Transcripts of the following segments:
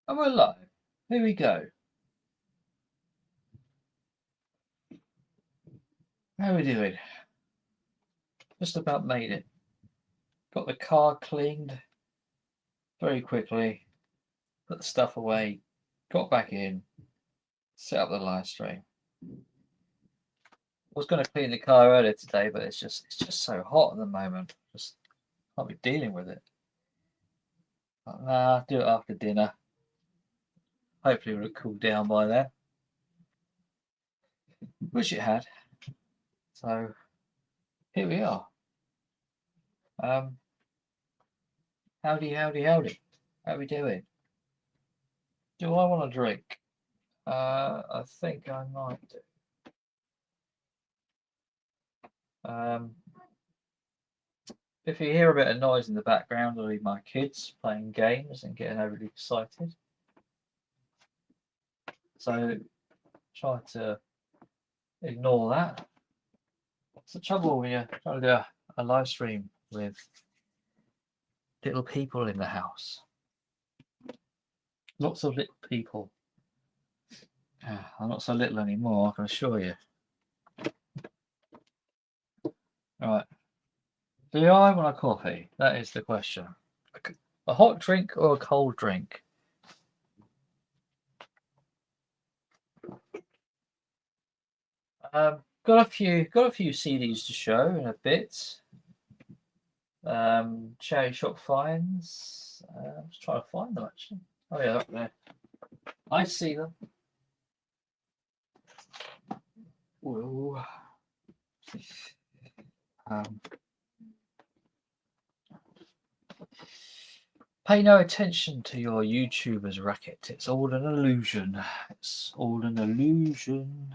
And we're live. Here we go. How are we doing? Just about made it. Got the car cleaned very quickly, put the stuff away, got back in, set up the live stream. Was going to clean the car earlier today, but it's just so hot at the moment. Just can't be dealing with it. But nah, do it after dinner. Hopefully it'll cool down by then. Wish it had. So here we are. Howdy, howdy, howdy. How we doing? Do I want a drink? I think I might do. If you hear a bit of noise in the background, it'll be my kids playing games and getting overly excited. So try to ignore that. What's the trouble when you're trying to do a live stream with little people in the house? Lots of little people. I'm not so little anymore, I can assure you. Right. Do I want a coffee? That is the question. A hot drink or a cold drink? Got a few CDs to show in a bit. Cherry shop finds. I'm just trying to find them actually. Oh yeah, up there. I see them. Whoa. Pay no attention to your YouTuber's racket. It's all an illusion. It's all an illusion.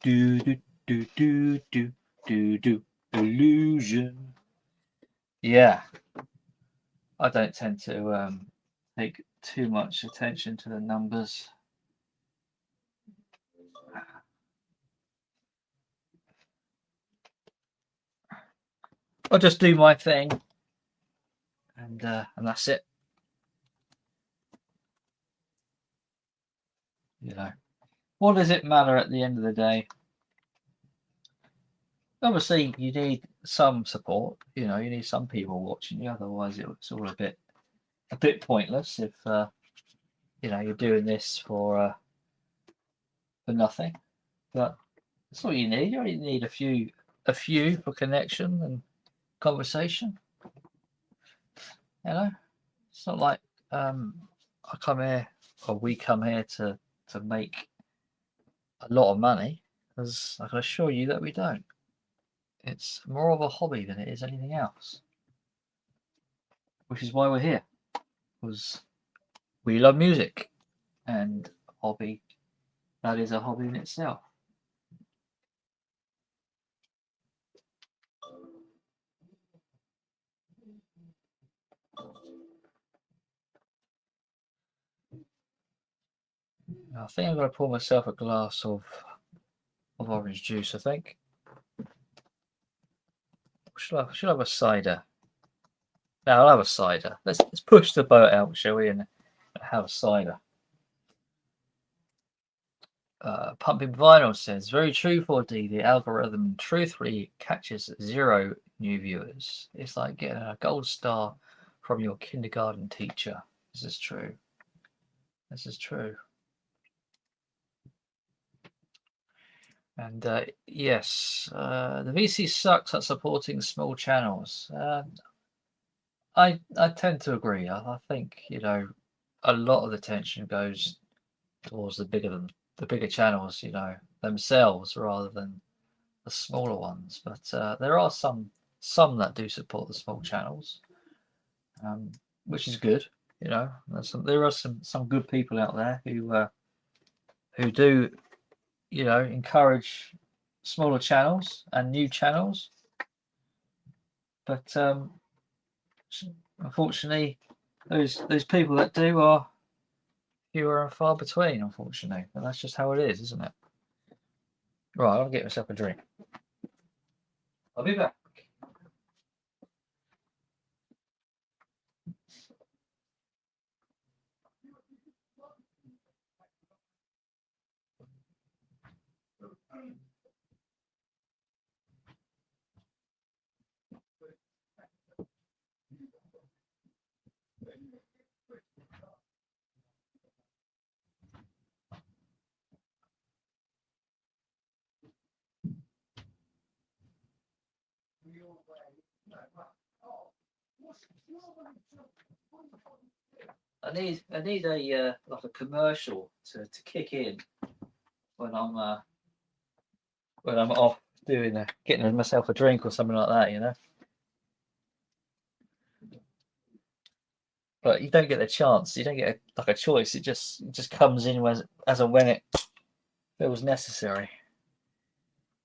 Do do do do do do do illusion. Yeah, I don't tend to take too much attention to the numbers. I'll just do my thing, and that's it. You know, what does it matter at the end of the day? Obviously, you need some support. You know, you need some people watching you. Otherwise, it's all a bit pointless if you know you're doing this for nothing. But that's all you need. You only need a few for connection and conversation. You know, it's not like I come here or we come here to make a lot of money, because I can assure you that we don't. It's more of a hobby than it is anything else, which is why we're here, because we love music, and hobby, that is a hobby in itself. I think I'm going to pour myself a glass of orange juice, I think. Should I have a cider? No, I'll have a cider. Let's push the boat out, shall we, and have a cider. Pumping Vinyl says, very true 4D. The algorithm truthfully catches 0 new viewers. It's like getting a gold star from your kindergarten teacher. This is true. This is true. And yes, the VC sucks at supporting small channels. I tend to agree. I think, you know, a lot of the attention goes towards the bigger channels, you know, themselves rather than the smaller ones. But there are some that do support the small channels, which is good. You know, there are some good people out there who do, you know, encourage smaller channels and new channels. But unfortunately, those people that do are fewer and far between. Unfortunately, and that's just how it is, isn't it? Right, I'll get myself a drink. I'll be back. I need a like a commercial to kick in when I'm off doing getting myself a drink or something like that, you know. But you don't get the chance. You don't get like a choice. It just comes in as and when it feels necessary.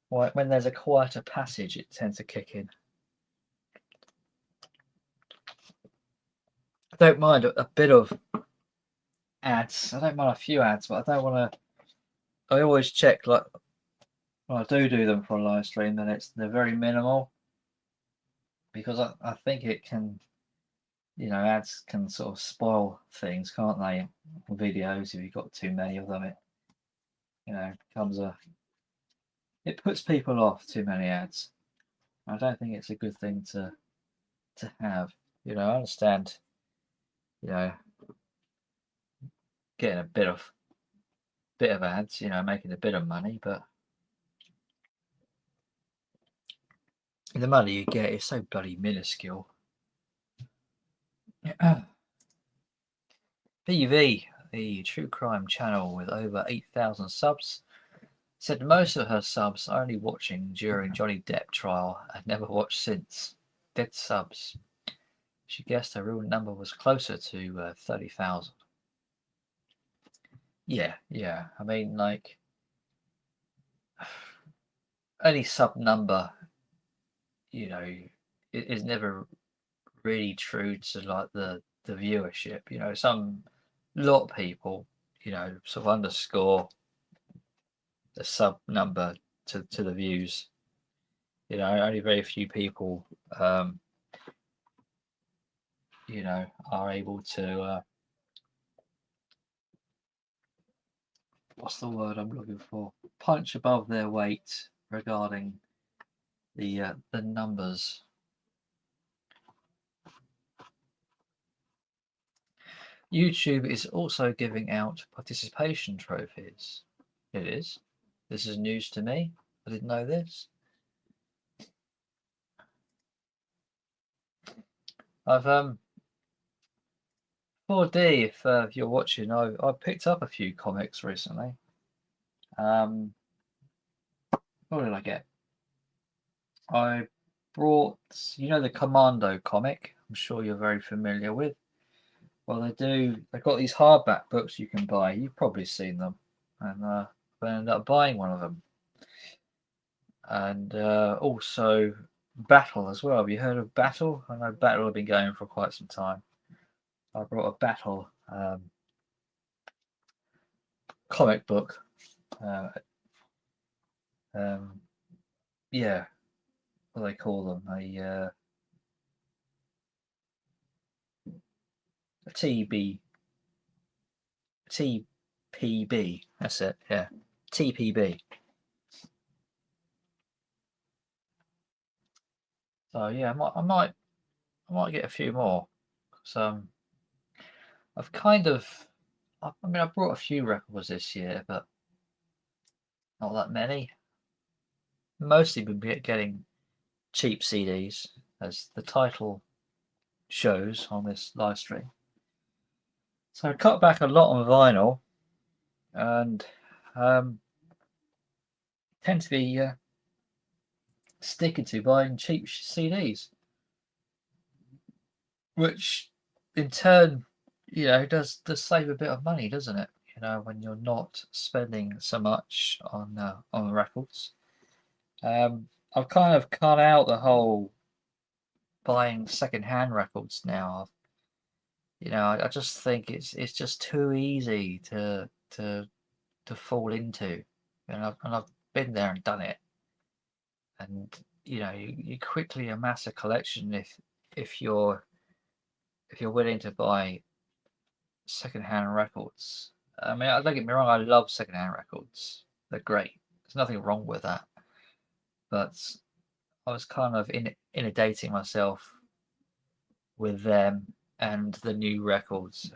When there's a quieter passage, it tends to kick in. I don't mind a bit of ads. I don't mind a few ads, but I don't want to. I always check, like when I do them for a live stream, then they're very minimal, because I think it can, ads can sort of spoil things, can't they? Videos, if you've got too many of them, it puts people off, too many ads. I don't think it's a good thing to have. I understand, you know, getting a bit of ads, making a bit of money, but the money you get is so bloody minuscule. PV, the true crime channel with over 8,000 subs, said most of her subs are only watching during Johnny Depp trial and never watched since. Dead subs. She guessed her real number was closer to 30,000. Yeah. I mean, like, any sub number, is never really true to like the viewership. A lot of people, sort of underscore the sub number to the views. Only very few people, are able to. What's the word I'm looking for? Punch above their weight regarding the numbers. YouTube is also giving out participation trophies. It is. This is news to me. I didn't know this. I've 4D. If you're watching, I picked up a few comics recently. What did I get? I brought, the Commando comic. I'm sure you're very familiar with. Well, they've got these hardback books you can buy. You've probably seen them. And I ended up buying one of them. And also Battle as well. Have you heard of Battle? I know Battle have been going for quite some time. I brought a Battle comic book. Yeah, what do they call them? A TPB. That's it. Yeah, TPB. So yeah, I might get a few more. So I've kind of, I brought a few records this year, but not that many. Mostly been getting cheap CDs, as the title shows on this live stream. So I cut back a lot on vinyl, and tend to be sticking to buying cheap CDs, which in turn, does save a bit of money, doesn't it? When you're not spending so much on records. I've kind of cut out the whole buying second-hand records now. I just think it's just too easy to fall into, and I've been there and done it. And you quickly amass a collection if you're willing to buy second-hand records. I mean, don't get me wrong, I love second-hand records. They're great. There's nothing wrong with that. But I was kind of inundating myself with them and the new records.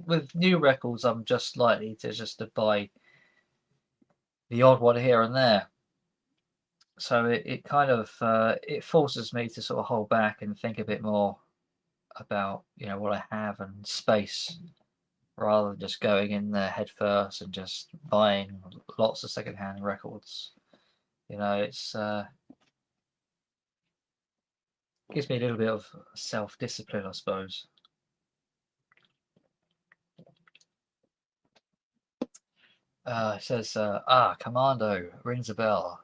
With new records, I'm just likely to buy the odd one here and there. So it kind of it forces me to sort of hold back and think a bit more about what I have and space, rather than just going in there head first and just buying lots of secondhand records. It's gives me a little bit of self-discipline, I suppose. It says, Commando rings a bell.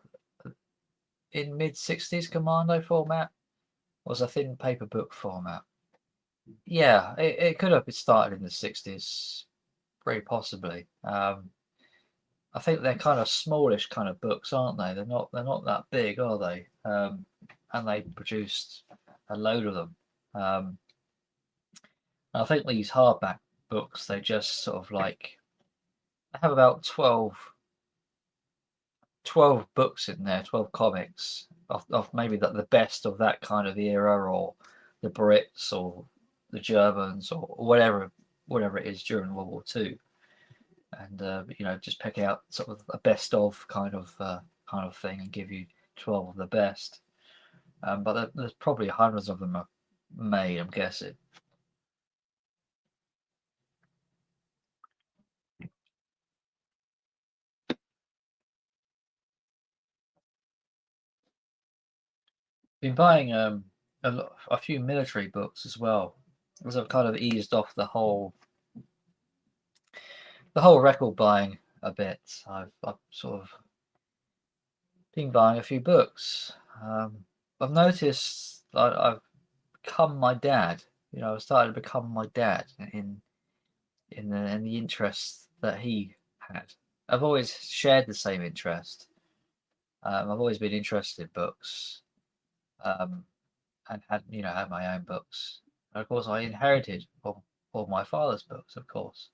In mid-60s Commando format was a thin paper book format. Yeah, it could have started in the 60s, very possibly. I think they're kind of smallish kind of books, aren't they? They're not that big, are they? And they produced a load of them. I think these hardback books, they just sort of like have about 12 books in there, 12 comics of maybe the best of that kind of era, or the Brits or the Germans or whatever it is during World War II. And just pick out sort of a best of kind of thing and give you 12 of the best. But there's probably hundreds of them are made, I'm guessing. Been buying a few military books as well, as I've kind of eased off the whole record buying a bit. I've sort of been buying a few books. I've noticed I've become my dad. I've started to become my dad in the interest that he had. I've always shared the same interest. I've always been interested in books, um, and had my own books. And of course, I inherited all my father's books, of course.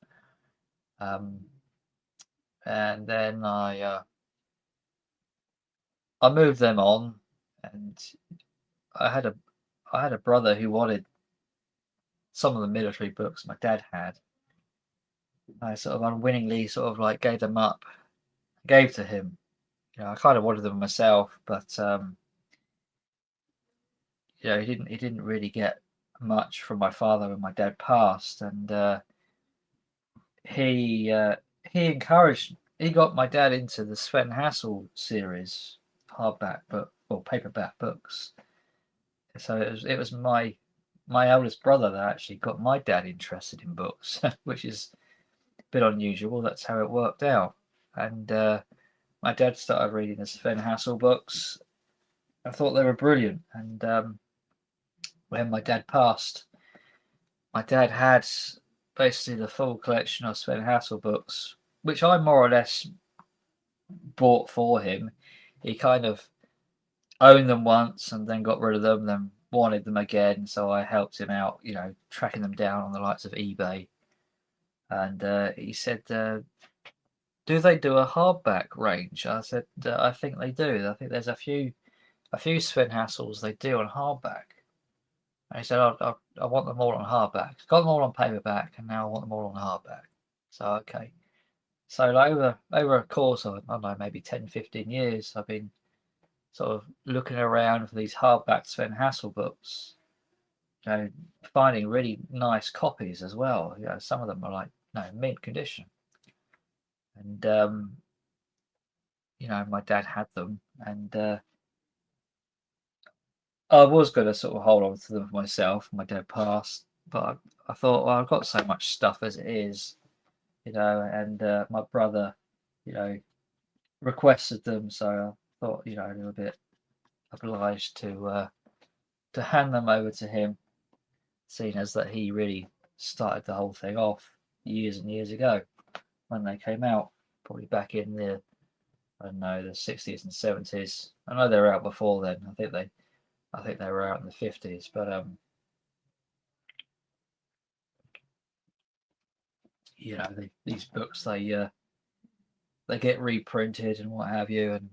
Um, and then I moved them on, and I had a I had a brother who wanted some of the military books my dad had. I sort of unwittingly sort of like gave them up, gave to him. I kind of wanted them myself, but he didn't really get much from my father when my dad passed, and he uh, he got my dad into the Sven Hassel series, hardback book or paperback books. So it was my eldest brother that actually got my dad interested in books, which is a bit unusual. That's how it worked out. And my dad started reading the Sven Hassel books. I thought they were brilliant. And when my dad passed, my dad had basically the full collection of Sven Hassel books, which I more or less bought for him. He kind of owned them once and then got rid of them, then wanted them again. So I helped him out, tracking them down on the likes of eBay. And he said, "Do they do a hardback range?" I said, "I think they do. I think there's a few Sven Hassels they do on hardback." And he said, I want them all on hardback. Got them all on paperback, and now I want them all on hardback. So okay. So like over a course of, I don't know, maybe 10, 15 years, I've been sort of looking around for these hardback Sven Hassel books, finding really nice copies as well. Some of them are like mint condition, and my dad had them, and I was going to sort of hold on to them for myself. My dad passed, but I thought, well, I've got so much stuff as it is, and my brother, you know, requested them, so I thought, a little bit obliged to hand them over to him, seeing as that he really started the whole thing off years and years ago when they came out, probably back in the, I don't know, the 60s and 70s. I know they were out before then. I think they were out in the 50s, but these books, they get reprinted and what have you, and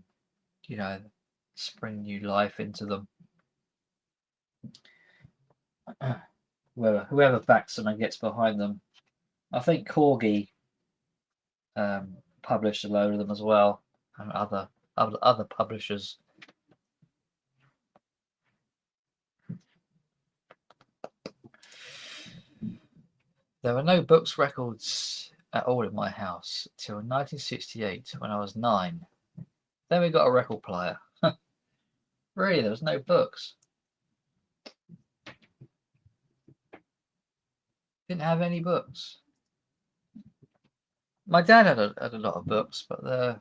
you know spring new life into them. whoever backs them and gets behind them. I think Corgi published a load of them as well, and other publishers. There were no books records at all in my house till 1968 when I was 9. Then we got a record player. Really, there was no books. Didn't have any books. My dad had a lot of books, but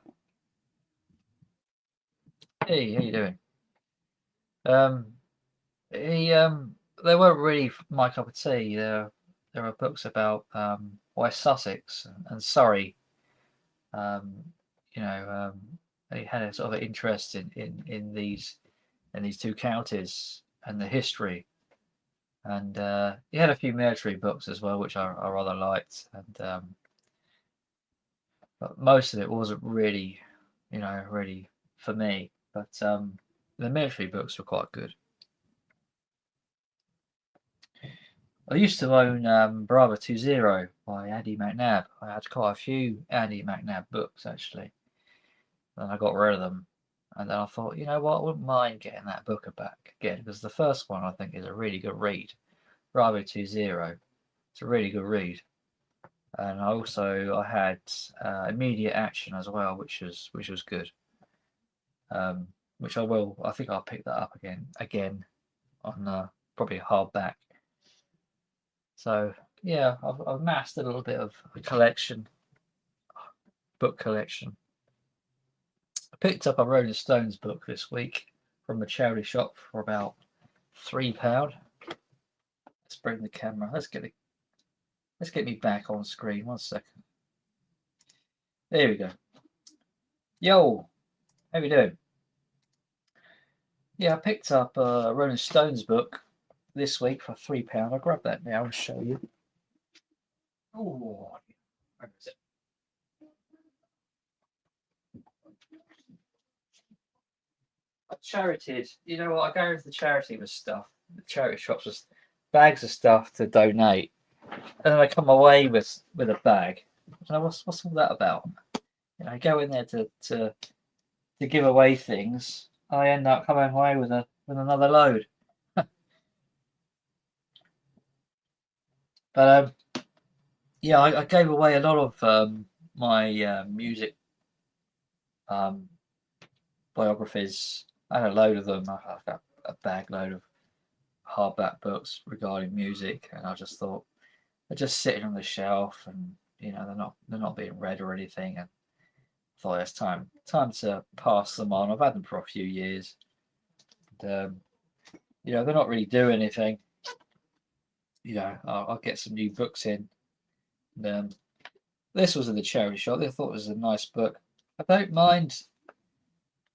hey, how you doing? They weren't really my cup of tea. There are books about West Sussex and Surrey. You know, he had a sort of interest in these two counties and the history. And he had a few military books as well, which I rather liked. And but most of it wasn't really, really for me. But the military books were quite good. I used to own Bravo 20 by Andy McNab. I had quite a few Andy McNab books actually. Then I got rid of them. And then I thought, you know what, I wouldn't mind getting that book back again, because the first one I think is a really good read. Bravo 20. It's a really good read. And I had Immediate Action as well, which was good. Which I think I'll pick that up again on probably hardback. So yeah, I've amassed a little bit of a book collection. I picked up a Rolling Stones book this week from a charity shop for about £3. Let's bring the camera. Let's get me back on screen. 1 second. There we go. Yo, how you doing? Yeah, I picked up a Rolling Stones book this week for £3. I'll grab that now and show you. Oh, where is it? I charitied. You know what? I go into the charity with stuff. The charity shops with bags of stuff to donate, and then I come away with a bag. You know, what's all that about? You know, I go in there to give away things. I end up coming away with another load. But yeah, I gave away a lot of my music biographies. I had a load of them. I got a bag load of hardback books regarding music, and I just thought they're just sitting on the shelf, and they're not being read or anything. And I thought it's time to pass them on. I've had them for a few years. And, they're not really doing anything. I'll get some new books in. And, this was in the charity shop. I thought it was a nice book. I don't mind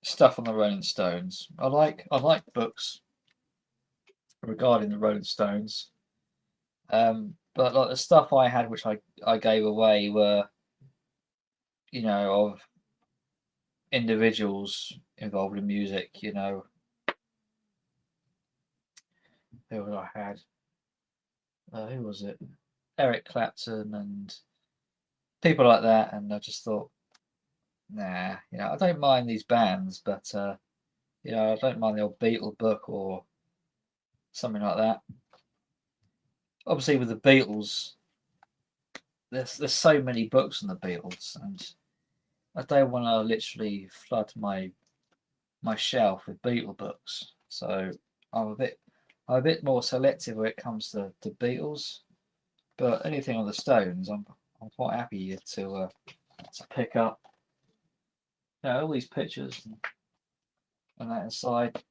stuff on the Rolling Stones. I like books regarding the Rolling Stones. But like the stuff I had, which I gave away, were of individuals involved in music. Who was I had? Who was it? Eric Clapton and people like that. And I just thought, nah, I don't mind these bands, but I don't mind the old Beatle book or something like that. Obviously, with the Beatles, there's so many books on the Beatles, and I don't want to literally flood my shelf with Beatle books. So I'm a bit more selective when it comes to Beatles. But anything on the Stones, I'm quite happy to pick up. All these pictures and that inside,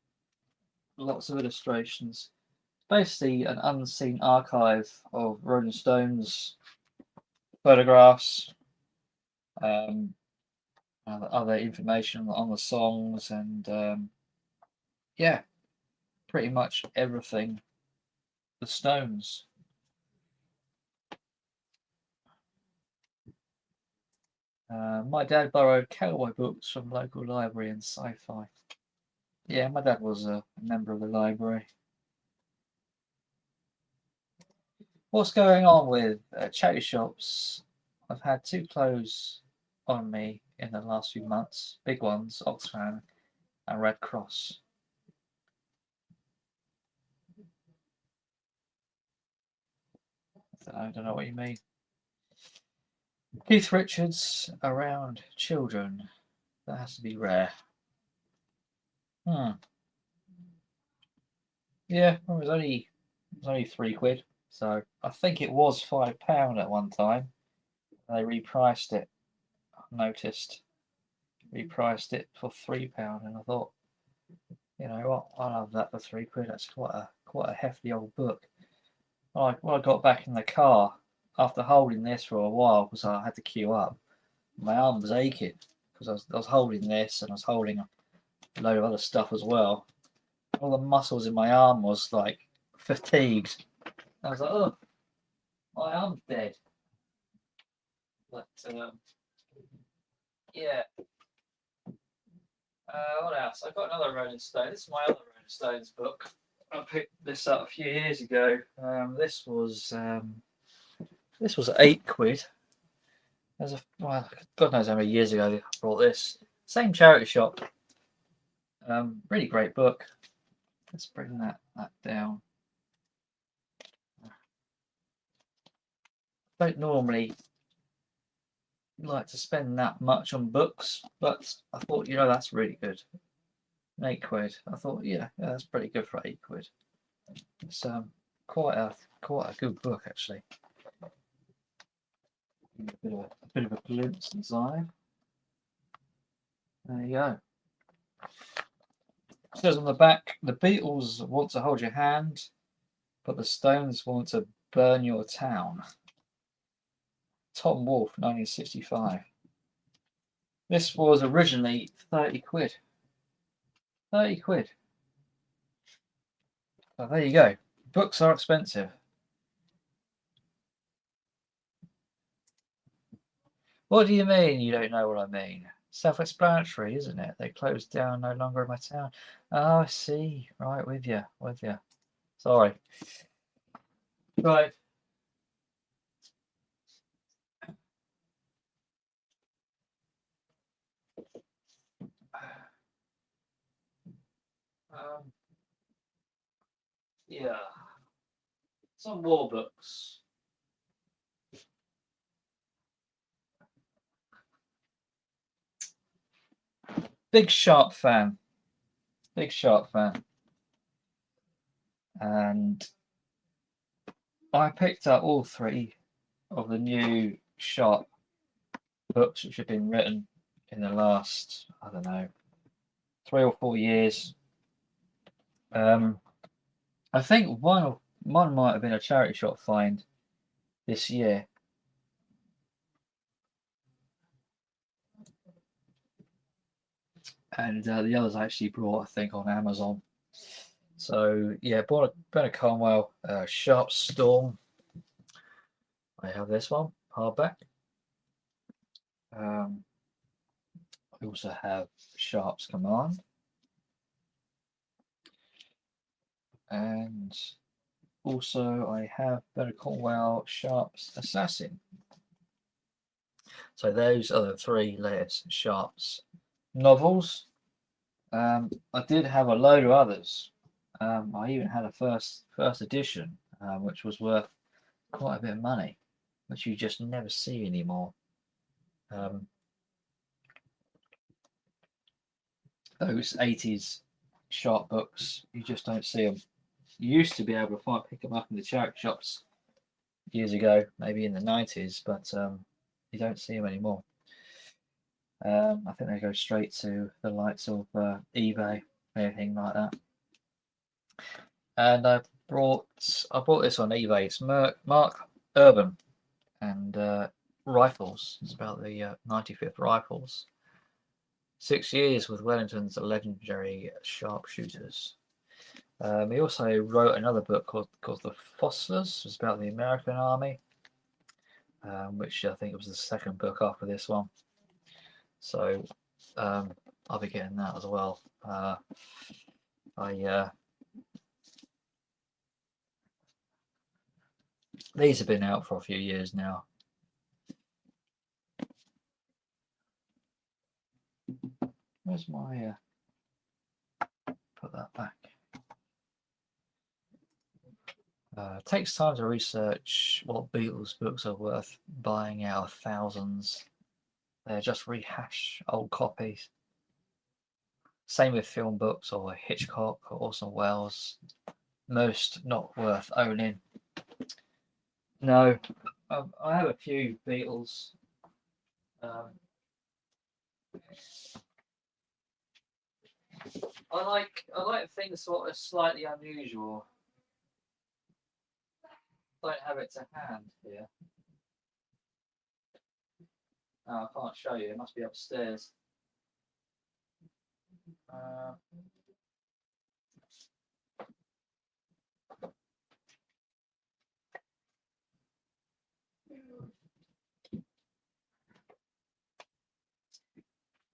lots of illustrations. Basically, an unseen archive of Rolling Stones photographs, other information on the songs, and yeah, pretty much everything. The Stones. My dad borrowed cowboy books from local library and sci-fi. Yeah, my dad was a member of the library. What's going on with charity shops? I've had 2 close on me in the last few months. Big ones, Oxfam and Red Cross. I don't know what you mean. Keith Richards around children. That has to be rare. Yeah, it was only £3. So I think it was £5 at one time. They repriced it. I noticed repriced it for £3, and I thought, you know what, I'll have that for £3. That's quite a hefty old book. When I got back in the car after holding this for a while because I had to queue up, my arm was aching because I was holding this and I was holding a load of other stuff as well. All the muscles in my arm was like fatigued. I was like, oh, my arm's dead. But yeah. What else? I got another Rolling Stone. This is my other Rolling Stones book. I picked this up a few years ago. This was £8. Well, God knows how many years ago I bought this. Same charity shop. Really great book. Let's bring that down. I don't normally like to spend that much on books, but I thought, that's really good. £8. I thought, yeah, that's pretty good for £8. It's quite a good book actually. A bit of a glimpse inside. There you go. It says on the back, the Beatles want to hold your hand, but the Stones want to burn your town. Tom Wolfe, 1965. This was originally £30. £30. So there you go. Books are expensive. What do you mean you don't know what I mean? Self-explanatory, isn't it? They closed down, no longer in my town. Oh, I see. Right, with you. Sorry. Right. Yeah. Some war books. Big Shark fan. And I picked up all 3 of the new Sharp books which have been written in the last, I don't know, 3 or 4 years. I think one might have been a charity shop find this year. And the others I actually brought, I think, on Amazon. So yeah, bought a Bernard Cornwell Sharp Storm. I have this one, hardback. I also have Sharp's Command. And also I have Bernard Cornwell Sharp's Assassin. So those are the 3 latest Sharp's novels. I did have a load of others. I even had a first edition, which was worth quite a bit of money, which you just never see anymore. Those 80s Sharp books, you just don't see them. You used to be able to pick them up in the charity shops years ago, maybe in the 90s, but you don't see them anymore. I think they go straight to the likes of eBay, anything like that. And I bought this on eBay. It's Mark Urban and rifles. It's about the 95th Rifles. 6 years with Wellington's legendary sharpshooters. He also wrote another book called The Fosslers. It's about the American Army, which I think was the second book after this one. So I'll be getting that as well. These have been out for a few years now. Where's my put that back? Takes time to research what Beatles books are worth buying out of thousands. They're just rehash old copies. Same with film books or Hitchcock or Orson Welles. Most not worth owning. No, I have a few Beatles. I like things sort of slightly unusual. Don't have it to hand here. I can't show you. It must be upstairs.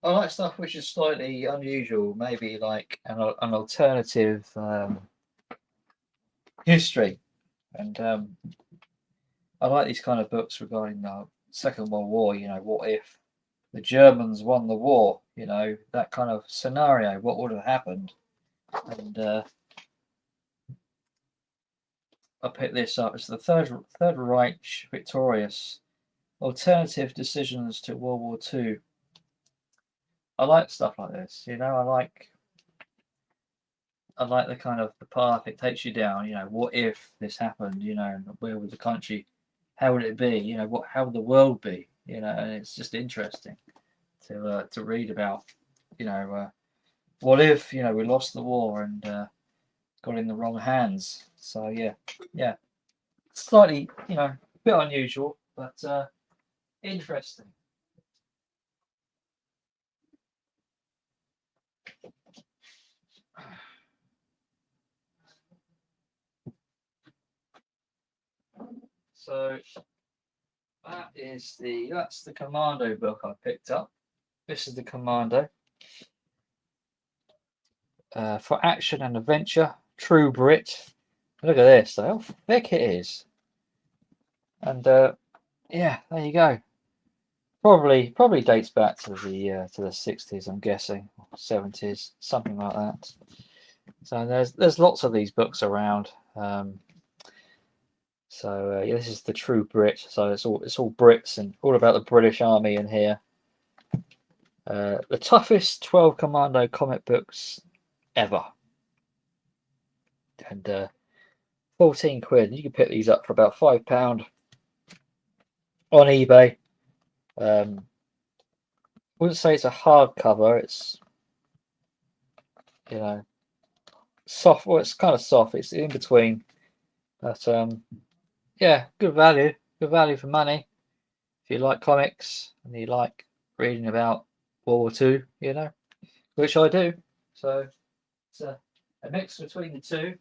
I like stuff which is slightly unusual, maybe like an alternative history, and I like these kind of books regarding the Second World War. You know, what if the Germans won the war? You know, that kind of scenario. What would have happened? And I picked this up. It's the Third Reich victorious. Alternative decisions to World War II. I like stuff like this. You know, I like the kind of the path it takes you down. You know, what if this happened? You know, where would the country? How would it be? You know, how would the world be? You know, and it's just interesting to read about. You know, what if we lost the war and got in the wrong hands? So yeah, slightly a bit unusual, but interesting. So that's the Commando book I picked up. This is the Commando. For action and adventure, true Brit. Look at this, how thick it is. And yeah, there you go. Probably dates back to the 60s, I'm guessing, 70s, something like that. So there's lots of these books around. So yeah, this is the true Brit. So it's all Brits and all about the British Army in here. The toughest 12 Commando comic books ever. And 14 quid. You can pick these up for about £5 on eBay. Wouldn't say it's a hardcover. It's soft. Well, it's kind of soft. It's in between. But yeah, good value. Good value for money. If you like comics and you like reading about World War II, which I do. So it's a mix between the two.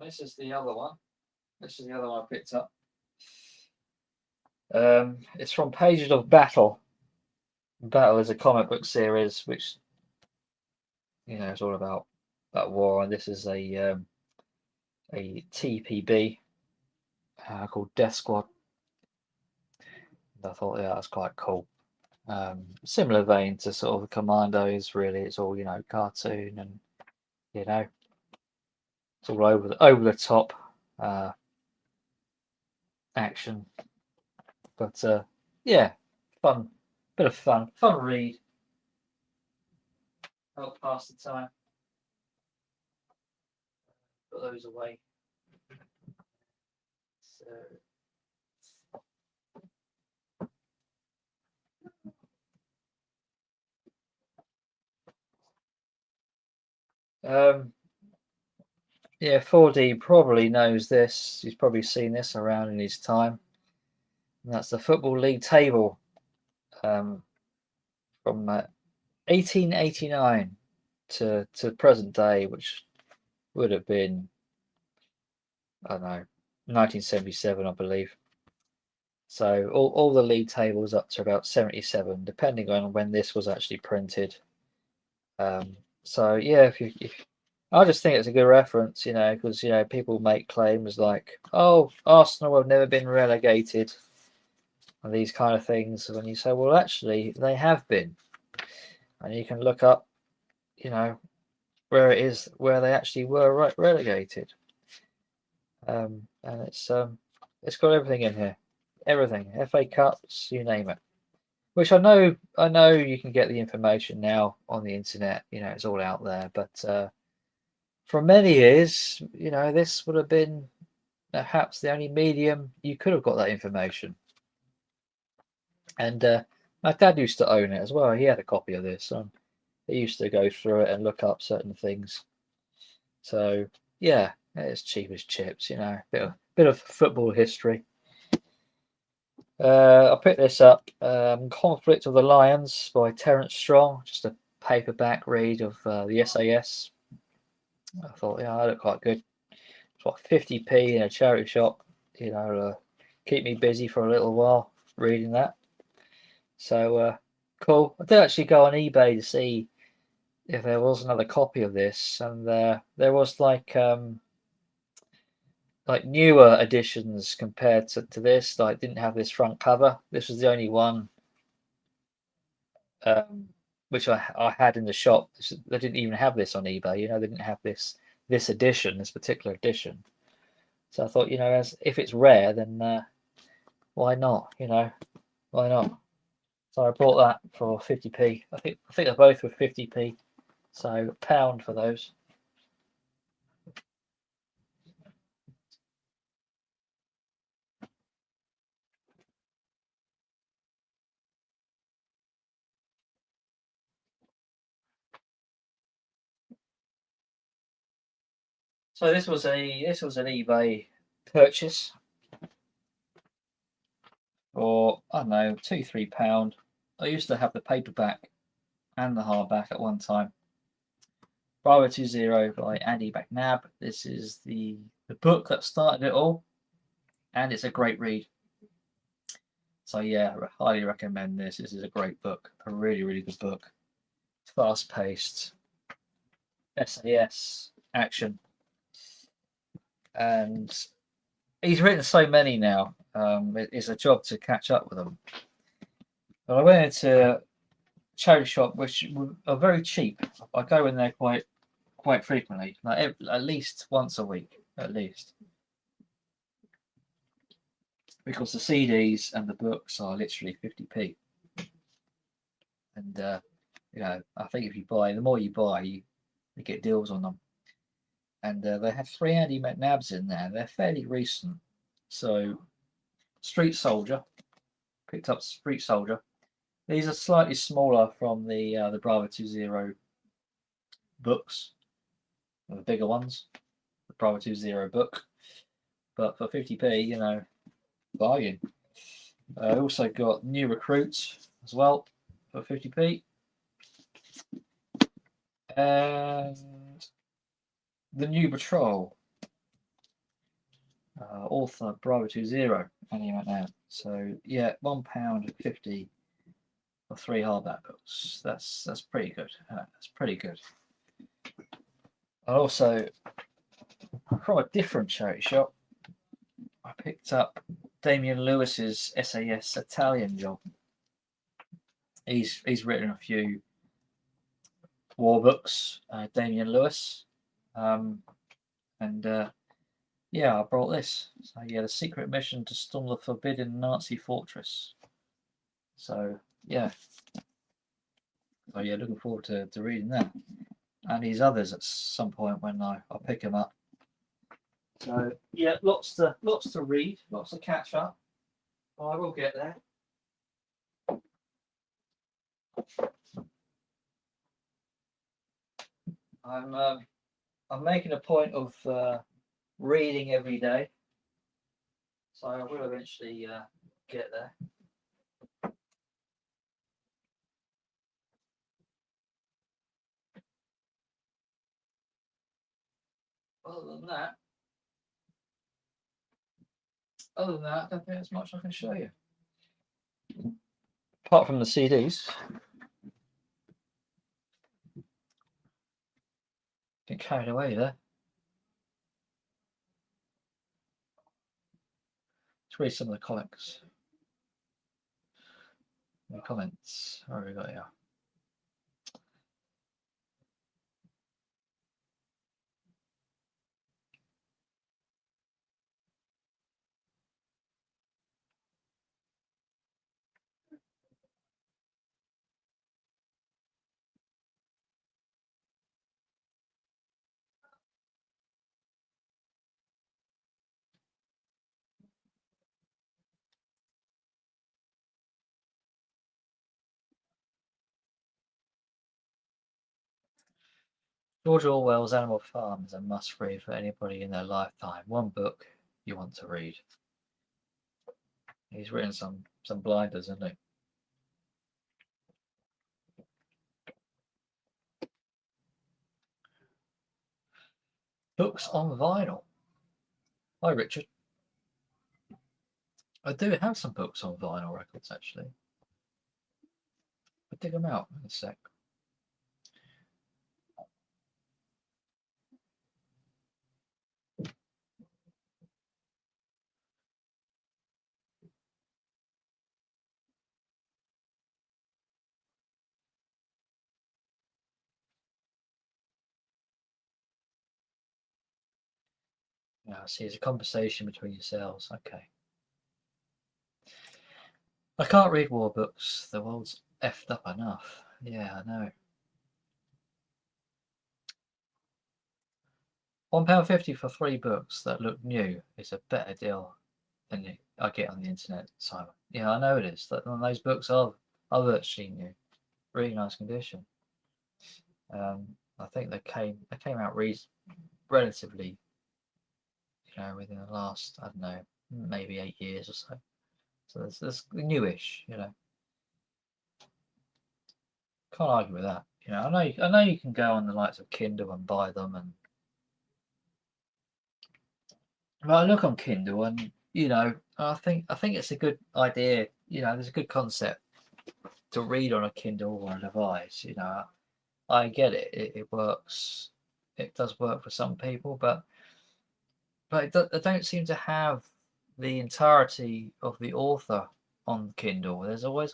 This is the other one. This is the other one I picked up. It's from Pages of Battle. Battle is a comic book series which it's all about that war, and this is a TPB called Death Squad. And I thought, yeah, that's quite cool. Similar vein to sort of the Commandos, really. It's all cartoon and it's all over the top action, but yeah, fun, bit of fun read. Help pass the time. Put those away. So. Yeah, 4D probably knows this. He's probably seen this around in his time. And that's the Football League table from 1889 to present day, which would have been, I don't know, 1977, I believe. So all the league tables up to about 77, depending on when this was actually printed. So yeah, if I just think it's a good reference, because people make claims like, "Oh, Arsenal have never been relegated," and these kind of things. When you say, "Well, actually, they have been," and you can look up, where it is where they actually were relegated, and it's got everything in here, everything, FA Cups, you name it. Which I know you can get the information now on the internet. It's all out there, but. For many years, this would have been perhaps the only medium you could have got that information. And my dad used to own it as well. He had a copy of this, and he used to go through it and look up certain things. So yeah, it's cheap as chips, bit of football history. I picked this up, Conflict of the Lions by Terence Strong, just a paperback read of the SAS. I thought, yeah, that looked quite good. It's what, 50p in a charity shop, keep me busy for a little while reading that. So cool. I did actually go on eBay to see if there was another copy of this, and there was like newer editions compared to this. Like, didn't have this front cover. This was the only one which I had in the shop. They didn't even have this on eBay. They didn't have this edition, this particular edition. So I thought, as if it's rare, then why not? Why not? So I bought that for 50p. I think they're both were 50p. So £1 for those. So this was an eBay purchase for, I don't know, £2-3. I used to have the paperback and the hardback at one time. Bravo 20 by Andy McNabb. This is the book that started it all, and it's a great read. So yeah, I highly recommend this. This is a great book, a really, really good book. Fast-paced SAS action, and he's written so many now. It's a job to catch up with them. But I went into a charity shop which are very cheap. I go in there quite frequently, like at least once a week, at least, because the CDs and the books are literally 50p. And I think if you buy, the more you buy, you get deals on them. And they have 3 Andy McNabs in there. They're fairly recent. So Street Soldier, picked up Street Soldier. These are slightly smaller from the Bravo 20 books, the bigger ones, the Bravo 20 book. But for 50p, bargain. I also got New Recruits as well for 50p. And The New Patrol, author Bravo 20, Andy McNabb. So yeah, £1.50 for 3 hardback books. That's pretty good. That's pretty good. I also, from a different charity shop, I picked up Damian Lewis's SAS Italian job. He's written a few war books, Damian Lewis, and yeah, I brought this. So yeah, The Secret Mission to Storm the Forbidden Nazi Fortress. So yeah, looking forward to reading that, and these others at some point when I pick them up. So yeah, lots to read, lots to catch up. I will get there. I'm making a point of reading every day, so I will eventually get there. Other than that, I don't think there's much I can show you. Apart from the CDs. Get carried away there. Let's read some of the comics. The comments. Where have we got here? George Orwell's Animal Farm is a must-read for anybody in their lifetime. One book you want to read. He's written some blinders, hasn't he? Books on vinyl. Hi, Richard. I do have some books on vinyl records, actually. I'll dig them out in a sec. Yeah, see, it's a conversation between yourselves. Okay. I can't read war books. The world's effed up enough. Yeah, I know. £1.50 for 3 books that look new is a better deal than I get on the internet, Simon. Yeah, I know it is. Those books are virtually new. Really nice condition. I think they came out relatively, within the last, I don't know, maybe 8 years or so. So that's newish, Can't argue with that. I know you can go on the likes of Kindle and buy them, but I look on Kindle and I think it's a good idea. There's a good concept to read on a Kindle or a device. I get it. It works. It does work for some people, but they don't seem to have the entirety of the author on Kindle. There's always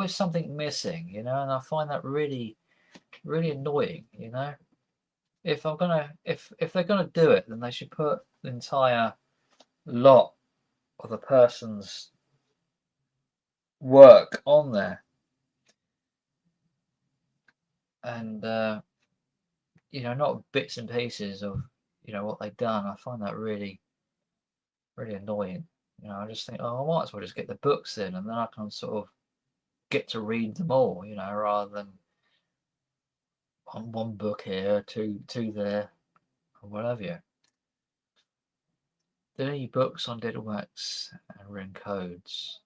something missing, and I find that really, really annoying. If they're gonna do it, then they should put the entire lot of the person's work on there, and not bits and pieces of what they've done. I find that really, really annoying. I just think, oh, I might as well just get the books in, and then I can sort of get to read them all, rather than one book here, two there, or whatever. You. There are any books on Diddlemax and Ring Codes.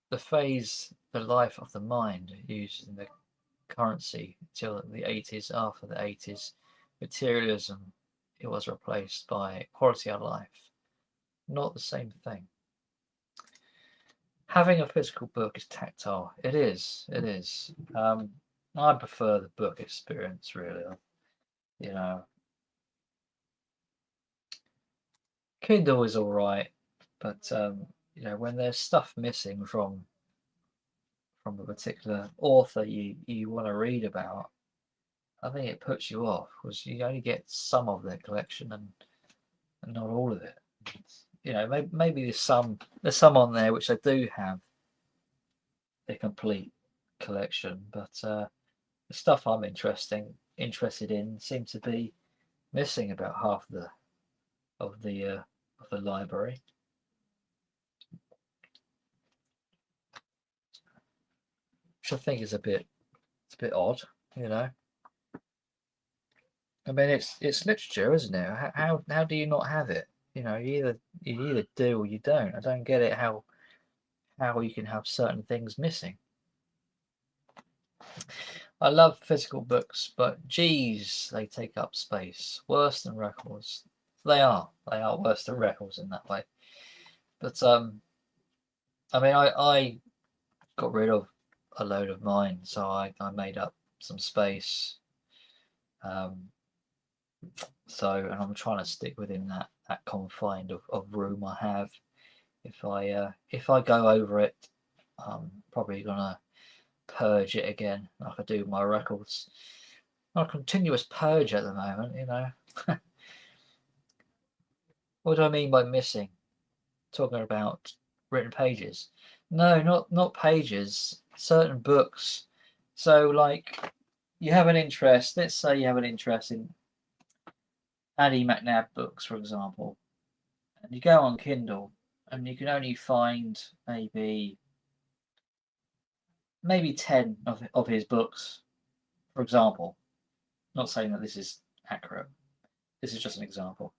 The phase, the life of the mind, used in the currency till the 80s. After the 80s, materialism, it was replaced by quality of life. Not the same thing. Having a physical book is tactile. It is. I prefer the book experience, really. Kindle is all right, but when there's stuff missing from a particular author you want to read about, I think it puts you off because you only get some of their collection and not all of it. Maybe there's some on there which I do have a complete collection, but the stuff I'm interested in seems to be missing about half of the library, which I think is a bit odd. I mean, it's literature, isn't it? How do you not have it? You either do or you don't. I don't get it how you can have certain things missing. I love physical books, but geez, they take up space. Worse than records. They are worse than records in that way. But I mean, I got rid of a load of mine, so I made up some space. And I'm trying to stick within that confine of room I have. If I go over it, I'm probably gonna purge it again, like I do my records. Not a continuous purge at the moment, you know. What do I mean by missing? Talking about written pages? No, not pages. Certain books. So like, you have an interest. Let's say you have an interest in Andy McNab books, for example, and you go on Kindle, and you can only find maybe 10 of his books, for example. Not saying that this is accurate. This is just an example.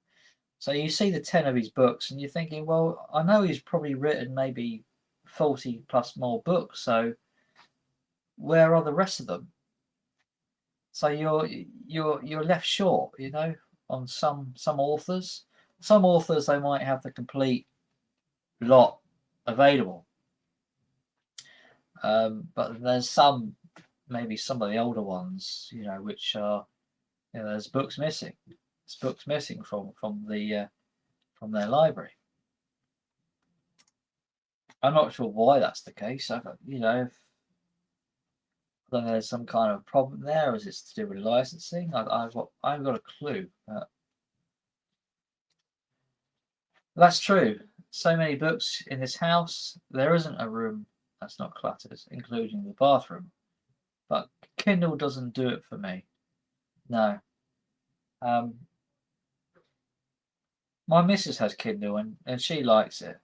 So you see the 10 of his books, and you're thinking, well, I know he's probably written maybe 40 plus more books, so where are the rest of them? So you're left short, you know, on some authors. Some authors, they might have the complete lot available, but there's maybe some of the older ones, you know, which are, you know, there's books missing. There's books missing from their library. I'm not sure why that's the case. You know, I don't know, there's some kind of problem there. Is it to do with licensing? I've got a clue. That's true. So many books in this house. There isn't a room that's not cluttered, including the bathroom. But Kindle doesn't do it for me. No. Um, my missus has Kindle and she likes it.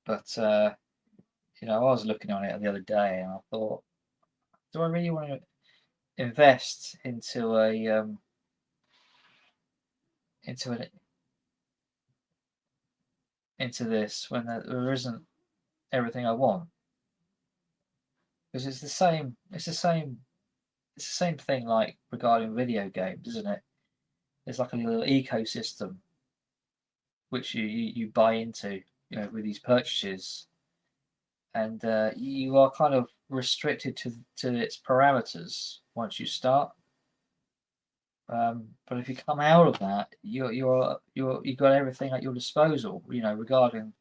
But you know, I was looking on it the other day and I thought, do I really want to invest into into an into this when there isn't everything I want? Because it's the same. It's the same. It's the same thing like regarding video games, isn't it? There's like a little ecosystem which you buy into, you know, with these purchases, and you are kind of restricted to its parameters once you start. But if you come out of that, you've got everything at your disposal. You know, regarding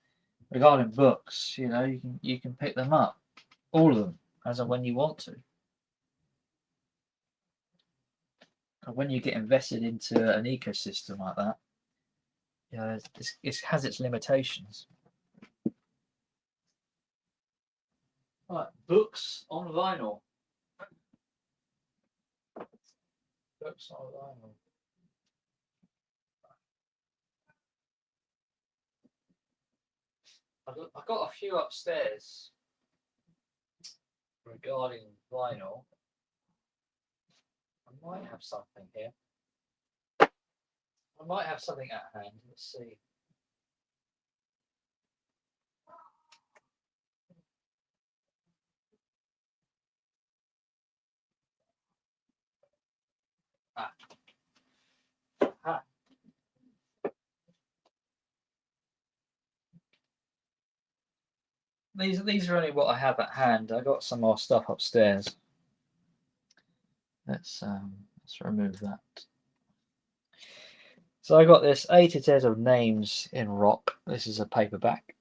books, you know, you can pick them up, all of them, as and when you want to. And when you get invested into an ecosystem like that, you know, it has its limitations. Right, books on vinyl. Books on vinyl. I've got a few upstairs regarding vinyl. I might have something here. I might have something at hand. Let's see. Ah. Ah. These are only what I have at hand. I got some more stuff upstairs. Let's remove that. So I got this A to Z of names in rock. This is a paperback.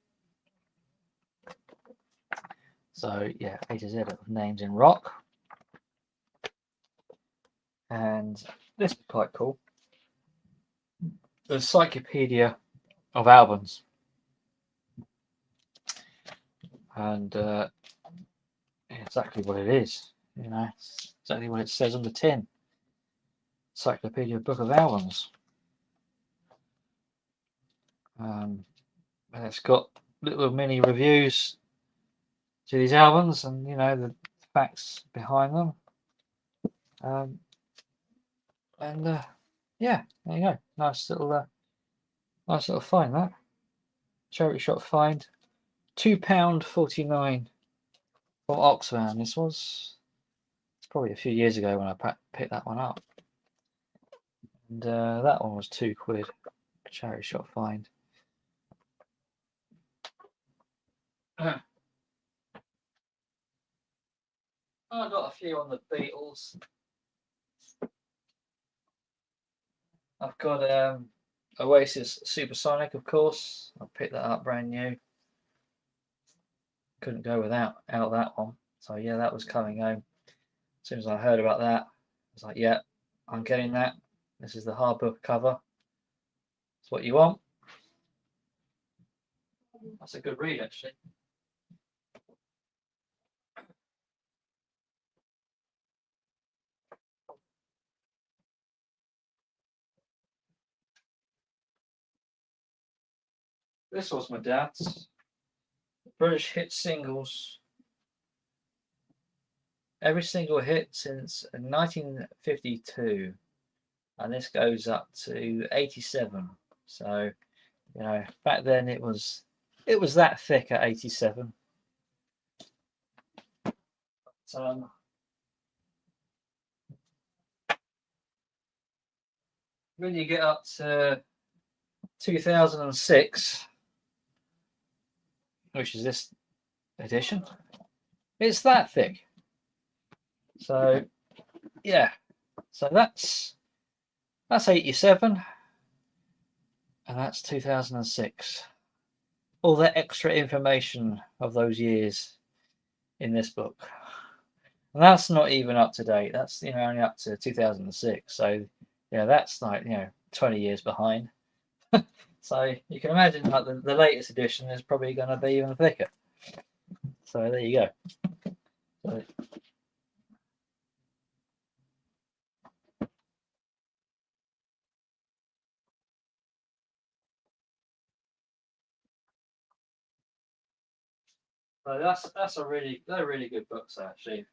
So yeah, A to Z of names in rock. And this is quite cool. The Encyclopedia of Albums. And exactly what it is, you know, exactly what it says on the tin. Encyclopedia Book of Albums. And it's got little mini reviews to these albums, and you know the facts behind them. And yeah, there you go. Nice little find that. Charity shop find. £2.49 from Oxfam. It's probably a few years ago when I picked that one up. And that one was £2. Charity shop find. I've got a few on the Beatles. I've got Oasis Supersonic, of course. I picked that up brand new. Couldn't go without that one. So yeah, that was coming home. As soon as I heard about that, I was like, yeah, I'm getting that. This is the hardbook cover. It's what you want. That's a good read, actually. This was my dad's. British hit singles. Every single hit since 1952. And this goes up to 87. So, you know, back then it was that thick at 87. But, when you get up to 2006, which is this edition, it's that thick. So yeah, so that's 87, and that's 2006. All that extra information of those years in this book, and that's not even up to date. That's only up to 2006. So yeah, that's like 20 years behind. So you can imagine like the latest edition is probably going to be even thicker. So there you go. So they're really good books actually.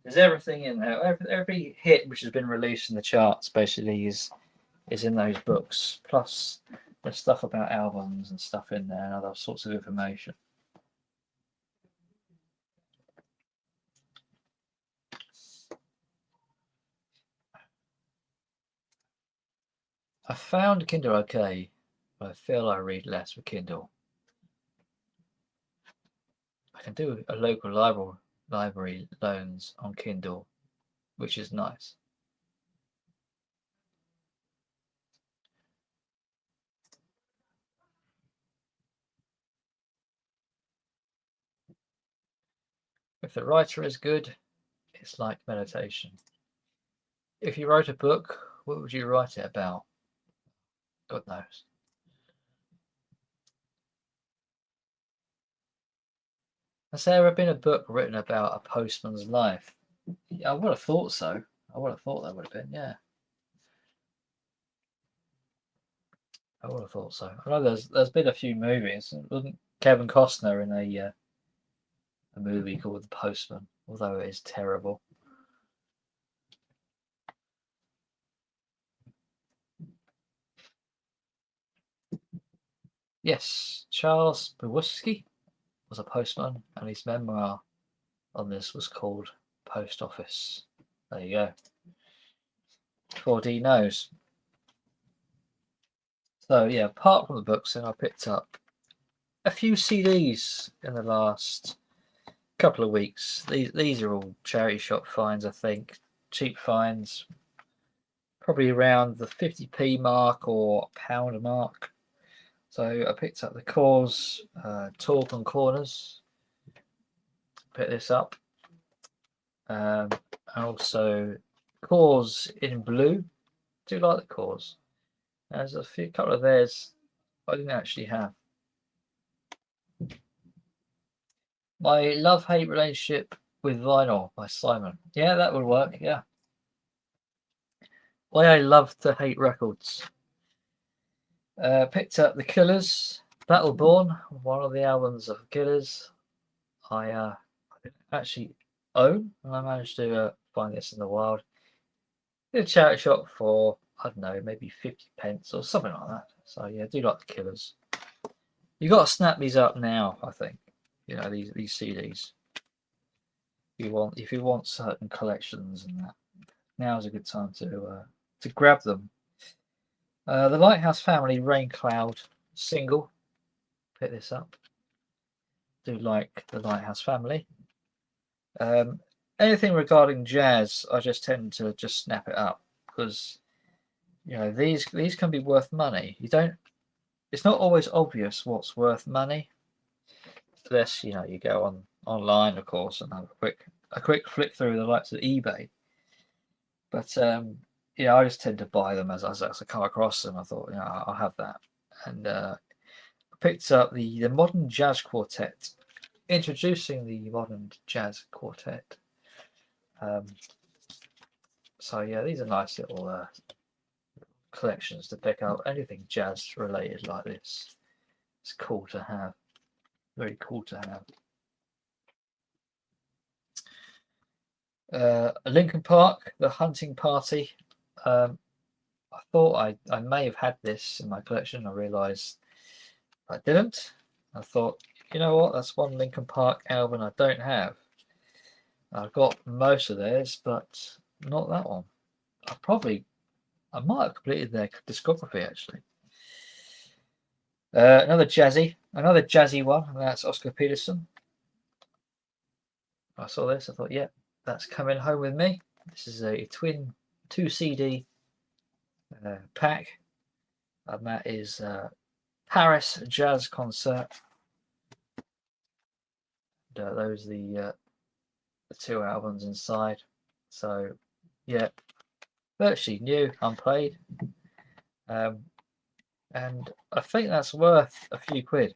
There's everything in there. Every hit which has been released in the charts basically is in those books. Plus there's stuff about albums and stuff in there and other sorts of information. I found Kindle okay, but I feel I read less with Kindle. I can do a local library loans on Kindle, which is nice. If the writer is good, it's like meditation. If you wrote a book, what would you write it about? God knows. Has there ever been a book written about a postman's life? Yeah, I would have thought so. I would have thought that would have been, yeah. I would have thought so. I know there's been a few movies. Wasn't Kevin Costner in a movie called The Postman, although it is terrible. Yes, Charles Bukowski was a postman, and his memoir on this was called Post Office. There you go. 4D knows. So yeah, apart from the books, then I picked up a few CDs in the last couple of weeks. These are all charity shop finds, I think. Cheap finds, probably around the 50p mark or pound mark. So I picked up the Cause Talk on Corners. Pick this up. And also Cause in Blue. Do like the Cause. There's a couple of theirs I didn't actually have. My love-hate relationship with vinyl by Simon. Yeah, that would work. Yeah. Why I love to hate records. Picked up The Killers, Battleborn, one of the albums of Killers. I didn't actually own, and I managed to find this in the wild. Did a charity shop for, I don't know, maybe 50 pence or something like that. So yeah, I do like The Killers. You got to snap these up now, I think. These CDs. If you want certain collections and that, now is a good time to grab them. The Lighthouse Family Rain Cloud single. Pick this up. Do like the Lighthouse Family. anything regarding jazz, I just tend to just snap it up because these can be worth money. You don't. It's not always obvious what's worth money, unless you go online, of course, and have a quick flick through the likes of eBay. But I just tend to buy them as I come across them. I thought, I'll have that, and I picked up the Modern Jazz Quartet. Introducing the Modern Jazz Quartet. So yeah, these are nice little collections to pick up. Anything jazz related like this, it's cool to have. Very cool to have. Lincoln Park, The Hunting Party. I thought I may have had this in my collection. I realised I didn't. I thought, you know what, that's one Lincoln Park album I don't have. I've got most of theirs, but not that one. I might have completed their discography actually. Another jazzy one, and that's Oscar Peterson. I saw this, I thought, yeah, that's coming home with me. This is a twin 2 CD pack, and that is Paris Jazz Concert. And, those are the 2 albums inside. So, yeah, virtually new, unplayed. And I think that's worth a few quid.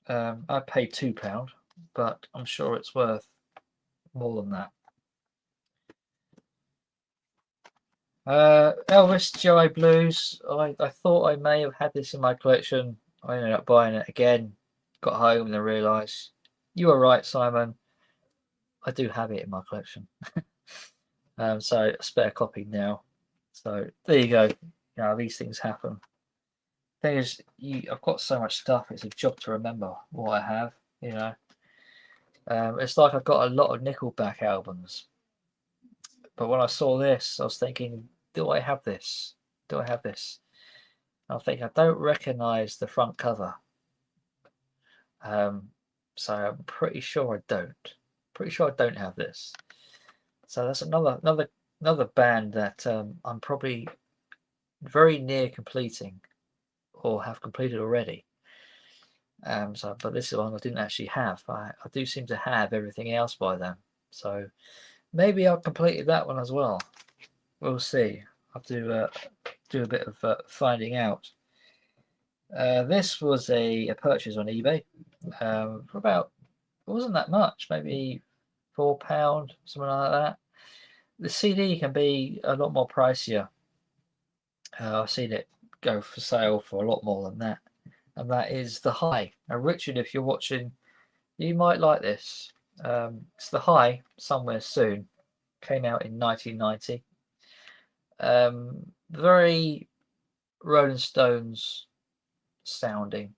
I paid £2, but I'm sure it's worth more than that. Elvis GI Blues. I thought I may have had this in my collection. I ended up buying it again. Got home and I realised you were right, Simon. I do have it in my collection. So a spare copy now. So there you go. These things happen. Thing is, I've got so much stuff. It's a job to remember what I have. It's like I've got a lot of Nickelback albums. But when I saw this, I was thinking, do I have this? Do I have this? I think I don't recognise the front cover. So I'm pretty sure I don't. Pretty sure I don't have this. So that's another band that I'm probably very near completing, or have completed already. But this is one I didn't actually have. I do seem to have everything else by them. So maybe I've completed that one as well. We'll see. I'll do a bit of finding out. This was a purchase on eBay for about, it wasn't that much, maybe £4, something like that. The CD can be a lot more pricier. I've seen it go for sale for a lot more than that. And that is The High. Now, Richard, if you're watching, you might like this. It's The High, Somewhere Soon. Came out in 1990. Very Rolling Stones sounding.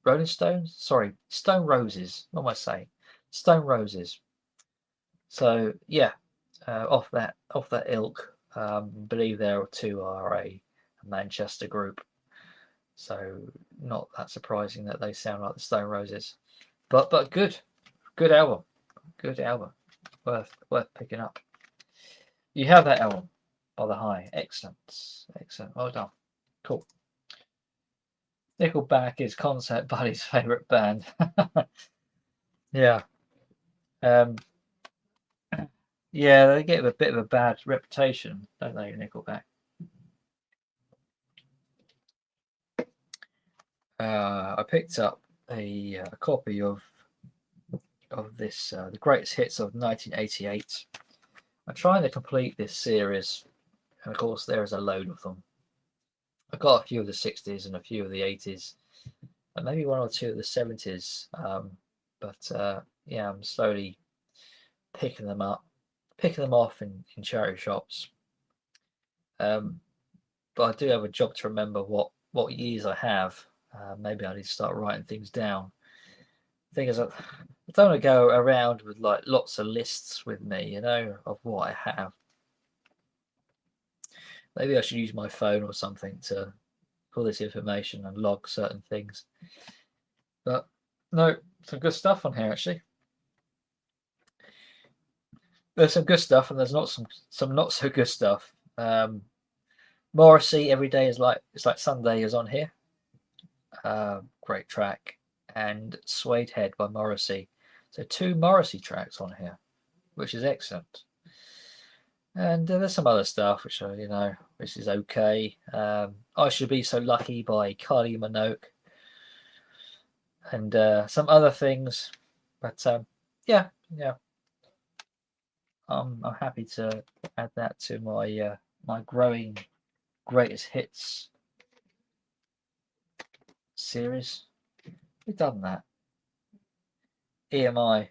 Rolling Stones? Sorry, Stone Roses. What am I saying? Stone Roses. So yeah, off that ilk. Believe there two are a Manchester group. So not that surprising that they sound like the Stone Roses. But good album. Good album. Worth picking up. You have that album by The High. Excellent. Well done. Cool. Nickelback is Concert Buddy's favourite band. Yeah. Yeah, they get a bit of a bad reputation, don't they, Nickelback? I picked up a copy of this, the greatest hits of 1988. I'm trying to complete this series, and of course there is a load of them. I've got a few of the 60s and a few of the 80s, and maybe one or two of the 70s. But yeah, I'm slowly picking them off in charity shops. But I do have a job to remember what years I have. Maybe I need to start writing things down. The thing is, I don't want to go around with like lots of lists with me, of what I have. Maybe I should use my phone or something to pull this information and log certain things. But no, some good stuff on here actually. There's some good stuff, and there's not some not so good stuff. Morrissey, Every Day is Like It's Like Sunday is on here. Great track. And Suede Head by Morrissey. So 2 Morrissey tracks on here, which is excellent. And there's some other stuff which are, which is okay. I Should Be So Lucky by Kylie Minogue. And some other things. But yeah. I'm happy to add that to my my growing greatest hits series. We've done that. EMI.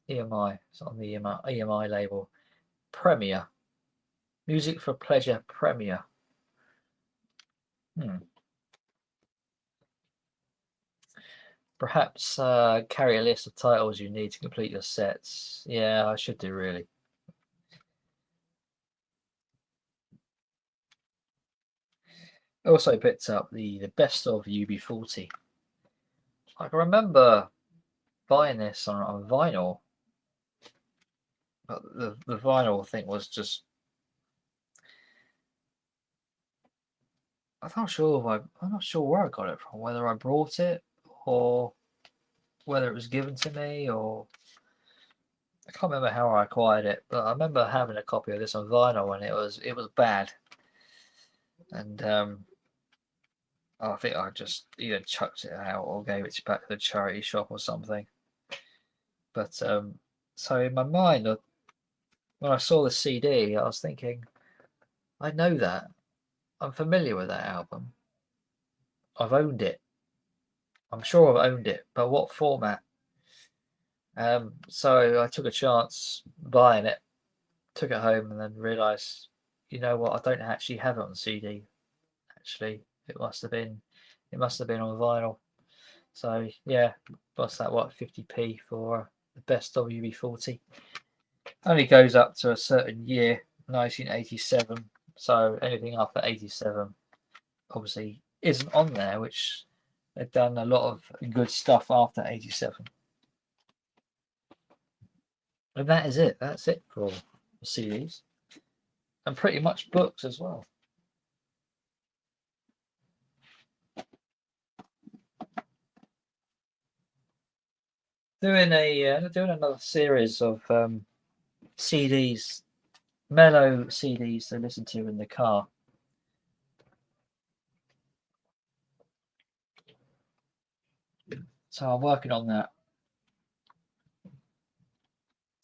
It's on the EMI label. Premiere. Music for Pleasure Premiere. Perhaps carry a list of titles you need to complete your sets. Yeah, I should do, really. I also picked up the best of UB40. I can remember buying this on vinyl, but the vinyl thing was just, I'm not sure where I got it from, whether I brought it or whether it was given to me, or I can't remember how I acquired it, but I remember having a copy of this on vinyl, and it was bad. And I think I just either chucked it out or gave it back to the charity shop or something. But so in my mind, when I saw the CD, I was thinking, I know that. I'm familiar with that album. I've owned it. I'm sure I've owned it, but what format? So I took a chance buying it, took it home, and then realised, you know what? I don't actually have it on CD. Actually, it must have been on vinyl. So yeah, what's that? What, 50p for the best WB40? Only goes up to a certain year, 1987. So anything after 87, obviously, isn't on there, which they've done a lot of good stuff after 87. And that is it. That's it for CDs. And pretty much books as well. Doing another series of CDs, mellow CDs to listen to in the car. So I'm working on that.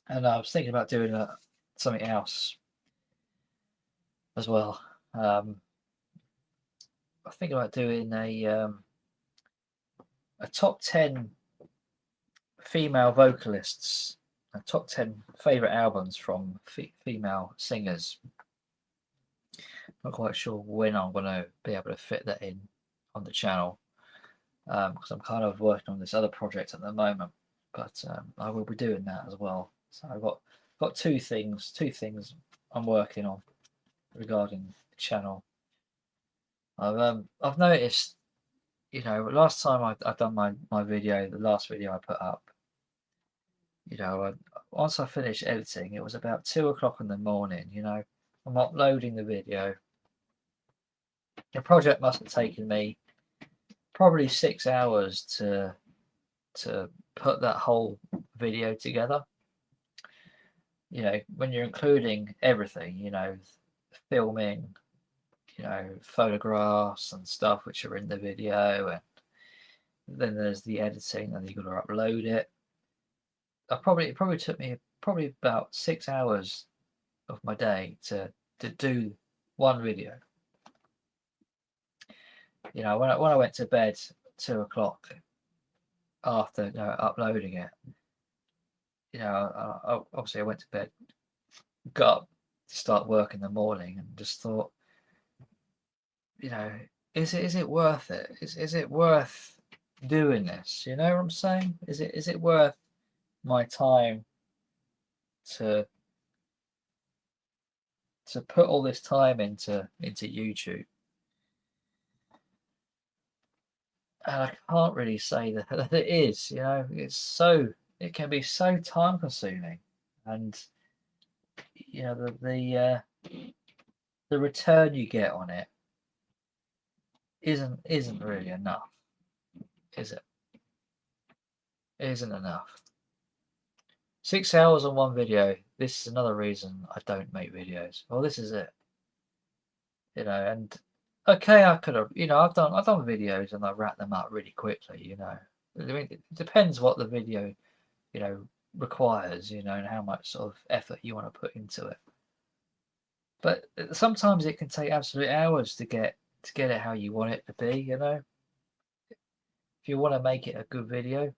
And I was thinking about doing something else as well. I think about doing a top 10 female vocalists, top 10 favorite albums from female singers. Not quite sure when I'm going to be able to fit that in on the channel, because I'm kind of working on this other project at the moment, but I will be doing that as well. So I've got two things I'm working on regarding the channel. I've noticed, last time I've done my video, the last video I put up, once I finished editing, it was about 2 o'clock in the morning. I'm uploading the video. The project must have taken me probably 6 hours to put that whole video together. When you're including everything, filming, photographs and stuff which are in the video, and then there's the editing, and you've got to upload it. It probably took me about 6 hours of my day to do one video. When I went to bed 2 o'clock after uploading it, obviously I went to bed, got up to start work in the morning, and just thought, is it worth it? Is it worth doing this? You know what I'm saying? Is it worth my time to put all this time into YouTube? And I can't really say that it is. It can be so time consuming, and you know, the return you get on it isn't really enough, is it? It isn't enough. 6 hours on one video. This is another reason I don't make videos. Well, this is it. You know, and okay, I could have, you know, I've done videos and I wrap them up really quickly. You know, I mean, it depends what the video, you know, requires. You know, and how much sort of effort you want to put into it. But sometimes it can take absolute hours to get it how you want it to be. You know, if you want to make it a good video,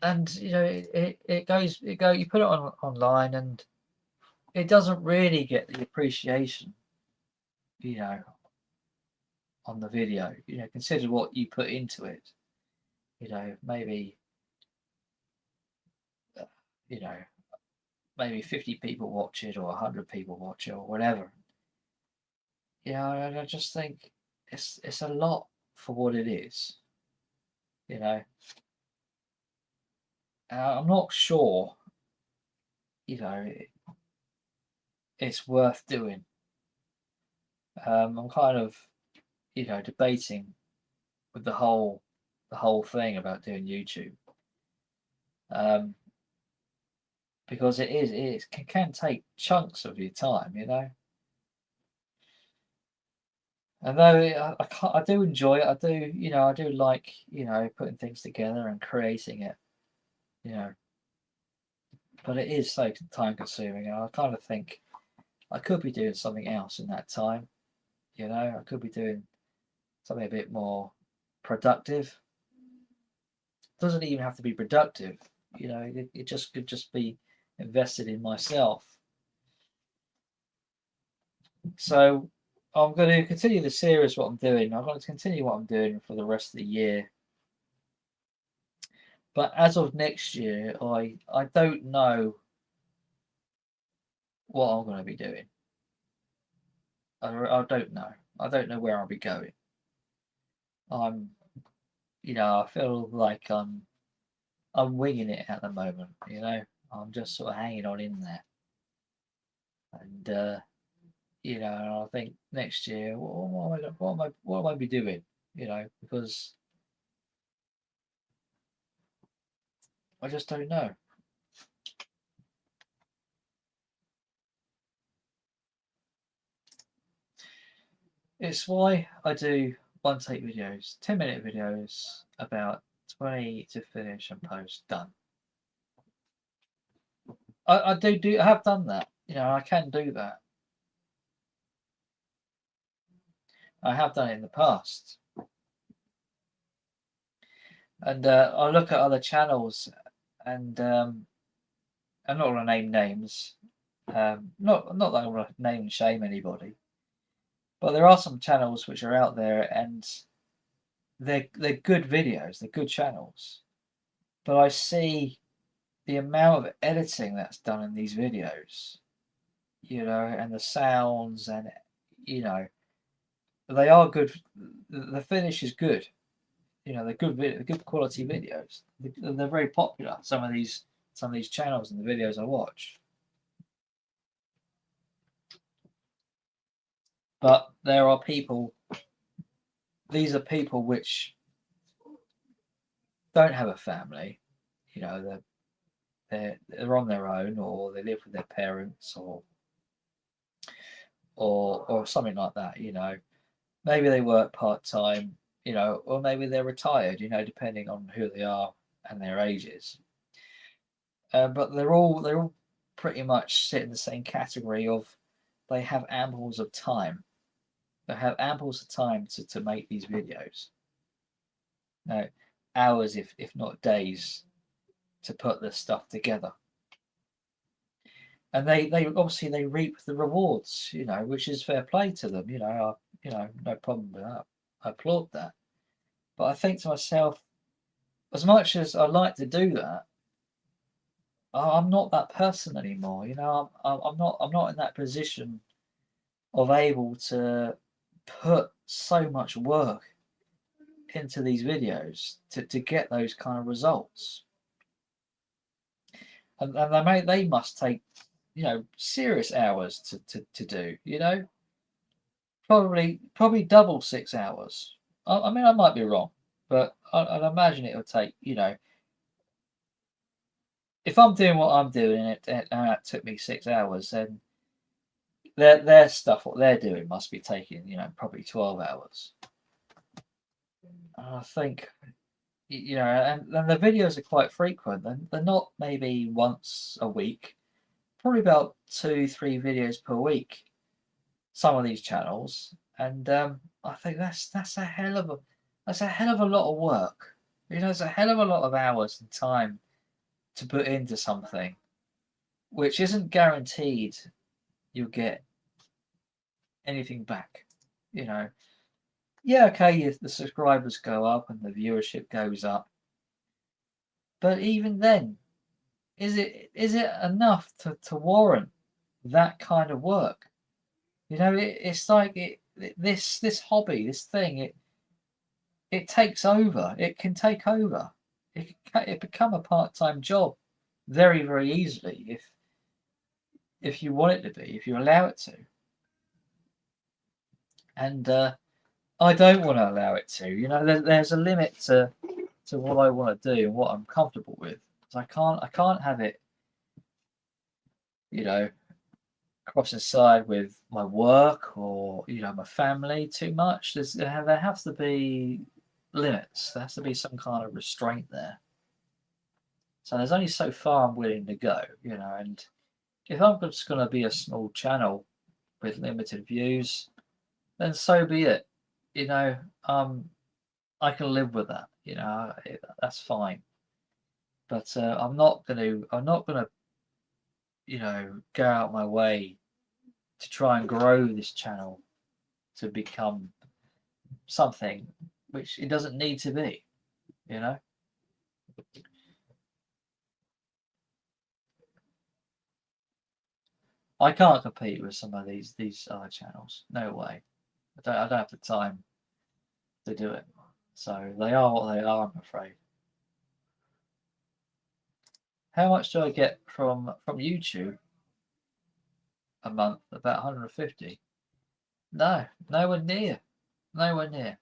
and you know, it goes, you put it on online, and it doesn't really get the appreciation, you know, on the video. You know, consider what you put into it. You know, maybe, you know, maybe 50 people watch it or 100 people watch it or whatever. You know, I just think it's a lot for what it is. You know, I'm not sure. You know, it's worth doing. I'm kind of, you know, debating with the whole thing about doing YouTube. Because it can take chunks of your time, you know. And though I do enjoy it, I do, you know, I do like, you know, putting things together and creating it, you know. But it is so time consuming, and I kind of think I could be doing something else in that time, you know. I could be doing something a bit more productive. It doesn't even have to be productive, you know. It just could just be invested in myself. So I'm going to continue the series. What I'm doing, I'm going to continue what I'm doing for the rest of the year. But as of next year, I don't know what I'm going to be doing. I don't know. I don't know where I'll be going. I'm, you know, I feel like I'm winging it at the moment. You know, I'm just sort of hanging on in there, and you know, I think next year, what am I be doing? You know, because I just don't know. It's why I do one take videos, 10-minute videos, about 20 to finish and post, done. I I have done that. You know, I can do that. I have done it in the past. And I look at other channels, and I'm not going to name names. Not that I want to name and shame anybody, but there are some channels which are out there, and they're good videos, they're good channels. But I see the amount of editing that's done in these videos, you know, and the sounds, and you know, they are good. The finish is good. You know, they're good quality videos. They're very popular. Some of these channels and the videos I watch. But there are people. These are people which don't have a family. You know, they're on their own, or they live with their parents, or something like that. You know, maybe they work part time. You know, or maybe they're retired. You know, depending on who they are and their ages. But they're all pretty much sit in the same category of they have amples of time. They have amples of time to make these videos. No, hours, if not days, to put this stuff together. And they obviously they reap the rewards, you know, which is fair play to them. You know, no problem with that. I applaud that. But I think to myself, as much as I like to do that, I'm not that person anymore. You know, I'm not in that position of able to put so much work into these videos to get those kind of results. and they must take, you know, serious hours to do. You know, probably double 6 hours. I mean, I might be wrong, but I'd imagine it would take, you know, if I'm doing what I'm doing and it took me 6 hours, then their stuff, what they're doing, must be taking, you know, probably 12 hours. And I think, you know, and the videos are quite frequent. And they're not maybe once a week, probably about 2, 3 videos per week. Some of these channels, and I think that's a hell of a lot of work. You know, it's a hell of a lot of hours and time to put into something, which isn't guaranteed you'll get anything back. You know, yeah, okay, the subscribers go up and the viewership goes up, but even then, is it enough to warrant that kind of work? You know, it's like this hobby, this thing, it takes over. It can take over. It become a part-time job very, very easily if you want it to be, if you allow it to. And I don't want to allow it to. You know, there's a limit to what I want to do and what I'm comfortable with. So I can't have it, you know, crossing side with my work or, you know, my family too much. There has to be limits. There has to be some kind of restraint there. So there's only so far I'm willing to go, you know, and if I'm just going to be a small channel with limited views, then so be it. You know, I can live with that. You know, that's fine. But I'm not gonna, you know, go out my way to try and grow this channel to become something which it doesn't need to be. You know. I can't compete with some of these other channels. No way. I don't have the time to do it. So they are what they are, I'm afraid. How much do I get from YouTube a month? About 150. No, nowhere near. Nowhere near.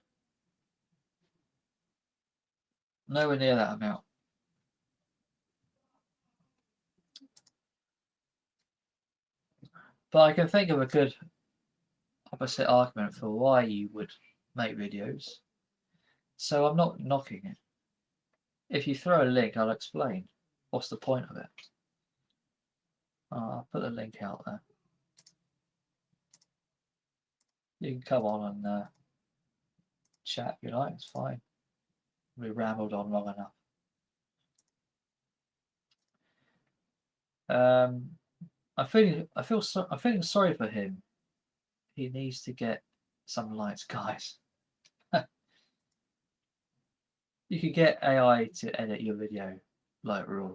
Nowhere near that amount. But I can think of a good opposite argument for why you would make videos. So I'm not knocking it. If you throw a link, I'll explain. What's the point of it? I'll put the link out there. You can come on and chat if you like. It's fine. We rambled on long enough. I'm feeling sorry for him. He needs to get some lights, guys. You could get AI to edit your video like raw.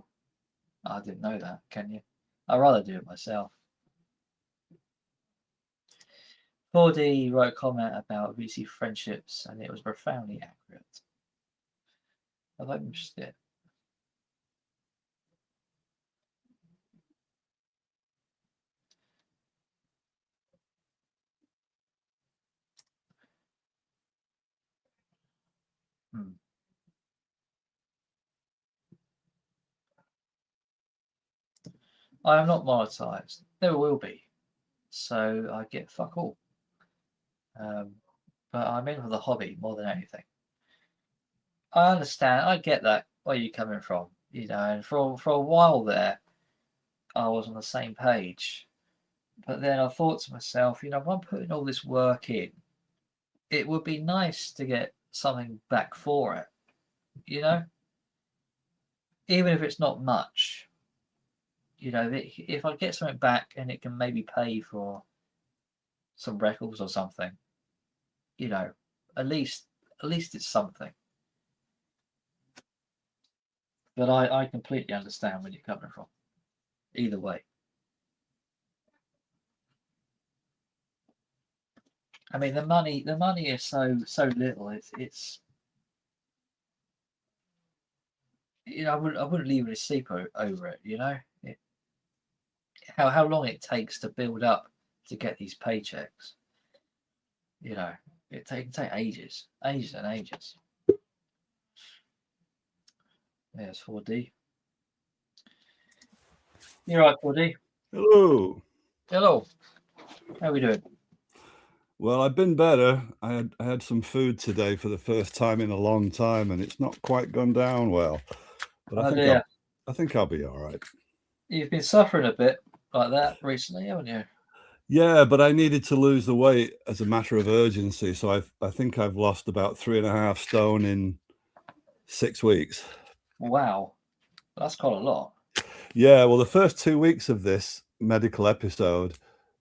I didn't know that, can you? I'd rather do it myself. 4D wrote a comment about VC friendships and it was profoundly accurate. Have I missed it? I am not monetized. Never will be. So I get fuck all. But I'm in for the hobby more than anything. I understand. I get that. Where you're coming from, you know. And for a while there, I was on the same page. But then I thought to myself, you know, if I'm putting all this work in, it would be nice to get something back for it. You know, even if it's not much. You know, if I get something back and it can maybe pay for some records or something, you know, at least it's something. But I completely understand where you're coming from. Either way. I mean the money is so little. It's I wouldn't leave any sleep over it. How long it takes to build up to get these paychecks. It can take ages, ages and ages. There's 4D. You're right, 4D. Hello. Hello. How are we doing? Well, I've been better. I had some food today for the first time in a long time, and it's not quite gone down well. But Oh dear. I think I'll be all right. You've been suffering a bit like that recently, haven't you? Yeah, but I needed to lose the weight as a matter of urgency, so I think I've lost about 3.5 stone in 6 weeks. Wow, that's quite a lot. Yeah, well, the first 2 weeks of this medical episode,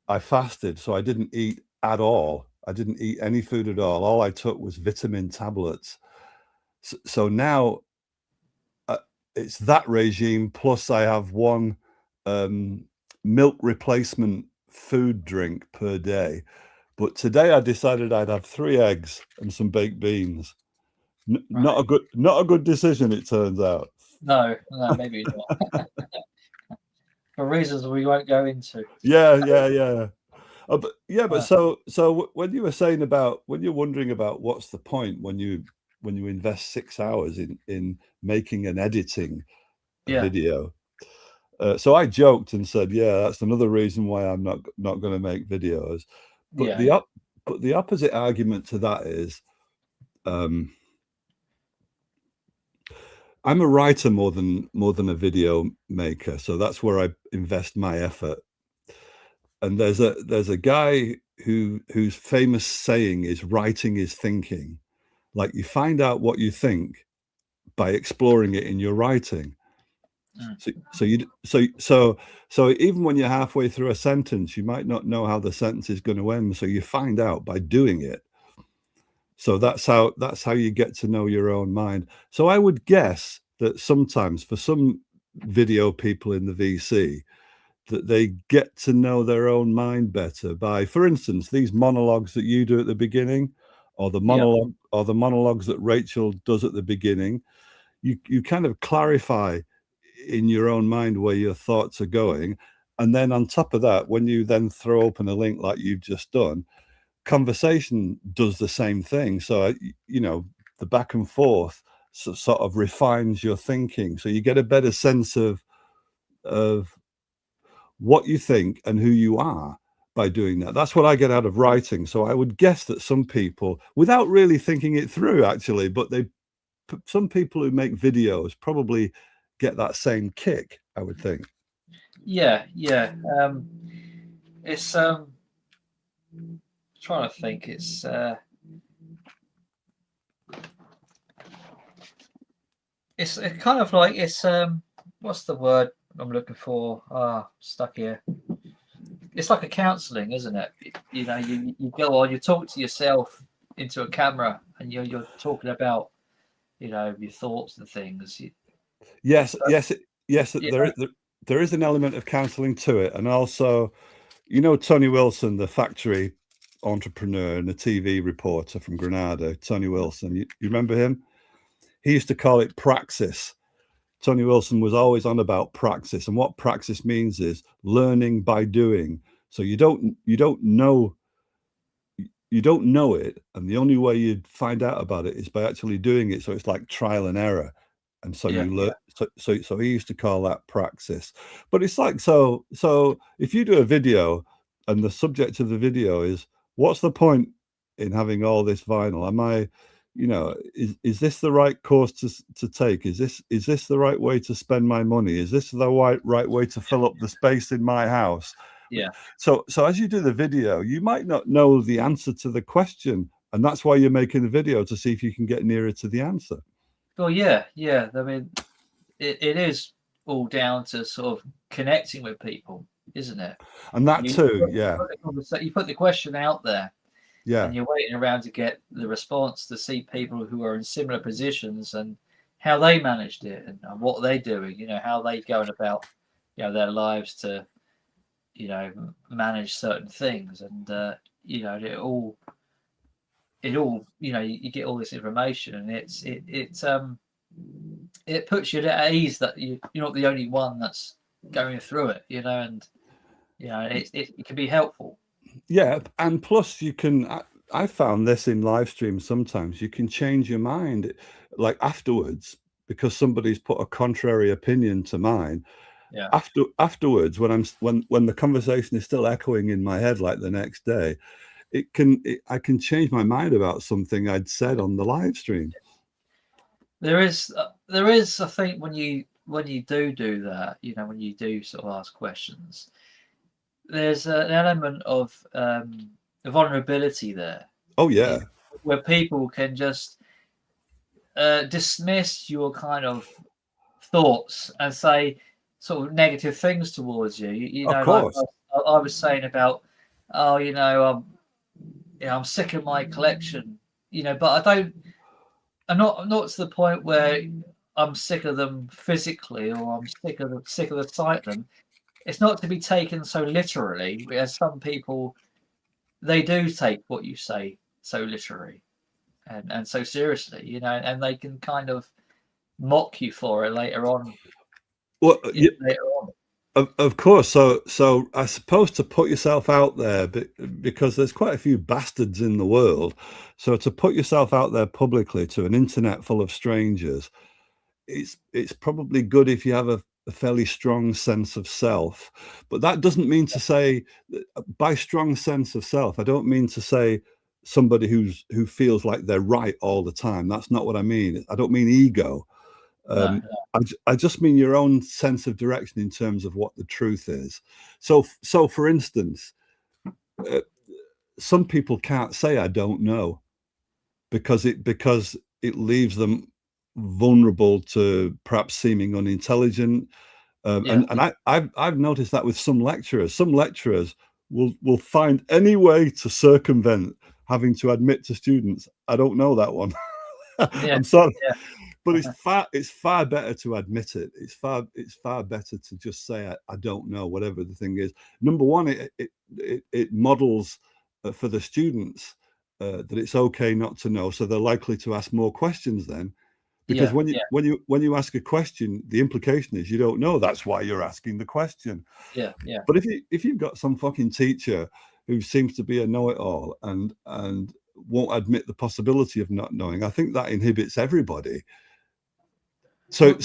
I fasted, so I didn't eat at all. I didn't eat any food at all. All I took was vitamin tablets. So now it's that regime, plus I have one milk replacement food drink per day. But today I decided I'd have 3 eggs and some baked beans. Right. Not a good decision, it turns out. No, maybe not. For reasons we won't go into. Yeah. But so when you were saying about, when you're wondering about what's the point when you invest 6 hours in making and editing a video. So I joked and said, yeah, that's another reason why I'm not going to make videos. But the opposite argument to that is, I'm a writer more than a video maker, so that's where I invest my effort. And there's a guy whose famous saying is, writing is thinking. Like, you find out what you think by exploring it in your writing. So even when you're halfway through a sentence, you might not know how the sentence is going to end. So you find out by doing it. So that's how you get to know your own mind. So I would guess that sometimes for some video people in the VC, that they get to know their own mind better by, for instance, these monologues that you do at the beginning, or the monologues that Rachel does at the beginning. You kind of clarify in your own mind where your thoughts are going. And then on top of that, when you then throw open a link like you've just done, conversation does the same thing. So, the back and forth sort of refines your thinking. So you get a better sense of what you think and who you are by doing that. That's what I get out of writing. So I would guess that some people, without really thinking it through actually, but some people who make videos probably get that same kick, I would think. Yeah. It's trying to think. It's kind of like, it's what's the word I'm looking for? Stuck here. It's like a counselling, isn't it? You go on, you talk to yourself into a camera, and you're talking about your thoughts and things. Yes. There is an element of counselling to it, and also, Tony Wilson, the factory entrepreneur and a TV reporter from Granada, Tony Wilson. You remember him? He used to call it praxis. Tony Wilson was always on about praxis, and what praxis means is learning by doing. So you don't know it, and the only way you'd find out about it is by actually doing it. So it's like trial and error, and so you learn. So he used to call that praxis. But it's like, so if you do a video and the subject of the video is, what's the point in having all this vinyl? Am I, is this the right course to take? Is this the right way to spend my money? Is this the right way to fill up the space in my house? Yeah. So as you do the video, you might not know the answer to the question, and that's why you're making the video, to see if you can get nearer to the answer. Well, yeah. I mean, it is all down to sort of connecting with people, isn't it? And that too, You put the question out there, yeah, and you're waiting around to get the response, to see people who are in similar positions and how they managed it and what they're doing. How they going about their lives to manage certain things, and it all you get all this information, and it puts you at ease that you're not the only one that's going through it, and it can be helpful. Yeah, and plus you can. I found this in live streams. Sometimes you can change your mind, like afterwards, because somebody's put a contrary opinion to mine. Yeah. Afterwards, when the conversation is still echoing in my head, like the next day, I can change my mind about something I'd said on the live stream. There is, I think, when you do that, when you do sort of ask questions, there's an element of vulnerability there. Oh yeah, where people can just dismiss your kind of thoughts and say sort of negative things towards you. of Like course. I was saying about, oh, I'm sick of my collection, but I'm not to the point where I'm sick of them physically, or I'm sick of the sight of them. It's not to be taken so literally, as some people, they do take what you say so literally and so seriously, and they can kind of mock you for it later on. Well, Later on. Of course. So I suppose to put yourself out there, because there's quite a few bastards in the world. So to put yourself out there publicly to an internet full of strangers, it's probably good if you have a fairly strong sense of self. But that doesn't mean to say, by strong sense of self, I don't mean to say somebody who feels like they're right all the time. That's not what I mean. I don't mean ego. No. I just mean your own sense of direction in terms of what the truth is. So for instance, some people can't say I don't know, because it leaves them vulnerable to perhaps seeming unintelligent. Yeah. And I've noticed that with some lecturers. Some lecturers will find any way to circumvent having to admit to students, I don't know that one. Yeah. I'm sorry. Yeah. But it's far better to admit it. It's far better to just say I don't know, whatever the thing is. Number one, it models for the students that it's okay not to know, so they're likely to ask more questions then. Because when you ask a question, the implication is you don't know. That's why you're asking the question. Yeah. But if you've got some fucking teacher who seems to be a know-it-all and won't admit the possibility of not knowing, I think that inhibits everybody. So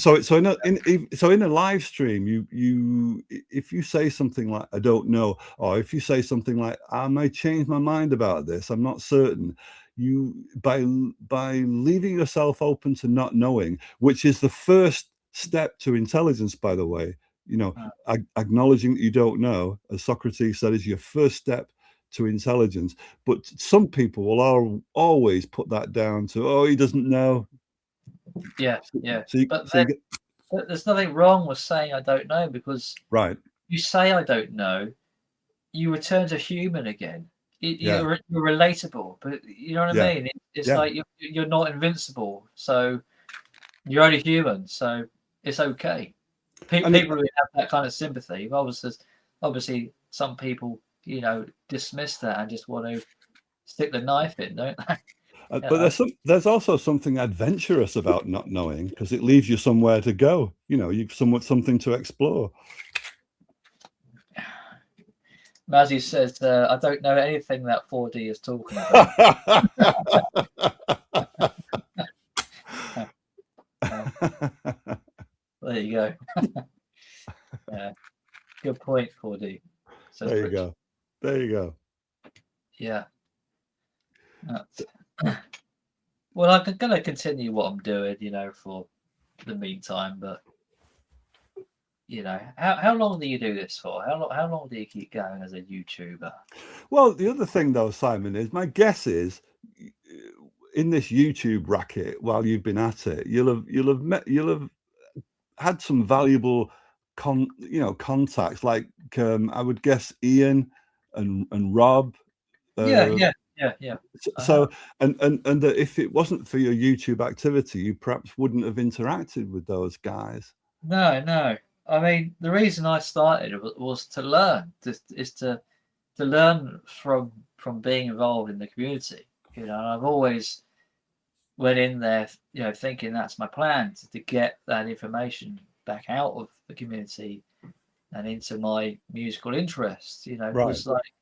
in a live stream, you if you say something like I don't know, or if you say something like I may change my mind about this, I'm not certain, you by leaving yourself open to not knowing, which is the first step to intelligence, by the way, acknowledging that you don't know, as Socrates said, is your first step to intelligence. But some people will always put that down to, oh, he doesn't know. Yeah. But there's nothing wrong with saying I don't know, because right. You say I don't know, you return to human again. Yeah. You're relatable, but you know what I mean? It's Yeah. like you're not invincible, so you're only human, so it's okay. People who have that kind of sympathy, obviously some people, dismiss that and just want to stick the knife in, don't they? But there's also something adventurous about not knowing, because it leaves you somewhere to go. You've something to explore. Mazzy says, I don't know anything that 4D is talking about. There you go. Yeah, good point, 4D. There you go. There you go. Yeah. Well, I'm going to continue what I'm doing, for the meantime. But how long do you do this for? How long do you keep going as a YouTuber? Well, the other thing though, Simon, is my guess is in this YouTube racket, while you've been at it, you'll have had some valuable contacts, like I would guess Ian and Rob. Yeah. So and that if it wasn't for your YouTube activity, you perhaps wouldn't have interacted with those guys. No. I mean, the reason I started was to learn, to learn from being involved in the community. I've always went in there, thinking that's my plan to get that information back out of the community and into my musical interests. Right. Was like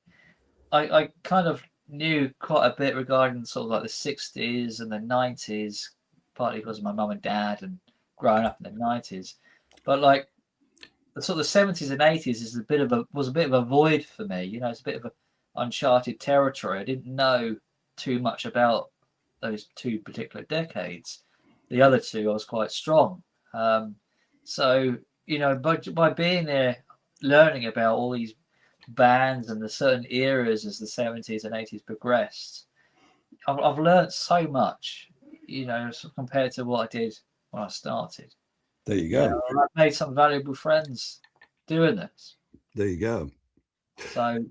I kind of knew quite a bit regarding sort of like the 60s and the 90s, partly because of my mum and dad and growing up in the 90s. But like the sort of 70s and 80s was a bit of a void for me. It's a bit of a uncharted territory. I didn't know too much about those two particular decades. The other two I was quite strong. So by being there, learning about all these bands and the certain eras as the 70s and 80s progressed, I've learned so much, compared to what I did when I started. There you go. I've made some valuable friends doing this. There you go. So,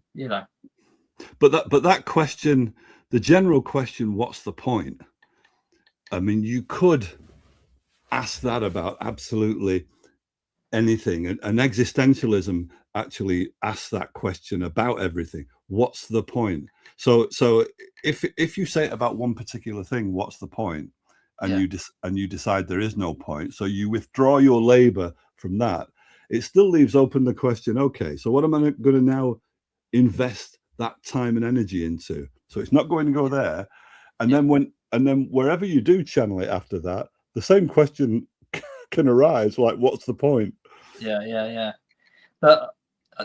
But that question, the general question, what's the point? I mean, you could ask that about absolutely anything, and existentialism actually asks that question about everything. What's the point? So if you say it about one particular thing, what's the point? And you decide there is no point, so you withdraw your labor from that. It still leaves open the question, okay, so what am I going to now invest that time and energy into? So it's not going to go there. And then wherever you do channel it after that, the same question can arise, like, what's the point? Yeah. But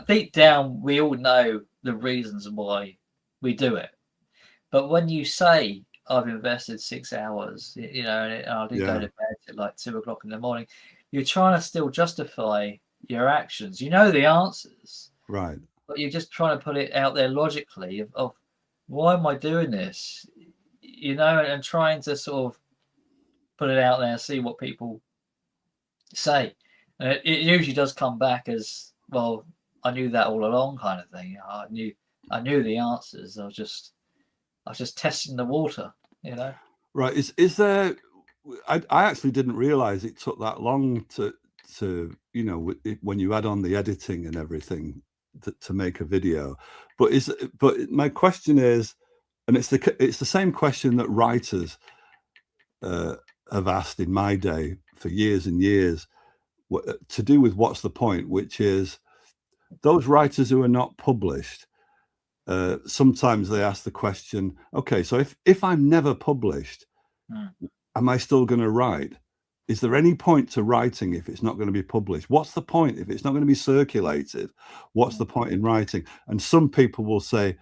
deep down, we all know the reasons why we do it. But when you say, I've invested 6 hours, and I did go to bed at like 2 o'clock in the morning, you're trying to still justify your actions. You know the answers. Right. But you're just trying to put it out there logically of why am I doing this? And trying to sort of put it out there and see what people say. And it usually does come back as, well, I knew that all along, kind of thing. I knew the answers. I was just testing the water, Right. Is there? I actually didn't realize it took that long to when you add on the editing and everything to make a video. But my question is, and it's the same question that writers have asked in my day for years and years, to do with what's the point, which is those writers who are not published. Sometimes they ask the question, okay, so if I'm never published, am I still going to write? Is there any point to writing if it's not going to be published? What's the point if it's not going to be circulated? What's the point in writing? And some people will say,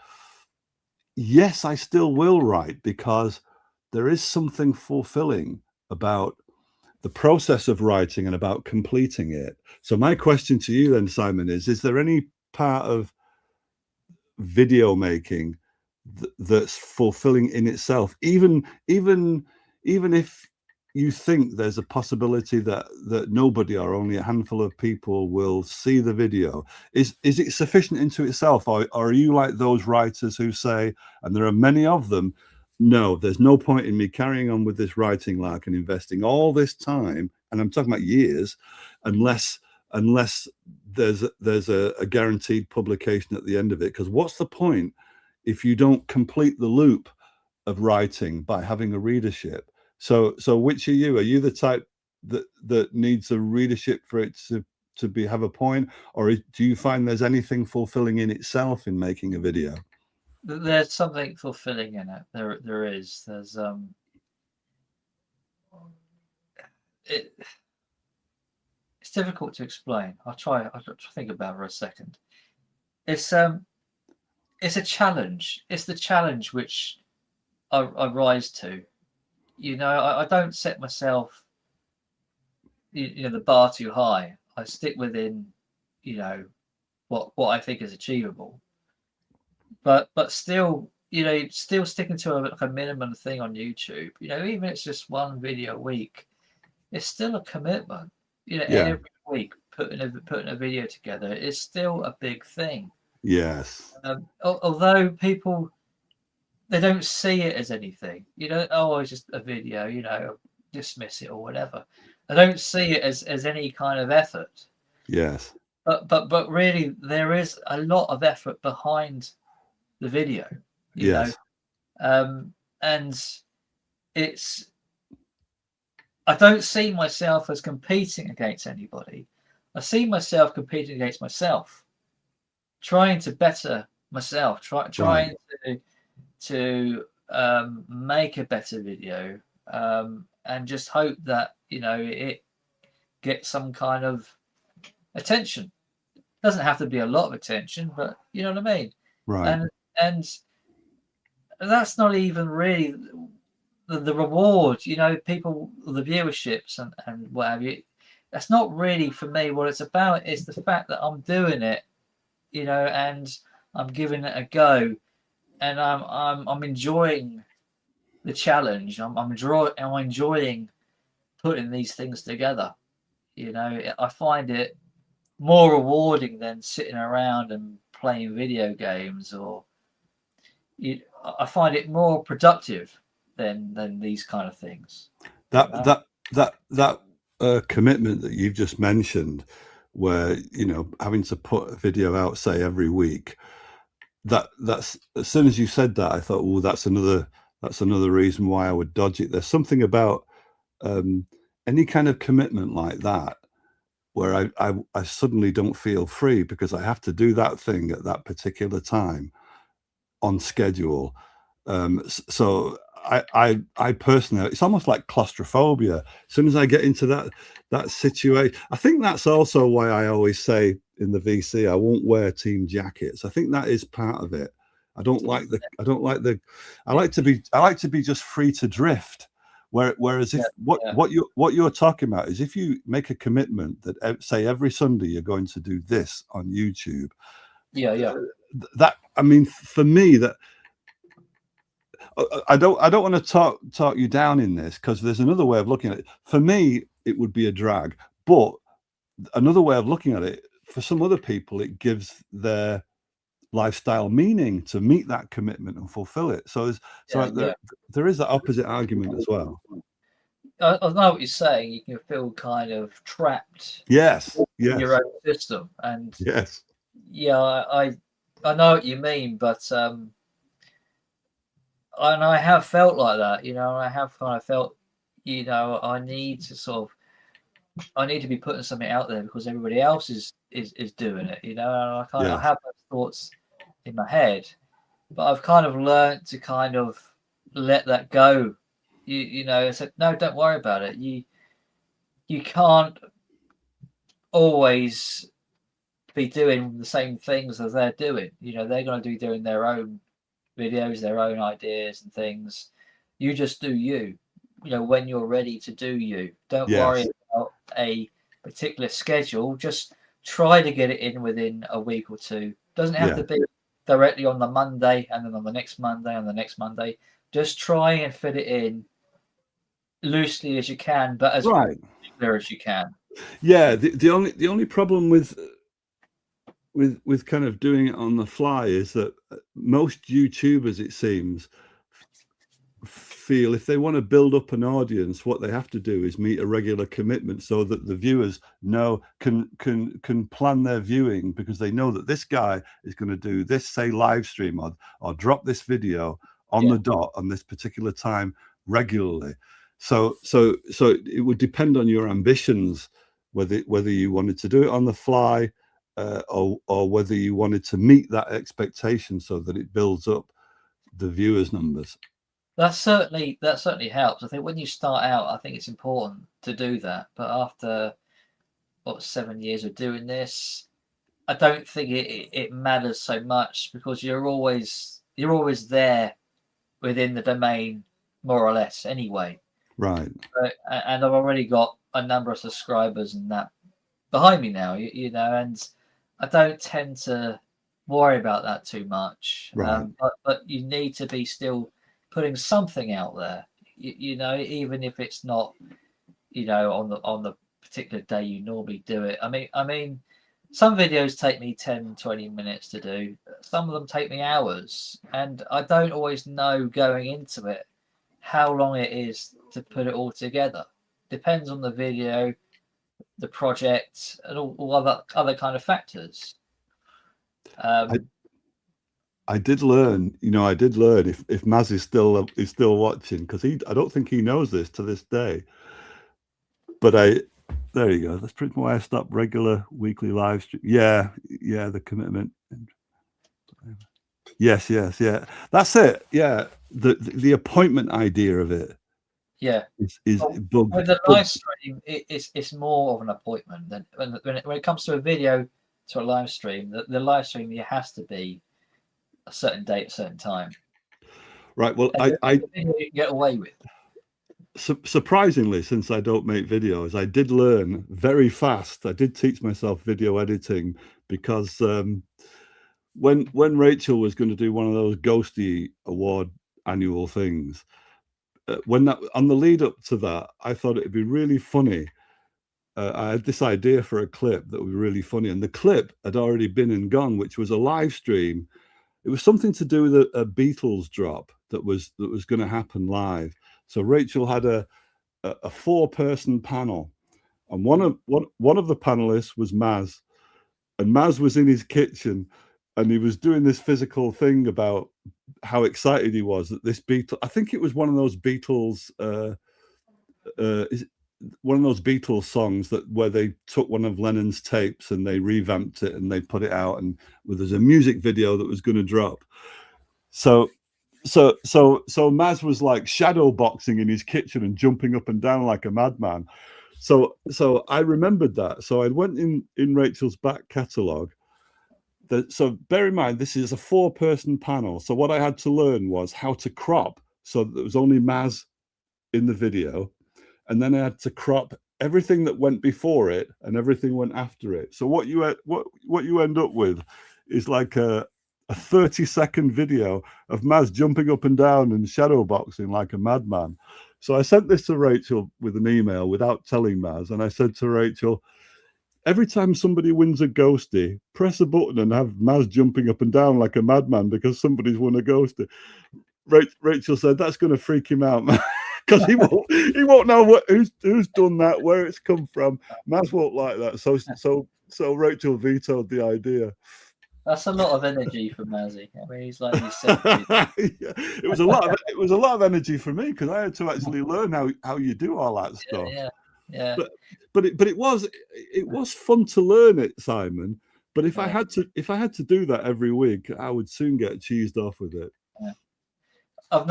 yes, I still will write, because there is something fulfilling about the process of writing and about completing it. So my question to you then, Simon, is there any part of video making that's fulfilling in itself, even if you think there's a possibility that nobody or only a handful of people will see the video? Is it sufficient into itself, or are you like those writers who say, and there are many of them, no, there's no point in me carrying on with this writing lark and investing all this time, and I'm talking about years, unless there's a guaranteed publication at the end of it? Because what's the point if you don't complete the loop of writing by having a readership? So which are you? Are you the type that needs a readership for it to have a point, or do you find there's anything fulfilling in itself in making a video? There's something fulfilling in it. There is. There's it's difficult to explain. I'll try to think about it for a second. It's a challenge. It's the challenge which I rise to. I don't set myself the bar too high. I stick within what I think is achievable. But still, still sticking to a minimum thing on YouTube. Even if it's just one video a week, it's still a commitment. Every week putting a video together is still a big thing. Yes. Although people, they don't see it as anything. Oh, it's just a video. Dismiss it or whatever. They don't see it as any kind of effort. Yes. But really, there is a lot of effort behind the video. Yes. And it's I don't see myself as competing against anybody. I see myself competing against myself, trying to better myself, trying to make a better video, and just hope that it gets some kind of attention. Doesn't have to be a lot of attention, but you know what I mean. Right. And that's not even really the reward. People, the viewerships and what have you. That's not really for me what it's about. It's the fact that I'm doing it, and I'm giving it a go, and I'm enjoying the challenge. I'm enjoying putting these things together. I find it more rewarding than sitting around and playing video games, or I find it more productive than these kind of things. That commitment that you've just mentioned, where having to put a video out, say, every week, that's as soon as you said that, I thought, oh, that's another reason why I would dodge it. There's something about any kind of commitment like that where I suddenly don't feel free, because I have to do that thing at that particular time on schedule. So I personally, it's almost like claustrophobia. As soon as I get into that situation, I think that's also why I always say in the VC, I won't wear team jackets. I think that is part of it. I like to be just free to drift. Whereas if what you're talking about is, if you make a commitment that say every Sunday you're going to do this on YouTube. That, I mean, for me, that I don't want to talk you down in this, because there's another way of looking at it. For me, it would be a drag, but another way of looking at it, for some other people, it gives their lifestyle meaning to meet that commitment and fulfill it. So there is that opposite argument as well. I know what you're saying. You can feel kind of trapped. Yes. In your own system, and yes. Yeah, I know what you mean, but and I have felt like that. I have kind of felt, I need to be putting something out there because everybody else is doing it. And I have those thoughts in my head, but I've kind of learned to kind of let that go. I said, no, don't worry about it. You can't always be doing the same things as they're doing. They're going to be doing their own videos, their own ideas and things. You just do you. When you're ready to do you. Don't worry about a particular schedule. Just try to get it in within a week or two. Doesn't have to be directly on the Monday and then on the next Monday and the next Monday. Just try and fit it in loosely as you can, but as regular as you can. Yeah, the only problem with kind of doing it on the fly is that most YouTubers, it seems, feel if they want to build up an audience, what they have to do is meet a regular commitment, so that the viewers can plan their viewing, because they know that this guy is going to do this, say, live stream or drop this video on the dot on this particular time regularly. So it would depend on your ambitions whether you wanted to do it on the fly, or whether you wanted to meet that expectation so that it builds up the viewers' numbers. That certainly helps. I think when you start out, I think it's important to do that. But after 7 years of doing this, I don't think it matters so much, because you're always there within the domain, more or less, anyway. Right. And I've already got a number of subscribers and that behind me now, and I don't tend to worry about that too much. Right. But you need to be still putting something out there, even if it's not, on the particular day you normally do it. I mean, some videos take me 10, 20 minutes to do. Some of them take me hours, and I don't always know going into it how long it is to put it all together. Depends on the video, the project, and all other kind of factors. I did learn, if Maz is still watching, because I don't think he knows this to this day, But there you go. That's pretty much why I stopped regular weekly live stream. Yeah, the commitment. Yes, yeah. That's it. Yeah, the appointment idea of it. Yeah. Is bugged. With the live stream, it's more of an appointment than when it comes to a video to a live stream. The live stream, it has to be a certain date, a certain time. Right. Well, and the video you can get away with. Surprisingly, since I don't make videos, I did learn very fast. I did teach myself video editing because when Rachel was going to do one of those Ghosty Award annual things, when that on the lead up to that, I thought it'd be really funny. I had this idea for a clip that would be really funny, and the clip had already been and gone, which was a live stream. It was something to do with a Beatles drop that was going to happen live. So Rachel had a 4-person panel, and one of the panelists was Maz, and Maz was in his kitchen, and he was doing this physical thing about how excited he was that this Beatles. I think it was one of those Beatles. One of those Beatles songs where they took one of Lennon's tapes and they revamped it and they put it out, and there's a music video that was going to drop. So Maz was like shadow boxing in his kitchen and jumping up and down like a madman. So I remembered that. So I went in Rachel's back catalogue. So bear in mind, this is a 4-person panel. So what I had to learn was how to crop so that there was only Maz in the video. And then I had to crop everything that went before it and everything went after it. So what you end up with is like a 30-second video of Maz jumping up and down and shadow boxing like a madman. So I sent this to Rachel with an email without telling Maz, and I said to Rachel, every time somebody wins a ghosty, press a button and have Maz jumping up and down like a madman because somebody's won a ghosty. Rachel said that's going to freak him out, man. Because he won't know who's done that, where it's come from. Maz won't like that. So Rachel vetoed the idea. That's a lot of energy for Mazzy. I mean, he's like he's yeah. It was a lot of energy for me because I had to actually learn how you do all that stuff. Yeah. But it was fun to learn it, Simon. But if I had to do that every week, I would soon get cheesed off with it. Yeah. I've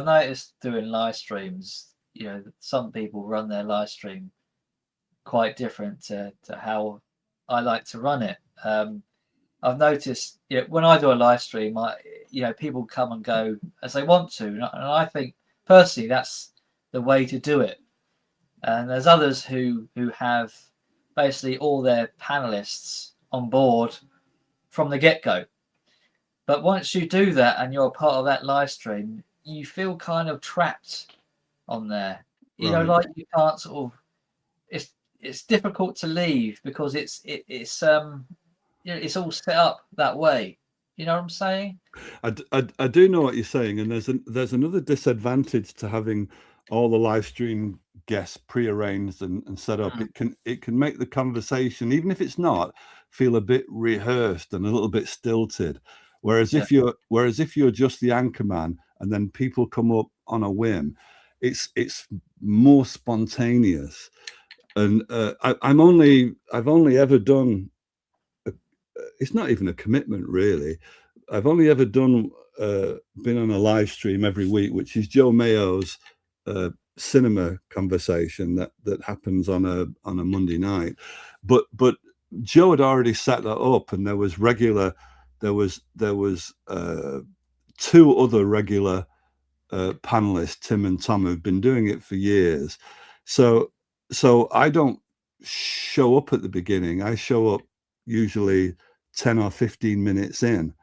noticed doing live streams, some people run their live stream quite different to how I like to run it. I've noticed when I do a live stream, people come and go as they want to, and I think personally that's the way to do it. And there's others who have basically all their panelists on board from the get-go. But once you do that and you're a part of that live stream, you feel kind of trapped on there. Right. Like you can't sort of. It's difficult to leave because it's all set up that way. You know what I'm saying? I do know what you're saying, and there's another disadvantage to having all the live stream guests pre-arranged and set up. It can make the conversation, even if it's not, feel a bit rehearsed and a little bit stilted. Whereas if you're just the anchor man and then people come up on a whim, it's more spontaneous. And I've only ever done. It's not even a commitment, really. I've only ever been on a live stream every week, which is Joe Mayo's cinema conversation that happens on a Monday night. But Joe had already set that up, and there was 2 other regular panelists, Tim and Tom, who've been doing it for years. So I don't show up at the beginning. I show up usually 10 or 15 minutes in,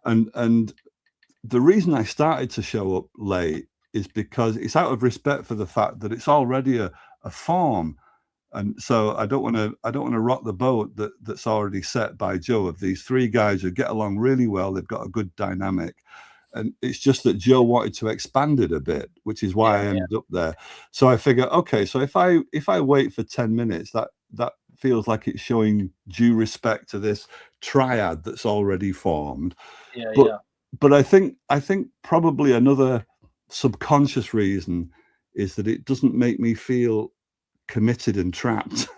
and the reason I started to show up late is because it's out of respect for the fact that it's already a form, and so I don't want to rock the boat that's already set by Joe of these 3 guys who get along really well. They've got a good dynamic, and it's just that Joe wanted to expand it a bit, which is why I ended up there. So I figure, okay, so if I wait for 10 minutes, that feels like it's showing due respect to this triad that's already formed. But I think probably another subconscious reason is that it doesn't make me feel committed and trapped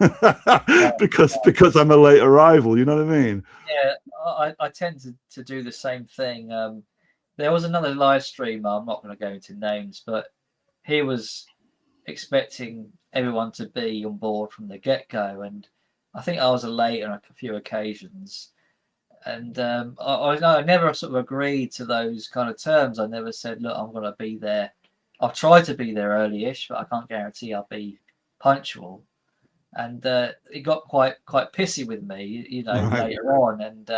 because I'm a late arrival. You know what I mean? Yeah, I tend to do the same thing. There was another live streamer, I'm not going to go into names, but he was expecting everyone to be on board from the get-go, and I think I was late on a few occasions. And I never sort of agreed to those kind of terms. I never said, look, I'm going to be there. I'll try to be there early-ish, but I can't guarantee I'll be punctual. And it got quite pissy with me, later on. And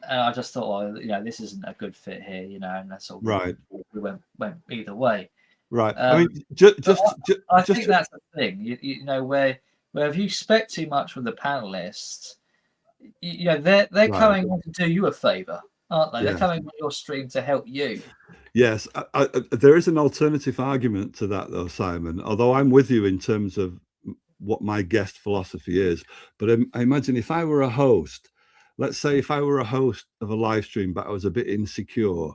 I just thought, well, this isn't a good fit here, and that's all. Right. We went either way. Right. I mean, I think that's the thing. Where if you expect too much from the panelists, they're right. Coming on to do you a favor, aren't they? Yeah. They're coming on your stream to help you. Yes, there is an alternative argument to that, though, Simon. Although I'm with you in terms of what my guest philosophy is, but I imagine if I were a host, let's say if I were a host of a live stream, but I was a bit insecure.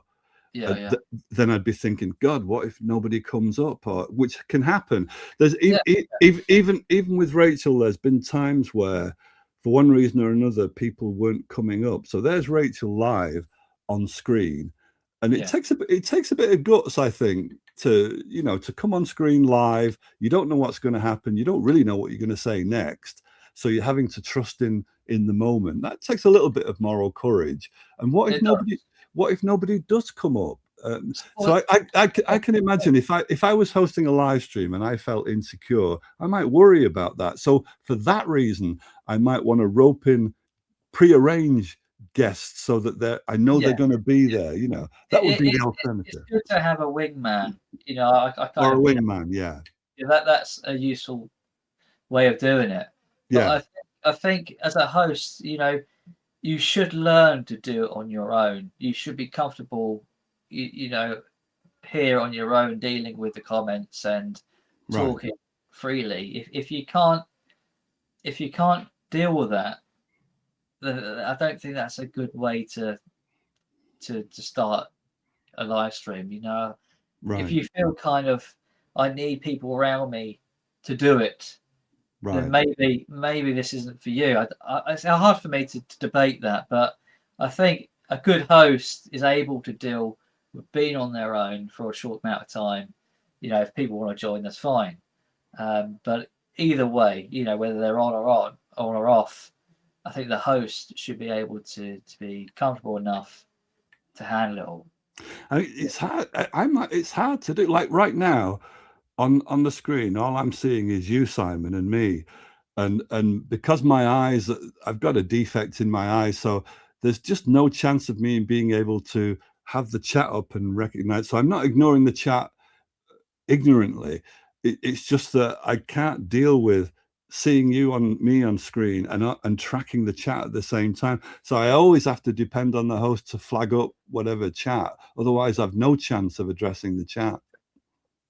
Then I'd be thinking, God, what if nobody comes up? Or which can happen. There's even with Rachel, there's been times where, for one reason or another, people weren't coming up. So there's Rachel live on screen, and it takes a bit of guts, I think, to come on screen live. You don't know what's going to happen. You don't really know what you're going to say next. So you're having to trust in the moment. That takes a little bit of moral courage. And what if nobody does come up? So I can imagine if I was hosting a live stream and I felt insecure, I might worry about that. So for that reason, I might want to rope in prearrange guests so that I know they're going to be there. That would be the alternative. It's good to have a wingman. Or a wingman, yeah. That's a useful way of doing it. But I think as a host, you should learn to do it on your own. You should be comfortable, here on your own, dealing with the comments and talking freely. If you can't deal with that, then I don't think that's a good way to start a live stream. If you feel kind of, I need people around me to do it. Then maybe this isn't for you. It's hard for me to debate that, but I think a good host is able to deal with being on their own for a short amount of time. If people want to join, that's fine. But either way, whether they're on or off, I think the host should be able to be comfortable enough to handle it all. I mean, it's hard. It's hard to do. Like right now, on the screen, all I'm seeing is you, Simon, and me, and because my eyes, I've got a defect in my eyes, so there's just no chance of me being able to have the chat up and recognize. So I'm not ignoring the chat ignorantly. It's just that I can't deal with seeing me on screen and tracking the chat at the same time. So I always have to depend on the host to flag up whatever chat. Otherwise, I've no chance of addressing the chat.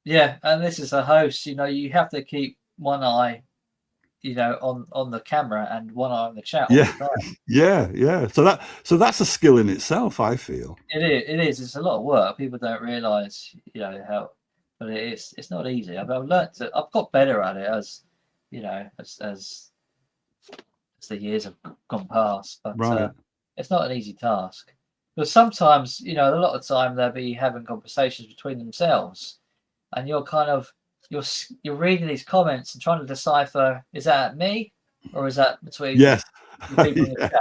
Yeah, and this is a host. You have to keep one eye, on the camera and one eye on the chat. Yeah. So that's a skill in itself, I feel. It is. It's a lot of work. People don't realise, how, but it's not easy. I've got better at it as the years have gone past. But it's not an easy task. Because sometimes, a lot of the time they'll be having conversations between themselves. And you're kind of you're reading these comments and trying to decipher, is that me or is that between people in the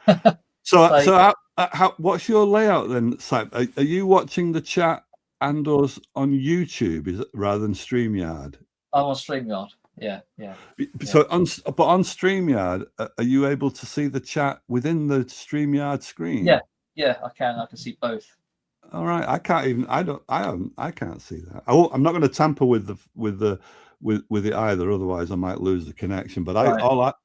chat? So how what's your layout then, Simon? Are you watching the chat and us on YouTube rather than StreamYard? I'm on StreamYard. Yeah. So on StreamYard, are you able to see the chat within the StreamYard screen? Yeah, I can. I can see both. All right, I can't see that. I'm not going to tamper with it either. Otherwise, I might lose the connection. But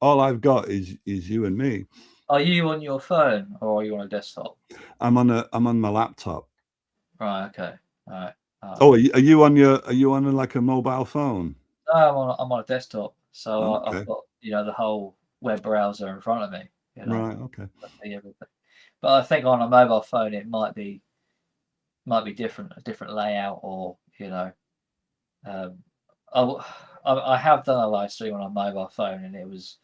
all I've got is you and me. Are you on your phone or are you on a desktop? I'm on my laptop. Right. Okay. All right. Oh, are you on like a mobile phone? No, I'm on a desktop. So I've got the whole web browser in front of me. Right. Okay. Everything. But I think on a mobile phone it might be different, a different layout, or I have done a live stream on a mobile phone, and it was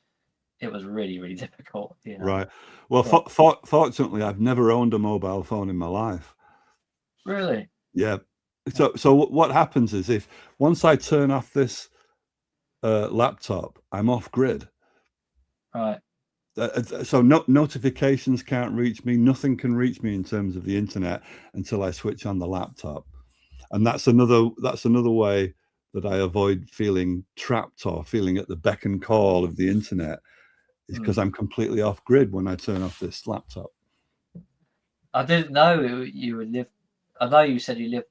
really, really difficult. Right. Well, Yeah. Fortunately, I've never owned a mobile phone in my life. Really? Yeah. So what happens is, if once I turn off this laptop, I'm off grid. Right. So notifications can't reach me. Nothing can reach me in terms of the internet until I switch on the laptop. And that's another way that I avoid feeling trapped or feeling at the beck and call of the internet, is because I'm completely off grid when I turn off this laptop. I didn't know you would live. I know you said you lived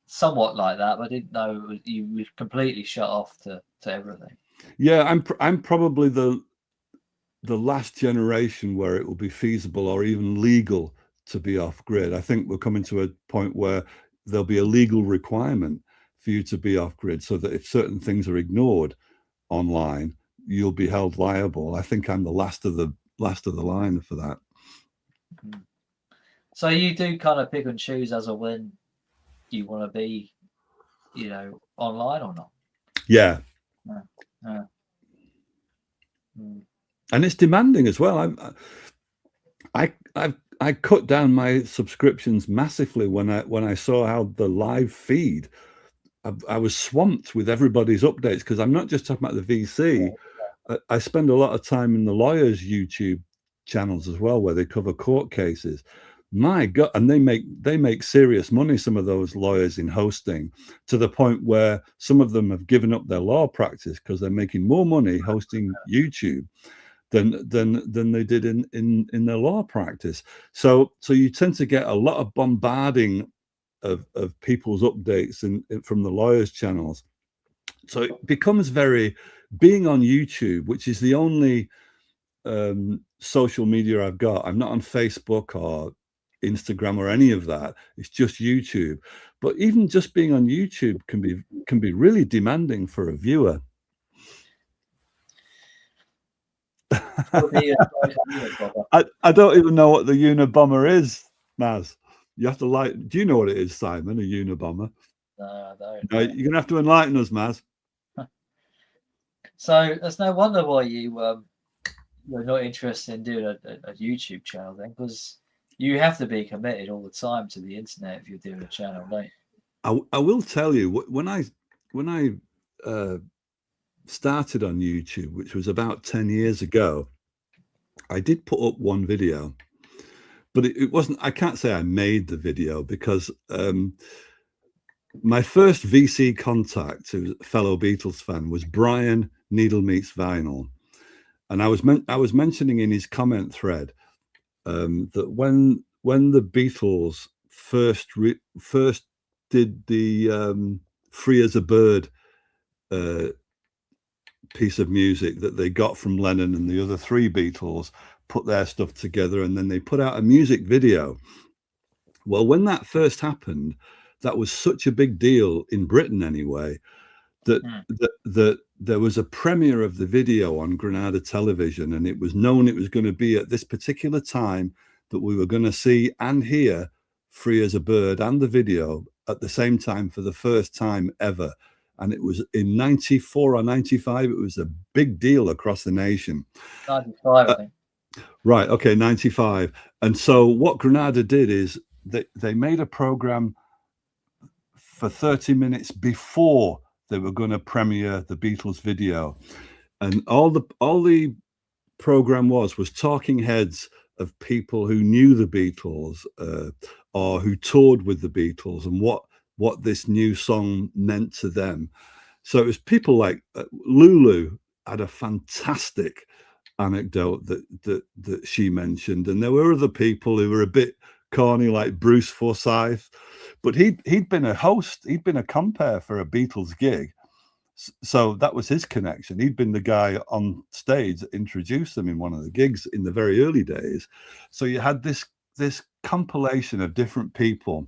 somewhat like that, but I didn't know you were completely shut off to everything. Yeah, I'm probably the last generation where it will be feasible or even legal to be off grid. I think we're coming to a point where there'll be a legal requirement for you to be off grid, so that if certain things are ignored online, you'll be held liable. I think I'm the last of the line for that. So you do kind of pick and choose as of when you want to be, online or not? Yeah. Yeah. And it's demanding as well. I cut down my subscriptions massively when I saw how the live feed. I was swamped with everybody's updates, because I'm not just talking about the VC. I spend a lot of time in the lawyers' YouTube channels as well, where they cover court cases. My God, and they make serious money, some of those lawyers, in hosting, to the point where some of them have given up their law practice because they're making more money hosting YouTube than they did in their law practice. So you tend to get a lot of bombarding of people's updates from the lawyers' channels. So it becomes being on YouTube, which is the only social media I've got. I'm not on Facebook or Instagram or any of that. It's just YouTube. But even just being on YouTube can be really demanding for a viewer. I don't even know what the Unabomber is, Maz. You have to do you know what it is, Simon, a Unabomber? No, I don't. No, you're going to have to enlighten us, Maz. So there's no wonder why you're not interested in doing a YouTube channel then, because you have to be committed all the time to the internet if you're doing a channel, don't you? I will tell you, when I started on YouTube, which was about 10 years ago, I did put up one video, but it wasn't, I can't say I made the video, because my first VC contact, who's a fellow Beatles fan, was Brian Needle Meets Vinyl. And I was mentioning in his comment thread that when the Beatles first did the Free as a Bird piece of music that they got from Lennon and the other three Beatles, put their stuff together, and then they put out a music video. Well, when that first happened, that was such a big deal in Britain anyway, that there was a premiere of the video on Granada television, and it was known it was going to be at this particular time that we were going to see and hear Free as a Bird and the video at the same time for the first time ever. And it was in 94 or 95. It was a big deal across the nation. 95, I think. Right. Okay. 95. And so what Granada did is they made a program for 30 minutes before they were going to premiere the Beatles video. And all the program was talking heads of people who knew the Beatles or who toured with the Beatles, and what this new song meant to them. So it was people like Lulu had a fantastic anecdote that she mentioned, and there were other people who were a bit corny, like Bruce Forsyth, but he'd been a host, he'd been a compere for a Beatles gig, so that was his connection. He'd been the guy on stage that introduced them in one of the gigs in the very early days. So you had this compilation of different people.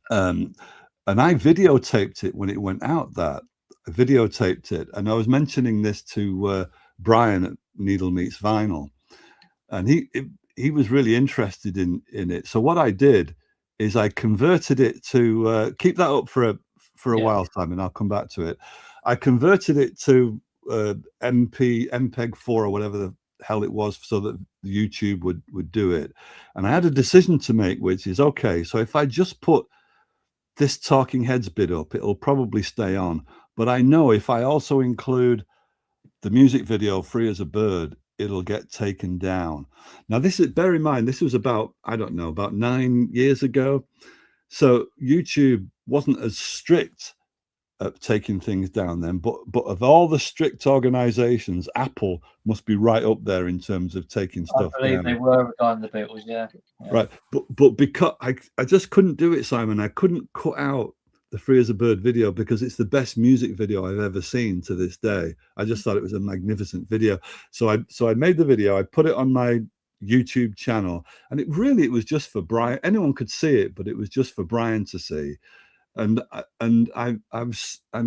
And I videotaped it when it went out. I videotaped it, and I was mentioning this to Brian at Needle Meets Vinyl, and he was really interested in it. So what I did is I converted it to keep that up for for a while, Simon. I'll come back to it. I converted it to MPEG 4 or whatever the hell it was, so that YouTube would do it. And I had a decision to make, which is, okay, so if I just put this Talking Heads bit up, it'll probably stay on. But I know if I also include the music video Free as a Bird, it'll get taken down. Now, bear in mind, this was about 9 years ago. So YouTube wasn't as strict at taking things down then, but of all the strict organizations, Apple must be right up there in terms of taking stuff down. I believe they were regarding the Beatles, yeah. Right, but because I just couldn't do it, Simon. I couldn't cut out the Free as a Bird video because it's the best music video I've ever seen to this day. I just thought it was a magnificent video. So I made the video, I put it on my YouTube channel, and it was just for Brian. Anyone could see it, but it was just for Brian to see. And I'm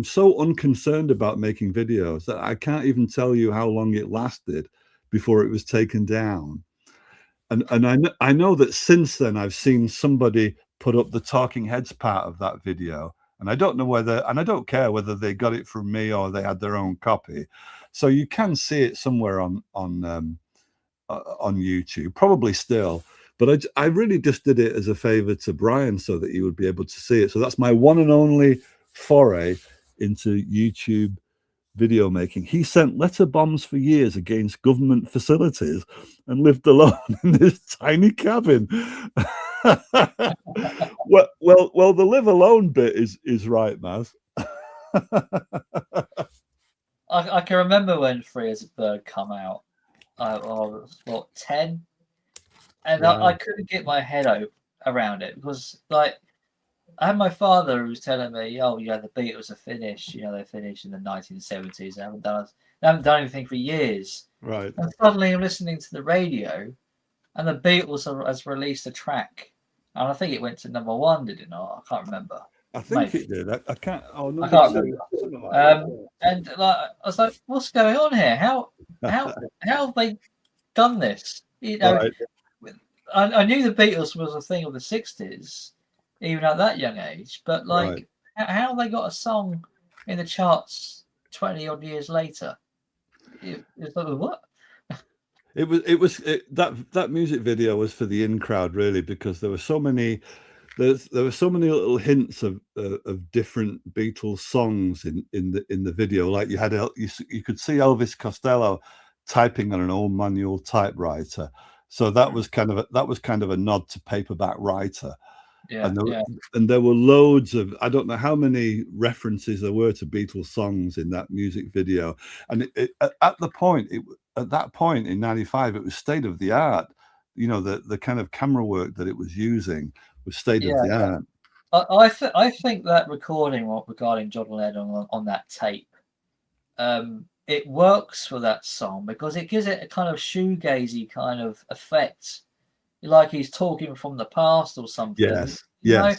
so unconcerned about making videos that I can't even tell you how long it lasted before it was taken down. And I know that since then I've seen somebody put up the Talking Heads part of that video, and I don't know and I don't care whether they got it from me or they had their own copy. So you can see it somewhere on YouTube, probably still. But I really just did it as a favor to Brian so that he would be able to see it. So that's my one and only foray into YouTube video making. He sent letter bombs for years against government facilities and lived alone in this tiny cabin. well, the live alone bit is right, Maz. I can remember when Free as a Bird come out. I was 10. And wow. I couldn't get my head around it because, like, I had my father who was telling me, "Oh, the Beatles are finished. They finished in the 1970s. They haven't done anything for years." Right. And suddenly, I'm listening to the radio, and the Beatles has released a track, and I think it went to #1. Did it not? I can't remember. I think it did. I can't. Oh no, I can't remember. And I was like, "What's going on here? How have they done this?" Right. I knew the Beatles was a thing of the 60s, even at that young age, but like, how they got a song in the charts 20 odd years later? It's like, what? That music video was for the in crowd, really, because there were so many little hints of different Beatles songs in the video. Like you could see Elvis Costello typing on an old manual typewriter. So that was kind of a nod to paperback writer. Yeah, and there were loads of, I don't know how many references there were to Beatles songs in that music video. And at that point in '95, it was state of the art. The kind of camera work that it was using was state of the art. I think that recording regarding John Lennon on that tape, it works for that song because it gives it a kind of shoegazy kind of effect, like he's talking from the past or something. Yes. And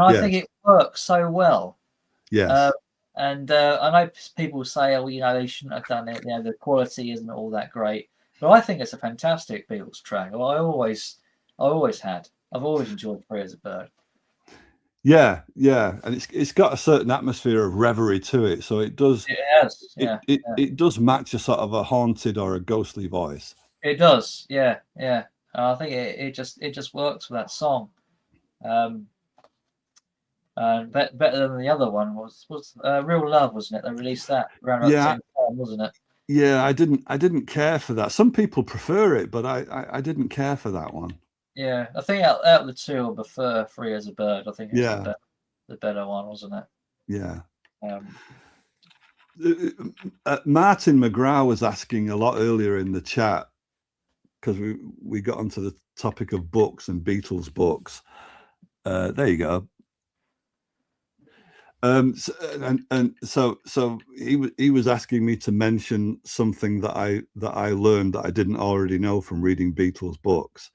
I think it works so well. Yes. And I know people say, "Oh, they shouldn't have done it. The quality isn't all that great." But I think it's a fantastic Beatles track. Well, I've always enjoyed "Free as a Bird." Yeah, and it's got a certain atmosphere of reverie to it, so it does. It has, it does match a sort of a haunted or a ghostly voice. It does, yeah. I think it just works for that song. Better than the other one was Real Love, wasn't it? They released that around the same time, wasn't it? Yeah, I didn't care for that. Some people prefer it, but I didn't care for that one. Yeah, I think out of the two, I prefer Free as a Bird. I think it's the better one, wasn't it? Yeah. Martin McGrath was asking a lot earlier in the chat, because we got onto the topic of books and Beatles books. There you go. So he was asking me to mention something that I learned that I didn't already know from reading Beatles books.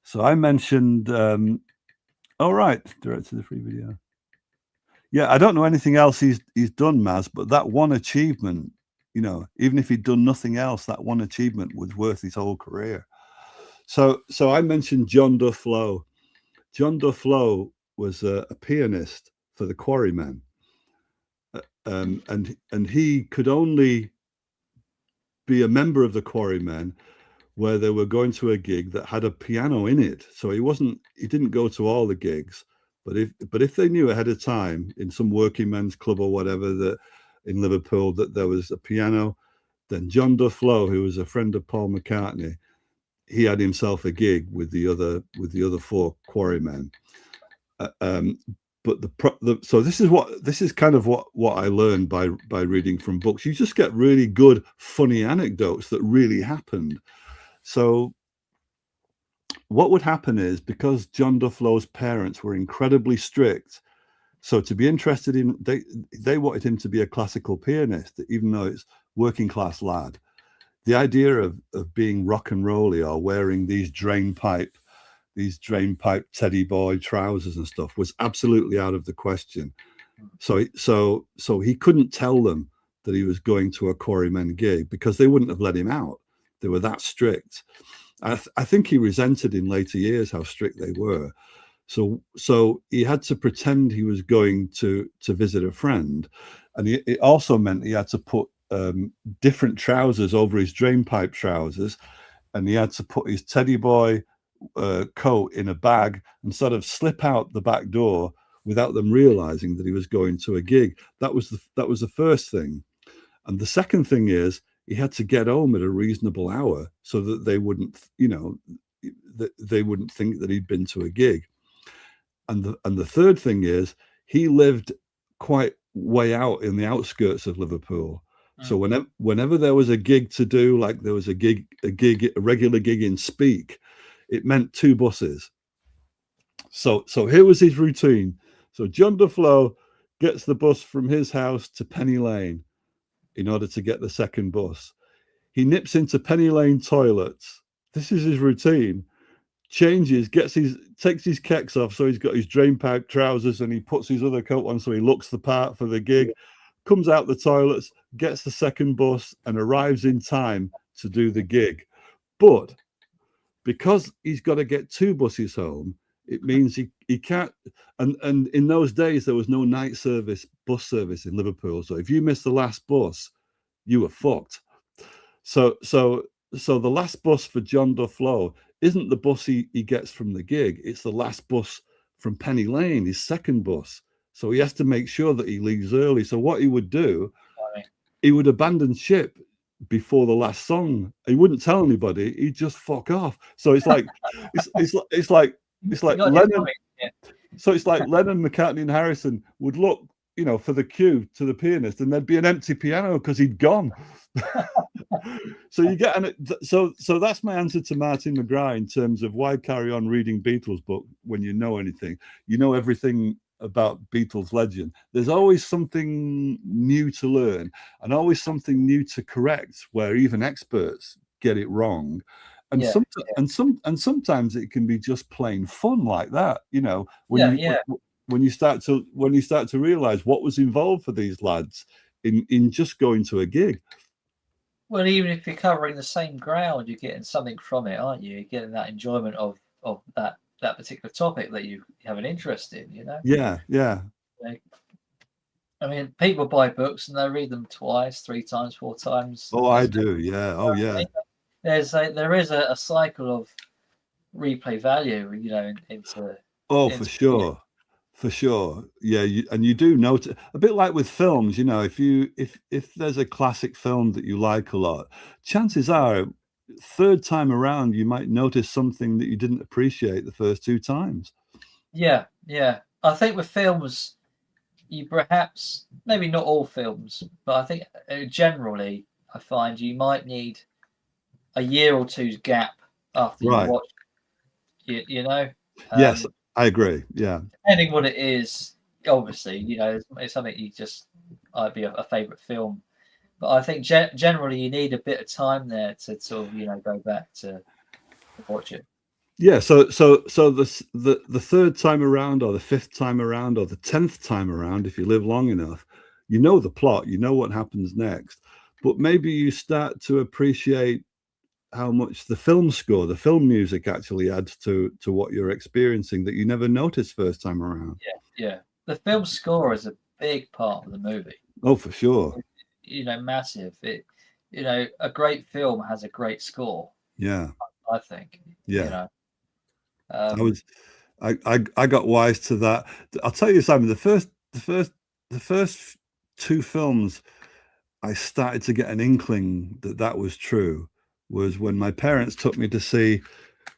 So I mentioned, directed the free video. Yeah, I don't know anything else he's done, Maz, but that one achievement, even if he'd done nothing else, that one achievement was worth his whole career. So I mentioned John Duff Lowe. John Duff Lowe was a pianist for the Quarrymen, and he could only be a member of the Quarrymen where they were going to a gig that had a piano in it. So he didn't go to all the gigs, but if they knew ahead of time in some working men's club or whatever that in Liverpool that there was a piano, then John Duff Lowe, who was a friend of Paul McCartney, he had himself a gig with the other four Quarrymen. But so this is kind of what I learned by reading from books. You just get really good, funny anecdotes that really happened. So what would happen is, because John Duff Lowe's parents were incredibly strict, so to be interested in, they wanted him to be a classical pianist, even though it's working class lad. The idea of being rock and rolly or wearing these drain pipe teddy boy trousers and stuff was absolutely out of the question. So he couldn't tell them that he was going to a Quarrymen gig because they wouldn't have let him out. They were that strict. I think he resented in later years how strict they were. So he had to pretend he was going to visit a friend, and it also meant he had to put different trousers over his drainpipe trousers, and he had to put his teddy boy coat in a bag and sort of slip out the back door without them realizing that he was going to a gig. That was the first thing. And the second thing is, he had to get home at a reasonable hour so that they wouldn't think that he'd been to a gig. And the third thing is, he lived quite way out in the outskirts of Liverpool. So whenever there was a gig to do, like there was a regular gig in Speak, it meant 2 buses. So here was his routine. So John Duff Lowe gets the bus from his house to Penny Lane in order to get the second bus. He nips into Penny Lane toilets. This is his routine. Changes, takes his kecks off, so he's got his drainpipe trousers, and he puts his other coat on so he looks the part for the gig. Comes out the toilets, gets the second bus, and arrives in time to do the gig. But because he's got to get 2 buses home, it means he can't. And in those days, there was no night bus service in Liverpool. So if you missed the last bus, you were fucked. So the last bus for John Duff Lowe isn't the bus he gets from the gig. It's the last bus from Penny Lane, his second bus. So he has to make sure that he leaves early. So what he would do, he would abandon ship before the last song. He wouldn't tell anybody. He'd just fuck off. So it's like it's like Lennon. So it's like Lennon, McCartney, and Harrison would look, for the cue to the pianist, and there'd be an empty piano because he'd gone. So you get, so that's my answer to Martin McGrath in terms of why carry on reading Beatles book when you know anything. You know everything about Beatles legend. There's always something new to learn and always something new to correct where even experts get it wrong. And sometimes it can be just plain fun like that, when you start to realize what was involved for these lads in just going to a gig. Well, even if you're covering the same ground, you're getting something from it, aren't you? You're getting that enjoyment of that particular topic that you have an interest in, Yeah. I mean, people buy books and they read them twice, 3 times, 4 times. Oh, I do. Yeah. Oh, yeah. There is a cycle of replay value, into. For sure. For sure. Yeah. You do notice, a bit like with films, if there's a classic film that you like a lot, chances are 3rd time around, you might notice something that you didn't appreciate the first 2 times. Yeah. I think with films, you perhaps, maybe not all films, but I think generally I find you might need a year or 2's gap after you watch it, Yes, I agree. Yeah. Depending what it is, obviously, it's something I'd be a favorite film. But I think generally you need a bit of time there to sort of, go back to watch it. Yeah. So the 3rd time around, or the 5th time around, or the 10th time around, if you live long enough, you know the plot, you know what happens next. But maybe you start to appreciate how much the film score, the film music actually adds to what you're experiencing that you never noticed first time around. Yeah. The film score is a big part of the movie. Oh, for sure. Massive. A great film has a great score. Yeah. I think. Yeah. I Um, was, I got wise to that. I'll tell you, Simon, the first two films I started to get an inkling that was true was when my parents took me to see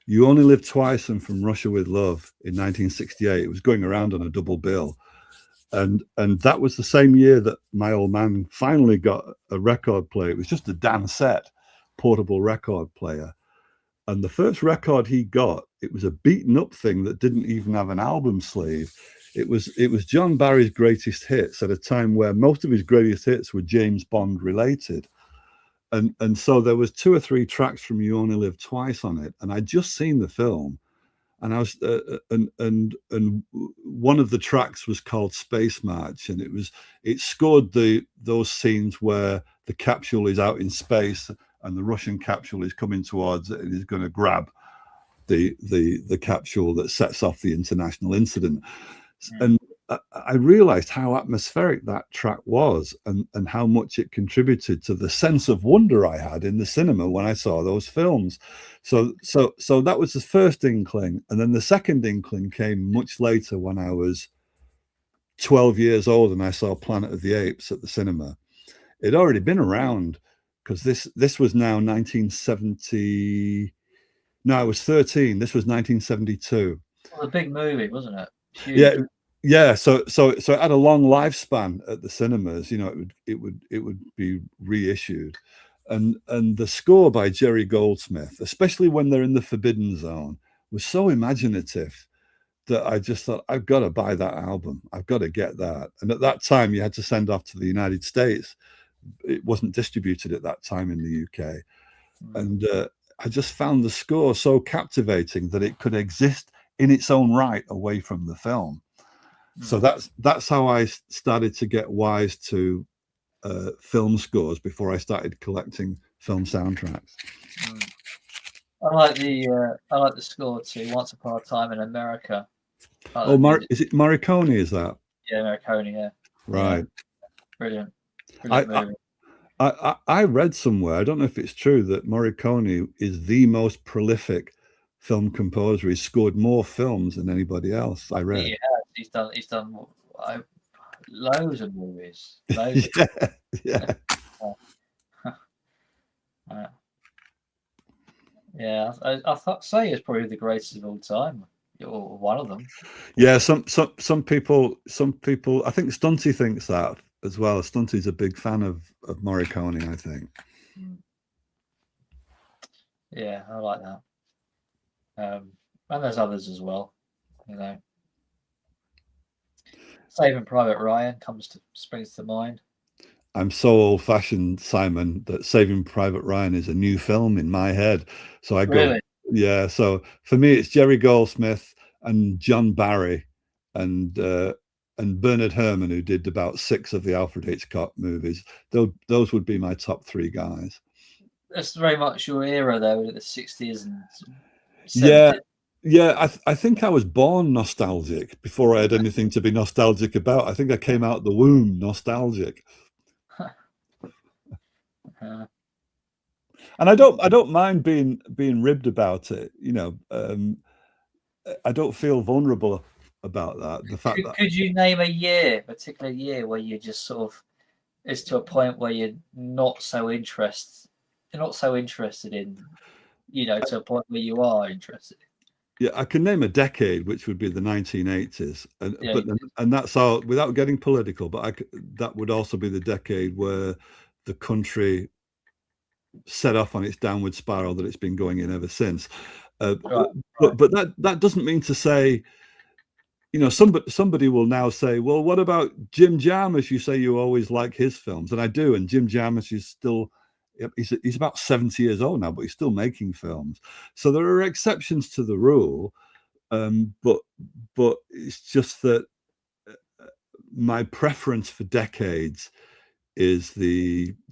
You Only Live Twice and From Russia with Love in 1968. It was going around on a double bill. And that was the same year that my old man finally got a record player. It was just a Dan set portable record player. And the first record he got, it was a beaten up thing that didn't even have an album sleeve. It was John Barry's greatest hits at a time where most of his greatest hits were James Bond related. And so there was 2 or 3 tracks from You Only Live Twice on it. And I'd just seen the film, and I was and one of the tracks was called Space March, and it scored those scenes where the capsule is out in space and the Russian capsule is coming towards it and is going to grab the capsule that sets off the international incident. And I realized how atmospheric that track was, and how much it contributed to the sense of wonder I had in the cinema when I saw those films. So that was the first inkling. And then the second inkling came much later when I was 12 years old and I saw Planet of the Apes at the cinema. It'd already been around, because this was now 1970. No, I was 13. This was 1972. Well, a big movie, wasn't it? Huge. Yeah. So it had a long lifespan at the cinemas. It would be reissued, and the score by Jerry Goldsmith, especially when they're in the Forbidden Zone, was so imaginative that I just thought, I've got to buy that album. I've got to get that. And at that time, you had to send off to the United States. It wasn't distributed at that time in the UK. And I just found the score so captivating that it could exist in its own right away from the film. So that's how I started to get wise to film scores before I started collecting film soundtracks. I like the score to Once Upon a Time in America. Is it Morricone? Is that? Yeah, Morricone. Yeah. Right. Yeah. Brilliant movie. I read somewhere, I don't know if it's true, that Morricone is the most prolific film composer. He's scored more films than anybody else. I read. Yeah, he's done loads of movies. Yeah. Yeah, I thought say is probably the greatest of all time, or one of them. Yeah, some people. I think Stunty thinks that as well. Stunty's a big fan of Morricone, I think. Yeah, I like that. And there's others as well. Saving Private Ryan springs to mind. I'm so old-fashioned, Simon, that Saving Private Ryan is a new film in my head. So I go, really? Yeah. So for me, it's Jerry Goldsmith and John Barry and Bernard Herrmann, who did about 6 of the Alfred Hitchcock movies. Those would be my top 3 guys. That's very much your era, though, the 60s and 70s. Yeah, I think I was born nostalgic before I had anything to be nostalgic about. I think I came out the womb nostalgic. And I don't mind being ribbed about it. I don't feel vulnerable about that. The fact could you name a particular year where you just sort of is to a point where you're not so interested in, to a point where you are interested. Yeah, I can name a decade, which would be the 1980s, and that's all without getting political. But that would also be the decade where the country set off on its downward spiral that it's been going in ever since. But that doesn't mean to say, somebody will now say, well, what about Jim Jarmusch? You say you always like his films, and I do. And Jim Jarmusch is still, he's about 70 years old now, but he's still making films. So there are exceptions to the rule, but it's just that my preference for decades is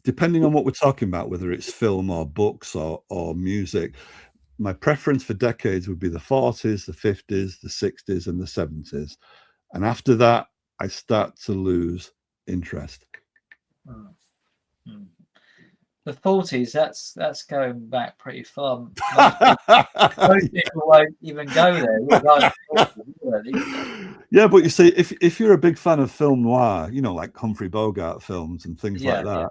depending on what we're talking about, whether it's film or books or music, my preference for decades would be the 40s, the 50s, the 60s, and the 70s. And after that, I start to lose interest. Mm. Mm. The 40s, that's going back pretty far. Most people won't even go there. Yeah, but you see, if you're a big fan of film noir, you know, like Humphrey Bogart films and things like that,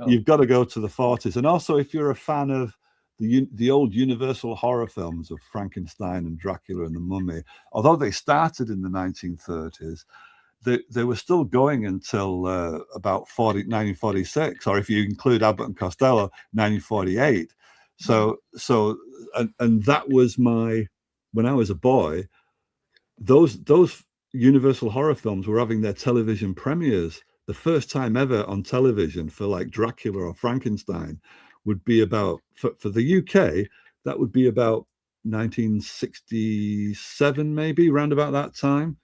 you've got to go to the 40s. And also, if you're a fan of the old Universal horror films of Frankenstein and Dracula and the Mummy, although they started in the 1930s, they were still going until about 1946, or if you include Abbott and Costello, 1948. So and that was when I was a boy, those Universal horror films were having their television premieres. The first time ever on television for like Dracula or Frankenstein would be about, for the UK, that would be about 1967, maybe, round about that time.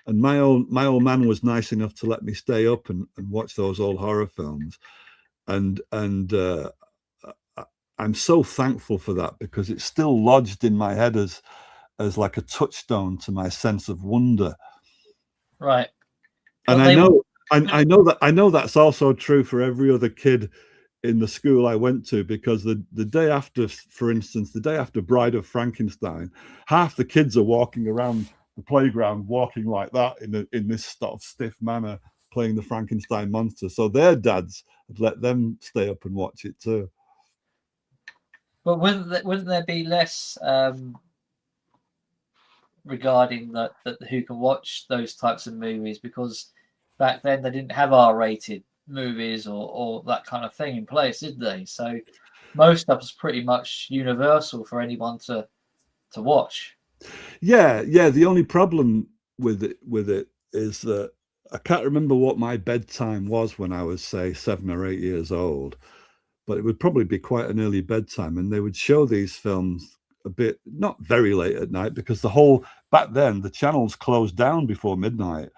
And my old man was nice enough to let me stay up and watch those old horror films. And I'm so thankful for that, because it's still lodged in my head as like a touchstone to my sense of wonder. Right. And I know that's also true for every other kid in the school I went to, because the day after, for instance, the day after Bride of Frankenstein, half the kids are walking around the playground, walking like that in this sort of stiff manner, playing the Frankenstein monster. So their dads had let them stay up and watch it too. But wouldn't there be less regarding that who can watch those types of movies, because back then they didn't have R-rated movies or that kind of thing in place, did they? So most stuff was pretty much universal for anyone to watch. Yeah. The only problem with it is that I can't remember what my bedtime was when I was, say, 7 or 8 years old, but it would probably be quite an early bedtime, and they would show these films a bit, not very late at night, because back then the channels closed down before midnight.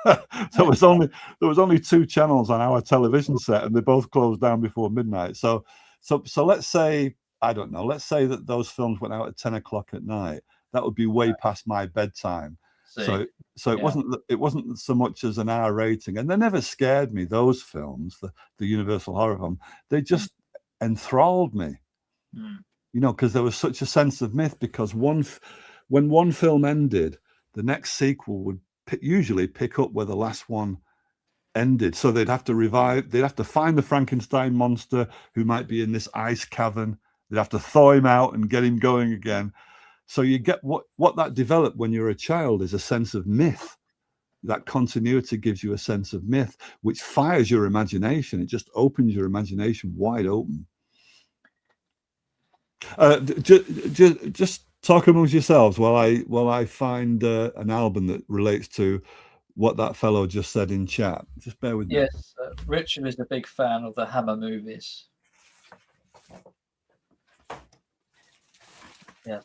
There was only 2 channels on our television set, and they both closed down before midnight. So let's say, I don't know, let's say that those films went out at 10 o'clock at night. That would be way past my bedtime. So it wasn't so much as an R rating, and they never scared me. Those films, the Universal horror film, they just enthralled me. You know, because there was such a sense of myth. Because when one film ended, the next sequel would usually pick up where the last one ended. So they'd have to find the Frankenstein monster, who might be in this ice cavern. They'd have to thaw him out and get him going again. So you get what that developed when you're a child is a sense of myth. That continuity gives you a sense of myth, which fires your imagination. It just opens your imagination wide open. Just talk amongst yourselves while I find an album that relates to what that fellow just said in chat. Just bear with me. Yes, Richard is a big fan of the Hammer movies. Yes,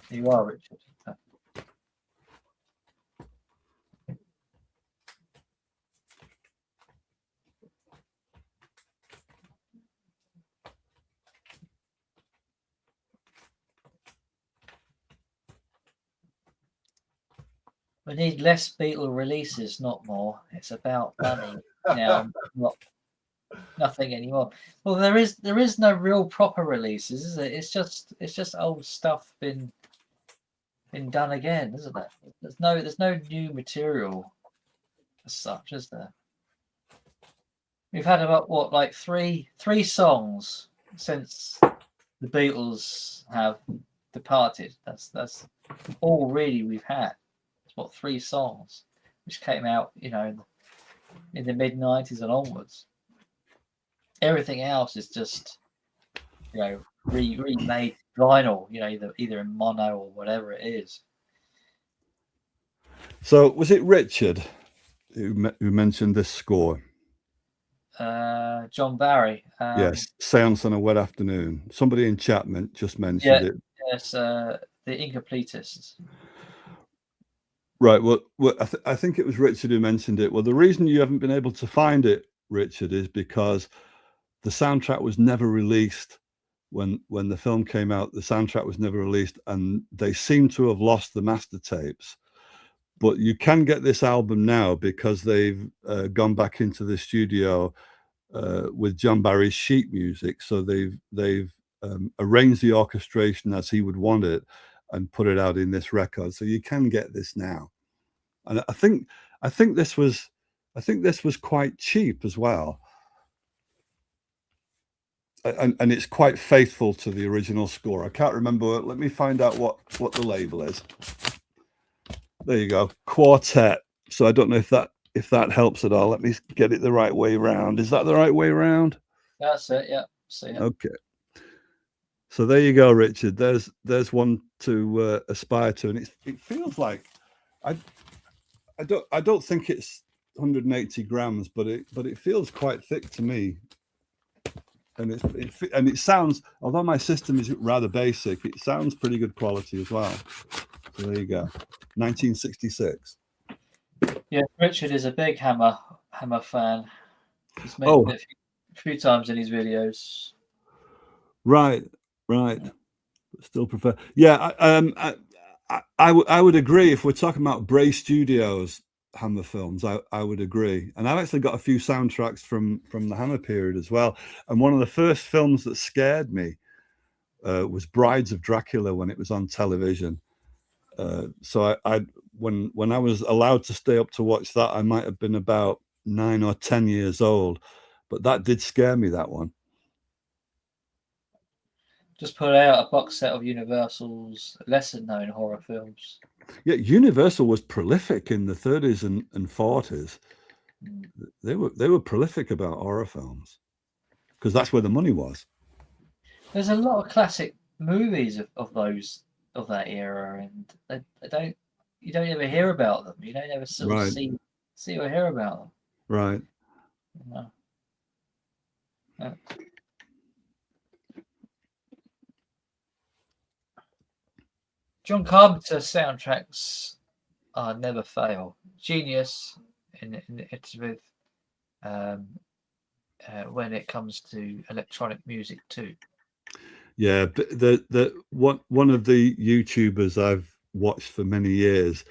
you are, Richard. We need less Beatle releases, not more. It's about money now, nothing anymore. Well, there is no real proper releases, is it? It's just old stuff been done again, isn't it? There's no new material as such, is there? We've had about like three songs since the Beatles have departed. That's all really we've had. It's what, 3 songs, which came out, you know, in the mid-90s and onwards. Everything else is just, you know, remade vinyl, you know, either in mono or whatever it is. So was it Richard who mentioned this score? John Barry. Yes, Seance on a Wet Afternoon. Somebody in chat just mentioned it. Yes, the Incompletists. Right. Well, I think it was Richard who mentioned it. Well, the reason you haven't been able to find it, Richard, is because the soundtrack was never released. When the film came out, the soundtrack was never released, and they seem to have lost the master tapes. but you can get this album now because they've gone back into the studio with John Barry's sheet music. So they've arranged the orchestration as he would want it and put it out in this record. So you can get this now, and I think this was quite cheap as well. And it's quite faithful to the original score. I can't remember. Let me find out what the label is. There you go, Quartet. So I don't know if that helps at all. Let me get it the right way around. Is that the right way around? That's it. Yeah. See it. Okay. So there you go, Richard. There's one to aspire to, and it feels like I don't think it's 180 grams, but it feels quite thick to me. And it sounds, although my system is rather basic, it sounds pretty good quality as well. So there you go, 1966. Yeah, Richard is a big Hammer fan. He's mentioned it a few times in his videos. Right. Still prefer. Yeah, I would agree. If we're talking about Bray Studios Hammer films, I would agree. And I've actually got a few soundtracks from the Hammer period as well. And one of the first films that scared me was Brides of Dracula when it was on television. So when I was allowed to stay up to watch that, I might have been about 9 or 10 years old, but that did scare me, that one. Just put out a box set of Universal's lesser known horror films. Yeah, Universal was prolific in the 30s and 40s. They were prolific about horror films because that's where the money was. There's a lot of classic movies of that era, and you don't ever hear about them. You don't ever sort of see or hear about them. Right. Yeah. John Carpenter's soundtracks never fail. Genius with when it comes to electronic music too. Yeah, one of the YouTubers I've watched for many years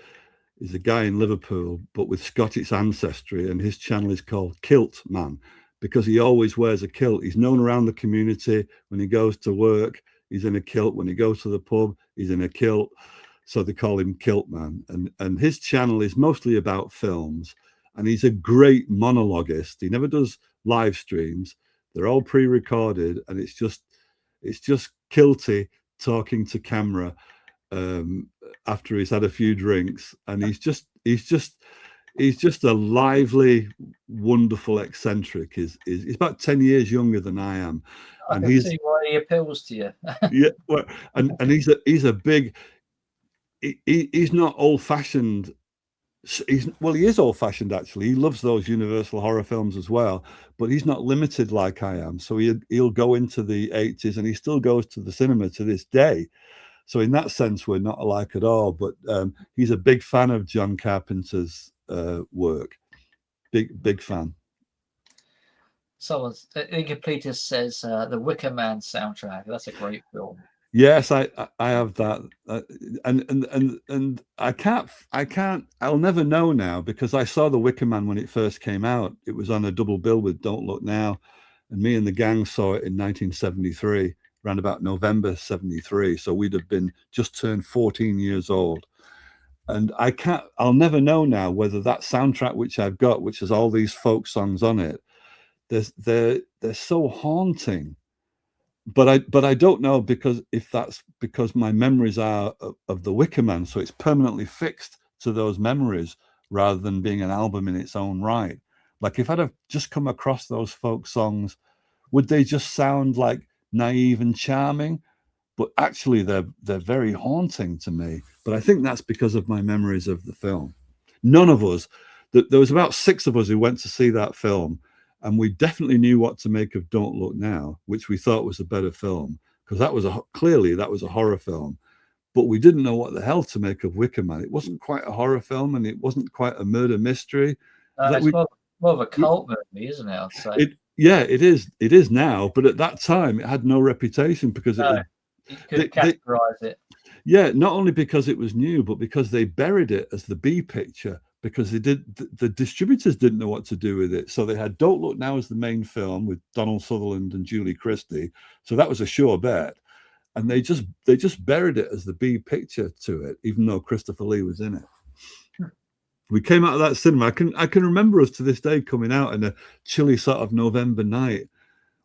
is a guy in Liverpool, but with Scottish ancestry, and his channel is called Kilt Man because he always wears a kilt. He's known around the community. When he goes to work, he's in a kilt. When he goes to the pub, he's in a kilt. So they call him Kilt Man. And his channel is mostly about films. And he's a great monologuist. He never does live streams. They're all pre-recorded, and it's just Kilty talking to camera after he's had a few drinks, and he's just a lively, wonderful eccentric. He's about 10 years younger than I am, and I can see why he appeals to you. Yeah, well, and he's a big. He's not old-fashioned. He is old-fashioned actually. He loves those Universal horror films as well, but he's not limited like I am. So he'll go into the 80s, and he still goes to the cinema to this day. So in that sense, we're not alike at all. But he's a big fan of John Carpenter's work. Big fan. Someone's Incompletist says the Wicker Man soundtrack. That's a great film. Yes, I have that, and I'll never know now because I saw the Wicker Man when it first came out. It was on a double bill with Don't Look Now, and me and the gang saw it in 1973, around about November 73. So we'd have been just turned 14 years old, and I'll never know now whether that soundtrack which I've got, which has all these folk songs on it, they're so haunting. But I don't know because my memories are of the Wicker Man, so it's permanently fixed to those memories rather than being an album in its own right. Like if I'd have just come across those folk songs, would they just sound like naive and charming? But actually, they're very haunting to me. But I think that's because of my memories of the film. None of us. There was about 6 of us who went to see that film. And we definitely knew what to make of Don't Look Now, which we thought was a better film, because that was a horror film. But we didn't know what the hell to make of Wicker Man. It wasn't quite a horror film, and it wasn't quite a murder mystery. It's more of a cult movie, isn't it? I'd say. It is. It is now, but at that time, it had no reputation because you couldn't categorize it. Yeah, not only because it was new, but because they buried it as the B picture, because the distributors didn't know what to do with it. So they had Don't Look Now as the main film with Donald Sutherland and Julie Christie. So that was a sure bet. And they just buried it as the B picture to it, even though Christopher Lee was in it. We came out of that cinema. I can remember us to this day coming out in a chilly sort of November night.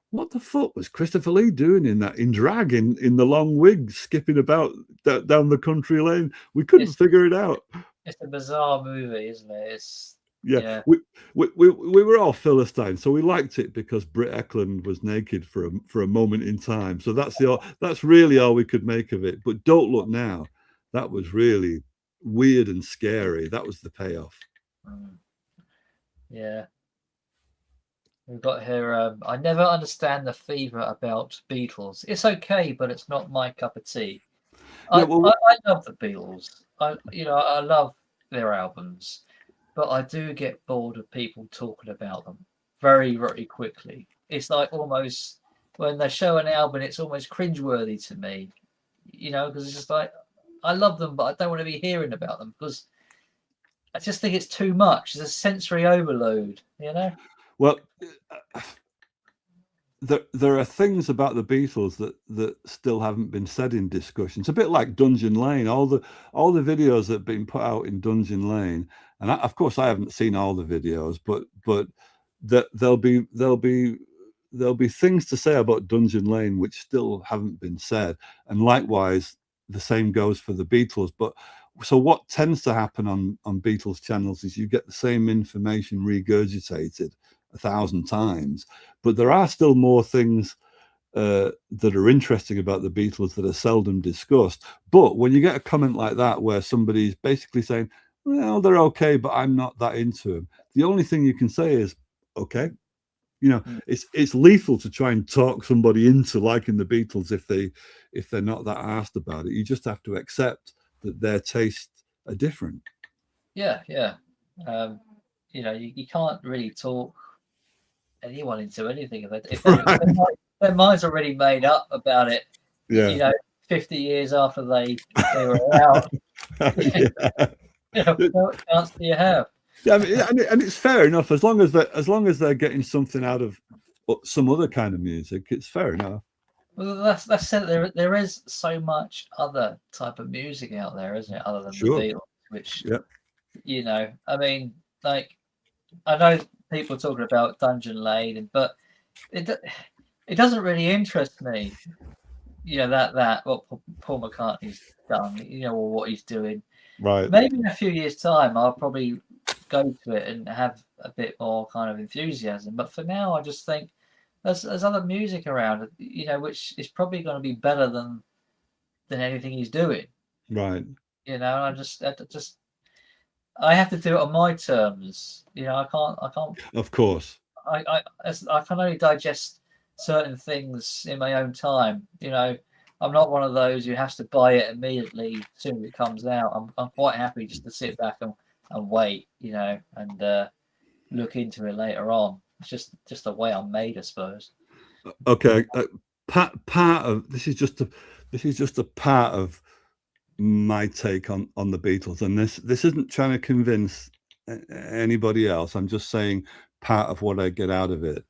What the fuck was Christopher Lee doing in drag in the long wig, skipping about down the country lane? We couldn't figure it out. It's a bizarre movie, isn't it? It's yeah. We were all Philistines, so we liked it because Britt Ekland was naked for a moment in time. So that's really all we could make of it. But Don't Look Now, that was really weird and scary. That was the payoff. Yeah. We've got here, I never understand the fever about Beatles. It's okay, but it's not my cup of tea. I love the Beatles. I love their albums, but I do get bored of people talking about them very, very quickly. It's like almost when they show an album, it's almost cringeworthy to me, because it's just like, I love them, but I don't want to be hearing about them because I just think it's too much. It's a sensory overload, Well, there are things about the Beatles that still haven't been said in discussion. It's a bit like Dungeon Lane. All the videos that have been put out in Dungeon Lane, and of course I haven't seen all the videos, but there'll be things to say about Dungeon Lane which still haven't been said, and likewise the same goes for the Beatles. But so what tends to happen on Beatles channels is you get the same information regurgitated 1,000 times, but there are still more things that are interesting about the Beatles that are seldom discussed. But when you get a comment like that where somebody's basically saying, well, they're okay, but I'm not that into them, the only thing you can say is, okay. It's lethal to try and talk somebody into liking the Beatles if they're not that asked about it. You just have to accept that their tastes are different. Yeah. You can't really talk anyone into anything if their mind's already made up about it. 50 years after they were out. What chance do you have? Yeah, and it's fair enough as long as they're getting something out of some other kind of music. It's fair enough. Well, that's it. There is so much other type of music out there, isn't it? Other than the Beatles, which I mean, like, I know people talking about Dungeon Lane, but it doesn't really interest me. That what Paul McCartney's done, or what he's doing. Right. Maybe in a few years' time, I'll probably go to it and have a bit more kind of enthusiasm. But for now, I just think there's other music around, which is probably going to be better than anything he's doing. Right. I just I have to do it on my terms. I can't. Of course. I can only digest certain things in my own time. I'm not one of those who has to buy it immediately as soon as it comes out. I'm quite happy just to sit back and wait, and look into it later on. It's just the way I'm made, I suppose. Okay, part of this is just a part of my take on the Beatles, and this isn't trying to convince anybody else. I'm just saying part of what I get out of it.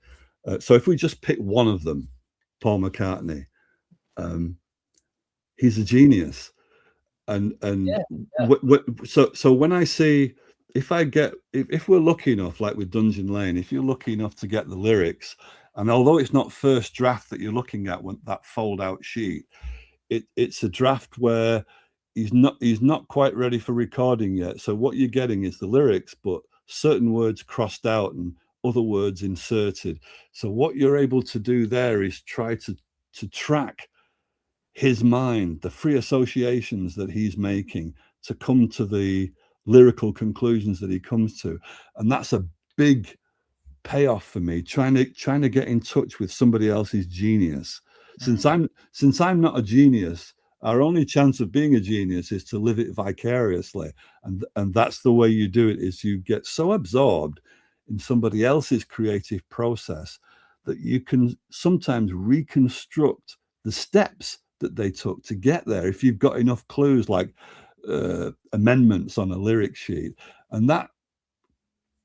So if we just pick one of them, Paul McCartney, he's a genius, and so when I see, if we're lucky enough, like with Dungeon Lane, if you're lucky enough to get the lyrics, and although it's not first draft that you're looking at, when that fold out sheet, it's a draft where he's not quite ready for recording yet. So what you're getting is the lyrics, but certain words crossed out and other words inserted. So what you're able to do there is try to track his mind, the free associations that he's making to come to the lyrical conclusions that he comes to. And that's a big payoff for me, trying to get in touch with somebody else's genius. Since I'm not a genius, our only chance of being a genius is to live it vicariously. And that's the way you do it, is you get so absorbed in somebody else's creative process that you can sometimes reconstruct the steps that they took to get there. If you've got enough clues, like amendments on a lyric sheet, and that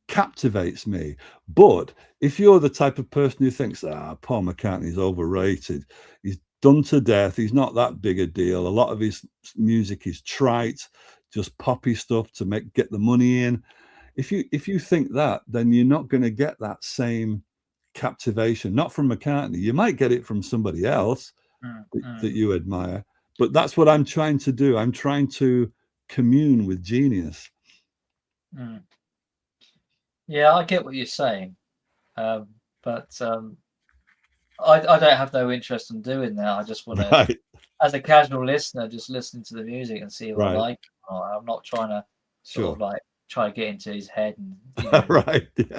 captivates me. But if you're the type of person who thinks, Paul McCartney's overrated, he's done to death, he's not that big a deal, a lot of his music is trite, just poppy stuff to get the money in. If you think that, then you're not going to get that same captivation, not from McCartney. You might get it from somebody else that you admire, but that's what I'm trying to do. I'm trying to commune with genius. Yeah, I get what you're saying, but I don't have no interest in doing that. I just want to, as a casual listener, just listen to the music and see if I like it or not. I'm not trying to sort of like try to get into his head and this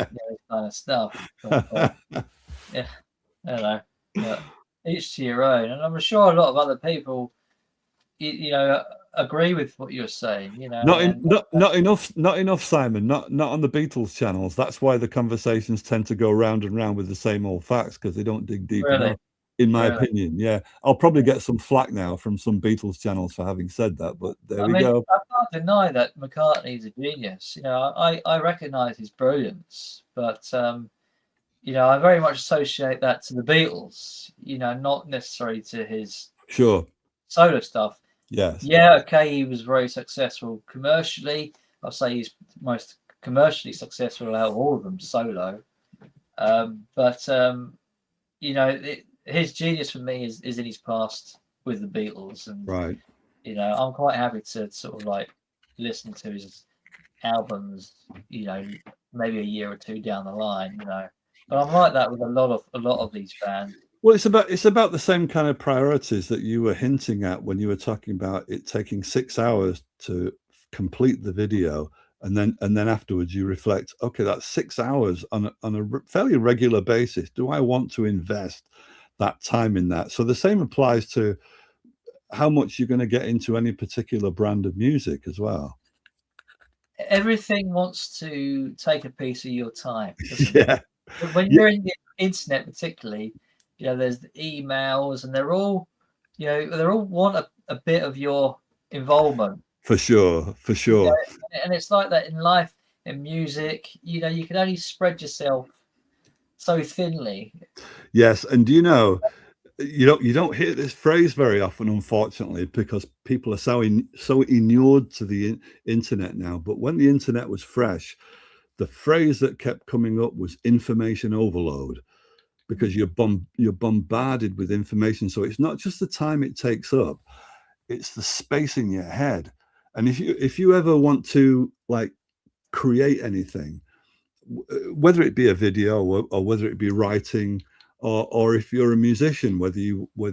kind of stuff. But, yeah, I don't know. But each to your own, and I'm sure a lot of other people, agree with what you're saying. Not enough, Simon. Not on the Beatles channels. That's why the conversations tend to go round and round with the same old facts, because they don't dig deep enough, in my opinion. Yeah, I'll probably get some flack now from some Beatles channels for having said that, but there we go. I can't deny that McCartney's a genius. I recognise his brilliance, but I very much associate that to the Beatles. Not necessarily to his solo stuff. Yes. Yeah, okay, he was very successful commercially. I'll say he's most commercially successful out of all of them solo. But his genius for me is in his past with the Beatles, and I'm quite happy to sort of like listen to his albums, maybe a year or two down the line, But I'm like that with a lot of these bands. Well, it's about the same kind of priorities that you were hinting at when you were talking about it taking 6 hours to complete the video, and then afterwards you reflect, okay, that's 6 hours on a fairly regular basis. Do I want to invest that time in that? So the same applies to how much you're going to get into any particular brand of music as well. Everything wants to take a piece of your time. Yeah. When you're in the internet, particularly, there's the emails, and they're all want a bit of your involvement. For sure. And it's like that in life, in music. You can only spread yourself so thinly. Yes, and you don't hear this phrase very often, unfortunately, because people are so inured to the internet now. But when the internet was fresh, the phrase that kept coming up was information overload, because you're bombarded with information. So it's not just the time it takes up, it's the space in your head. And if you ever want to like create anything, whether it be a video or whether it be writing, or if you're a musician, whether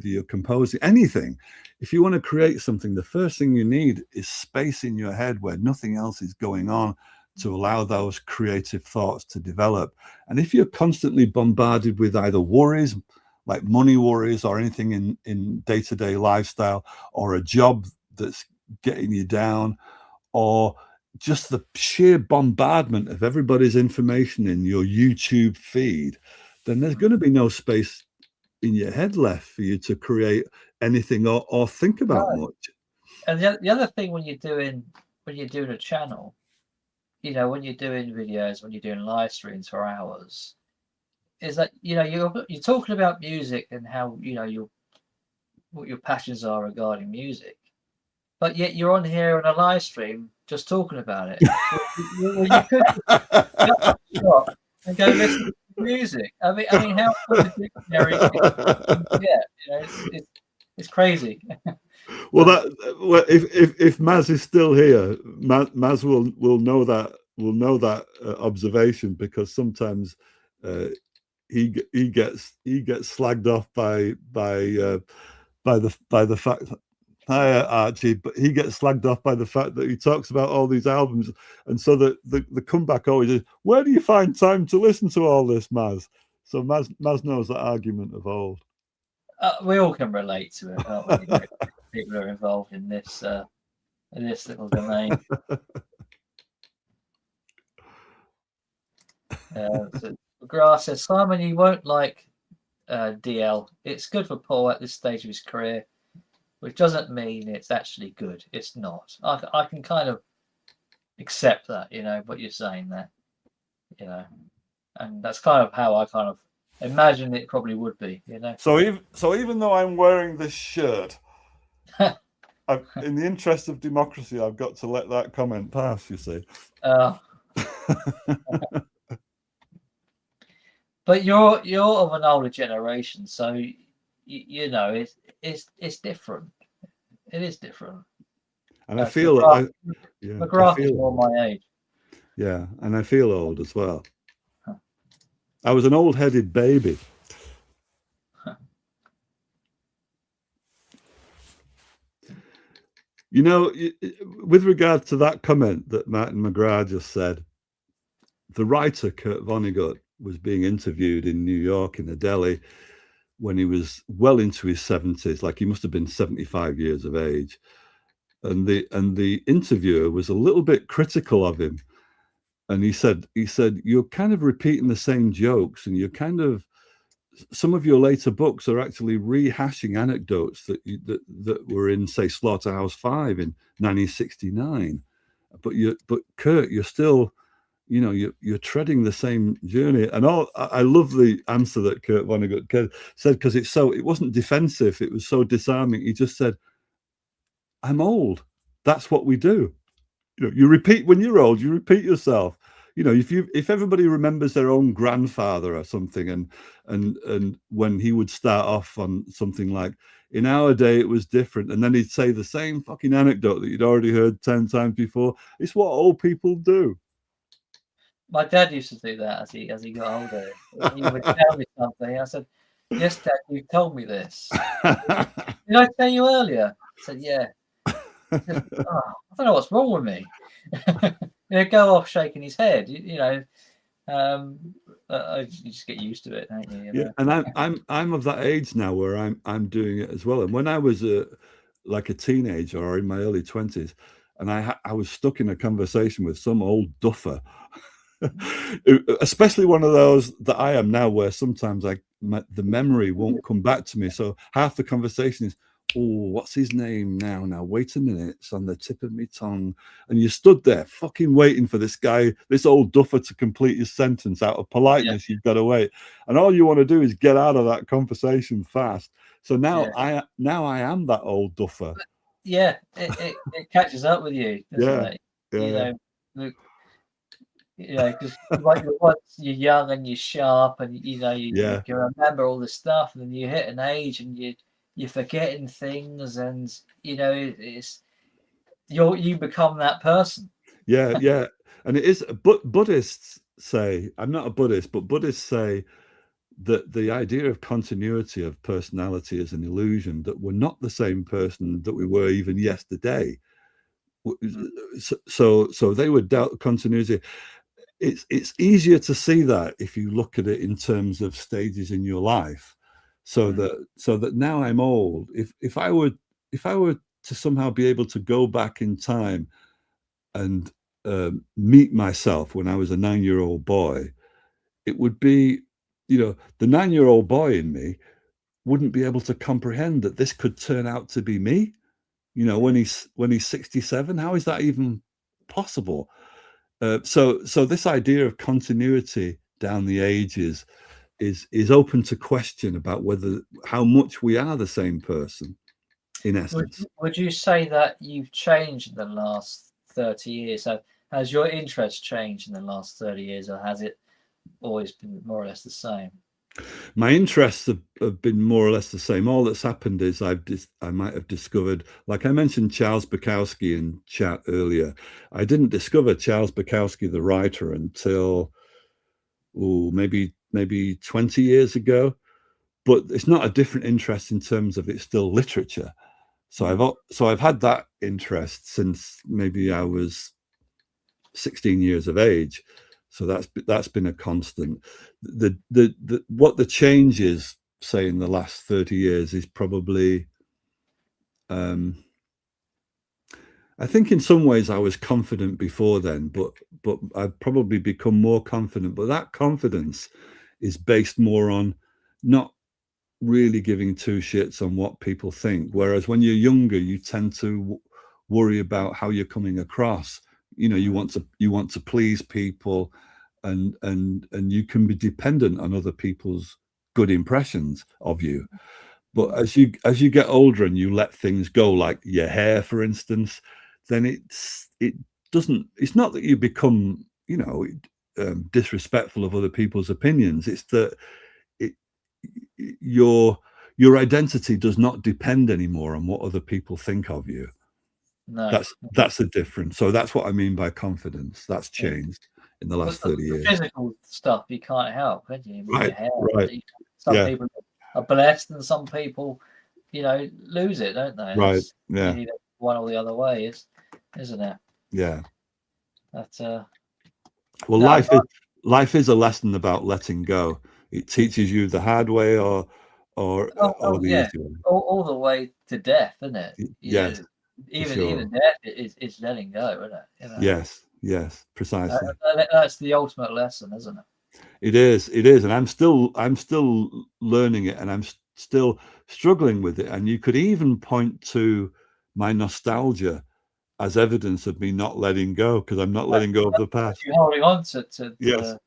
you're composing anything, if you want to create something, the first thing you need is space in your head where nothing else is going on, to allow those creative thoughts to develop. And if you're constantly bombarded with either worries, like money worries, or anything in day-to-day lifestyle, or a job that's getting you down, or just the sheer bombardment of everybody's information in your YouTube feed, then there's going to be no space in your head left for you to create anything or think about much. And the other thing when you're doing a channel, when you're doing videos, when you're doing live streams for hours, is that you're talking about music and how what your passions are regarding music, but yet you're on here on a live stream just talking about it. You could stop and go listen to music. I mean, how contradictory it's crazy. Well, if Maz is still here, Maz will know that observation, because sometimes he gets slagged off by the fact. Hi, Archie, but he gets slagged off by the fact that he talks about all these albums, and so the comeback always is, where do you find time to listen to all this, Maz? So Maz knows that argument of old. We all can relate to it, can't we? People are involved in this little domain. So Grass says, Simon, you won't like DL. It's good for Paul at this stage of his career. which doesn't mean it's actually good. It's not. I can kind of accept that, what you're saying there, and that's kind of how I kind of imagine it probably would be, So even though I'm wearing this shirt, in the interest of democracy, I've got to let that comment pass. You see. But you're of an older generation, so it's different. It is different. And I feel that McGrath is more my age. Yeah, and I feel old as well. I was an old-headed baby. With regard to that comment that Martin McGrath just said, the writer Kurt Vonnegut was being interviewed in New York in a deli when he was well into his 70s, like he must have been 75 years of age. And the interviewer was a little bit critical of him. And he said, you're kind of repeating the same jokes, and you're kind of, some of your later books are actually rehashing anecdotes that were in, say, Slaughterhouse-5 in 1969. But Kurt, you're still, you're treading the same journey. And I love the answer that Kurt Vonnegut said, because it wasn't defensive. It was so disarming. He just said, I'm old. That's what we do. You repeat when you're old, you repeat yourself. If everybody remembers their own grandfather or something, and when he would start off on something like, in our day it was different, and then he'd say the same fucking anecdote that you'd already heard 10 times before. It's what old people do. My dad used to do that as he got older. He would tell me something. I said, "Yes, Dad, you told me this. Did I tell you earlier?" I said, "Yeah." I don't know what's wrong with me. Go off shaking his head. You just get used to it, don't you? Yeah, and I'm of that age now where I'm doing it as well. And when I was like a teenager or in my early 20s, and I was stuck in a conversation with some old duffer, especially one of those that I am now, where sometimes the memory won't come back to me. So half the conversation is, oh, what's his name now? Now, wait a minute, it's on the tip of my tongue. And you stood there fucking waiting for this guy, this old duffer, to complete his sentence. Out of politeness, You've got to wait. And all you want to do is get out of that conversation fast. So now I am that old duffer. Yeah, it catches up with you, doesn't it? Because once you're young and you're sharp, and you can remember all this stuff, and then you hit an age and you're forgetting things, and it's you become that person. Yeah. And it is, but Buddhists say, I'm not a Buddhist, but Buddhists say that the idea of continuity of personality is an illusion, that we're not the same person that we were even yesterday. So they would doubt continuity. It's easier to see that if you look at it in terms of stages in your life. So that now I'm old. If I were to somehow be able to go back in time and meet myself when I was a 9-year-old boy, it would be, the 9-year-old boy in me wouldn't be able to comprehend that this could turn out to be me. When he's 67, how is that even possible? So this idea of continuity down the ages is open to question about how much we are the same person, in essence. Would you say that you've changed in the last 30 years? So has your interest changed in the last 30 years, or has it always been more or less the same? My interests have been more or less the same. All that's happened is I might have discovered, like I mentioned Charles Bukowski in chat earlier. I didn't discover Charles Bukowski, the writer, until maybe 20 years ago. But it's not a different interest in terms of it's still literature. So I've had that interest since maybe I was 16 years of age. So that's been a constant. What the change is, say, in the last 30 years is probably, I think in some ways I was confident before then, but I've probably become more confident. But that confidence is based more on not really giving two shits on what people think. Whereas when you're younger, you tend to worry about how you're coming across. You know, you want to please people, and you can be dependent on other people's good impressions of you. But as you get older and you let things go, like your hair, for instance, then it's not that you become, you know, disrespectful of other people's opinions. It's that it your identity does not depend anymore on what other people think of you. No. That's the difference. So that's what I mean by confidence. That's changed in the last 30 The years. physical stuff you can't help, can you? With your hair. Right. Some people are blessed, and some people, you know, lose it, don't they? Right. Yeah. Either one or the other way, isn't it? Yeah. That's well, life is a lesson about letting go. It teaches you the hard way or the easy way. all the way to death, isn't it? Yes. Even death is letting go, isn't it? You know? Yes, precisely. That's the ultimate lesson, isn't it? It is, and I'm still learning it, and I'm still struggling with it. And you could even point to my nostalgia as evidence of me not letting go, because I'm not letting go of the past. You're holding on to Yes.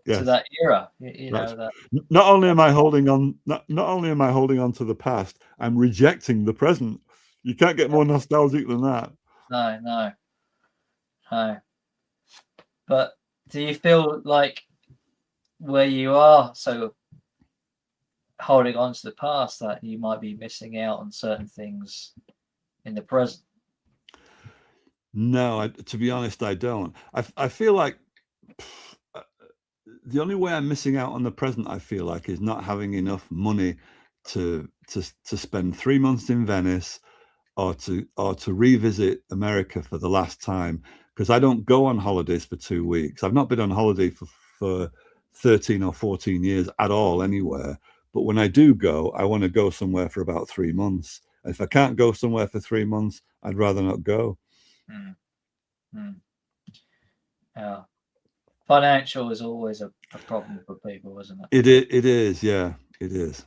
that era. You know that. Not only am I holding on, not only am I holding on to the past, I'm rejecting the present. You can't get more nostalgic than that. No. But do you feel like where you are so holding on to the past that you might be missing out on certain things in the present? No, to be honest, I don't. I feel like the only way I'm missing out on the present, I feel like, is not having enough money to spend 3 months in Venice, or to revisit America for the last time, because I don't go on holidays for 2 weeks. I've not been on holiday for 13 or 14 years at all anywhere. But when I do go, I want to go somewhere for about 3 months. If I can't go somewhere for 3 months, I'd rather not go. Yeah. Financial is always a problem for people, isn't it? It is, yeah, it is.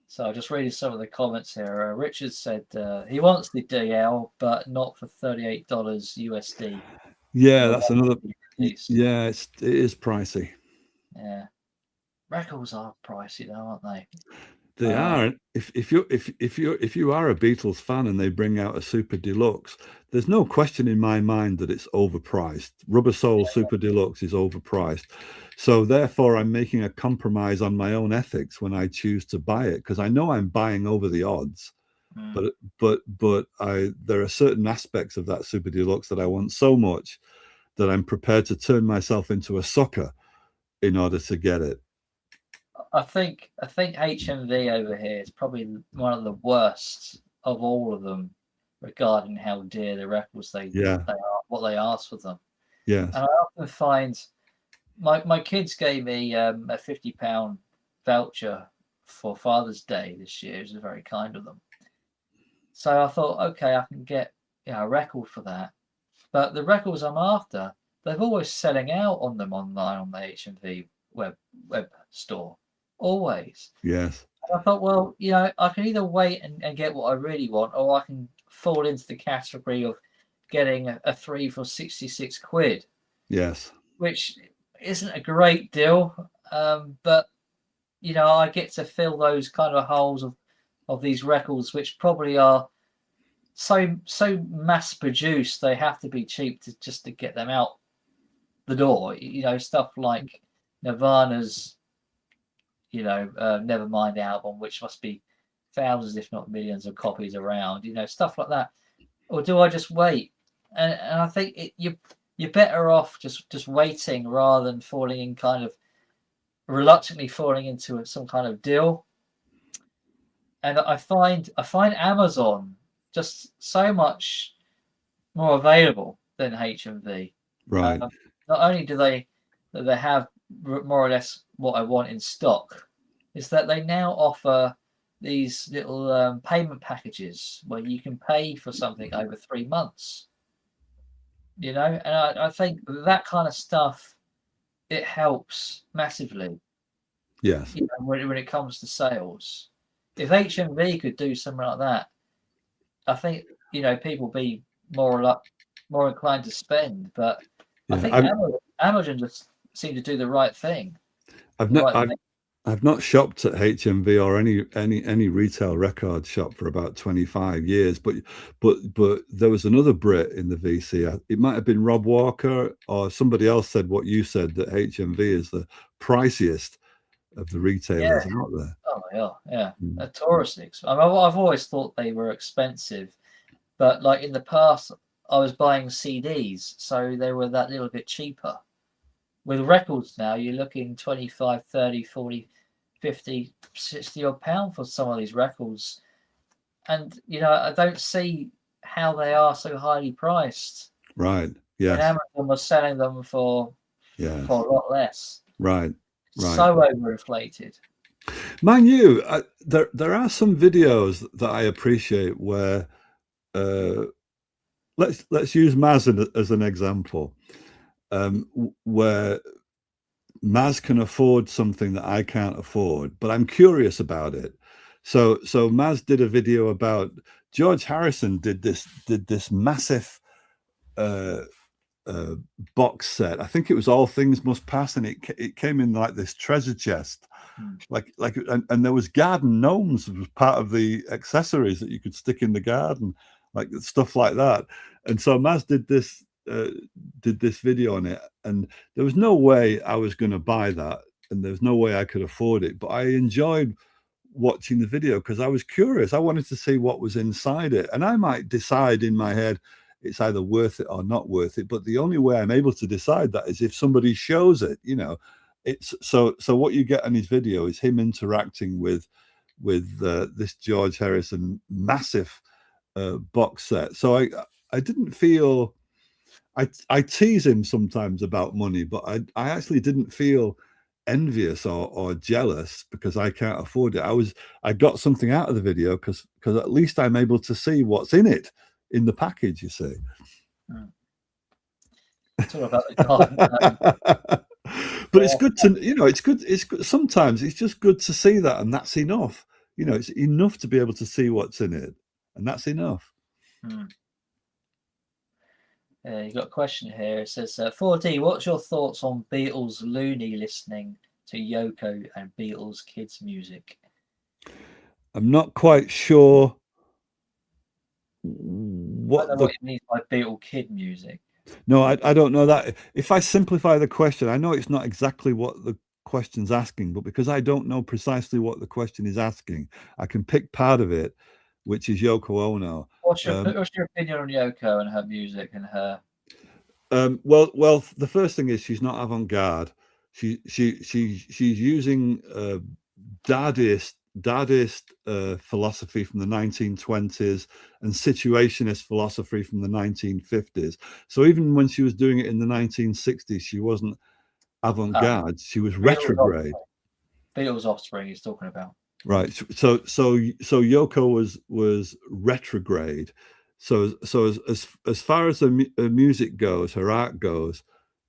So I'll just read some of the comments here. Richard said he wants the DL, but not for $38 USD. Yeah, that's another. Yeah, it is pricey. Yeah, records are pricey, though, aren't they? They are. If you are a Beatles fan and they bring out a Super Deluxe, there's no question in my mind that it's overpriced. Rubber Soul Super Deluxe is overpriced. So therefore, I'm making a compromise on my own ethics when I choose to buy it, because I know I'm buying over the odds. But there are certain aspects of that Super Deluxe that I want so much that I'm prepared to turn myself into a sucker in order to get it. I think HMV over here is probably one of the worst of all of them regarding how dear the records they are, what they ask for them. Yeah. And I often find my kids gave me a £50 voucher for Father's Day this year. It was very kind of them. So I thought, okay, I can get a record for that. But the records I'm after, they're always selling out on them online on the HMV web store. Always. Yes. And I thought, well, I can either wait and get what I really want, or I can fall into the category of getting a 3 for 66 quid. Yes. Which isn't a great deal, but I get to fill those kind of holes of these records, which probably are so mass produced. They have to be cheap to get them out the door. Stuff like Nirvana's Nevermind album, which must be thousands, if not millions, of copies around. Stuff like that. Or do I just wait? And I think you're better off just waiting rather than reluctantly falling into some kind of deal. And I find Amazon just so much more available than HMV. Right. Not only do they have more or less what I want in stock, is that they now offer these little payment packages where you can pay for something over 3 months. And I think that kind of stuff, it helps massively. Yes. You know, when it comes to sales. If HMV could do something like that, I think, you know, people be more inclined to spend. But I Yeah. think Amazon just seem to do the right thing. I've The not right thing. I've not shopped at HMV or any retail record shop for about 25 years, but there was another Brit in the VC. It might have been Rob Walker or somebody else said what you said, that HMV is the priciest of the retailers Yeah. out there. Oh yeah, yeah. Mm. Notoriously expensive. I mean, I've always thought they were expensive, but like in the past, I was buying CDs, so they were that little bit cheaper. With records now, you're looking 25, 30, 40, 50, 60 odd pound for some of these records. And, you know, I don't see how they are so highly priced Right. when Yes. Amazon was selling them for Yes. a lot less. Right. Right. So overinflated. Mind you, there are some videos that I appreciate where let's use Maz as an example, where Maz can afford something that I can't afford, but I'm curious about it. So Maz did a video about George Harrison did this massive box set. I think it was All Things Must Pass, and it came in like this treasure chest. And there was garden gnomes as part of the accessories that you could stick in the garden, like stuff like that. And so Maz did this video on it, and there was no way I was going to buy that, and there was no way I could afford it. But I enjoyed watching the video because I was curious. I wanted to see what was inside it, and I might decide in my head it's either worth it or not worth it. But the only way I'm able to decide that is if somebody shows it, you know. It's so what you get on his video is him interacting with this George Harrison massive box set. So I didn't feel, I tease him sometimes about money, but I actually didn't feel envious or jealous because I can't afford it. I got something out of the video because at least I'm able to see what's in it in the package, you see. It's all about the garden. But it's good to, you know, it's good. Sometimes it's just good to see that, and that's enough. You know, it's enough to be able to see what's in it, and that's enough. You got a question here. It says, 4D, what's your thoughts on Beatles loony listening to Yoko and Beatles kids music? I'm not quite sure I don't know what you mean by Beatle kid music. No, I don't know that. If I simplify the question, I know it's not exactly what the question's asking, but because I don't know precisely what the question is asking, I can pick part of it, which is Yoko Ono. What's your opinion on Yoko and her music and her? Well, the first thing is she's not avant-garde. She's using Dadaist philosophy from the 1920s and situationist philosophy from the 1950s. So even when she was doing it in the 1960s, she wasn't avant-garde. She was retrograde. Beatles Offspring he's talking about. Right. So Yoko was retrograde. So as far as her music goes, her art goes,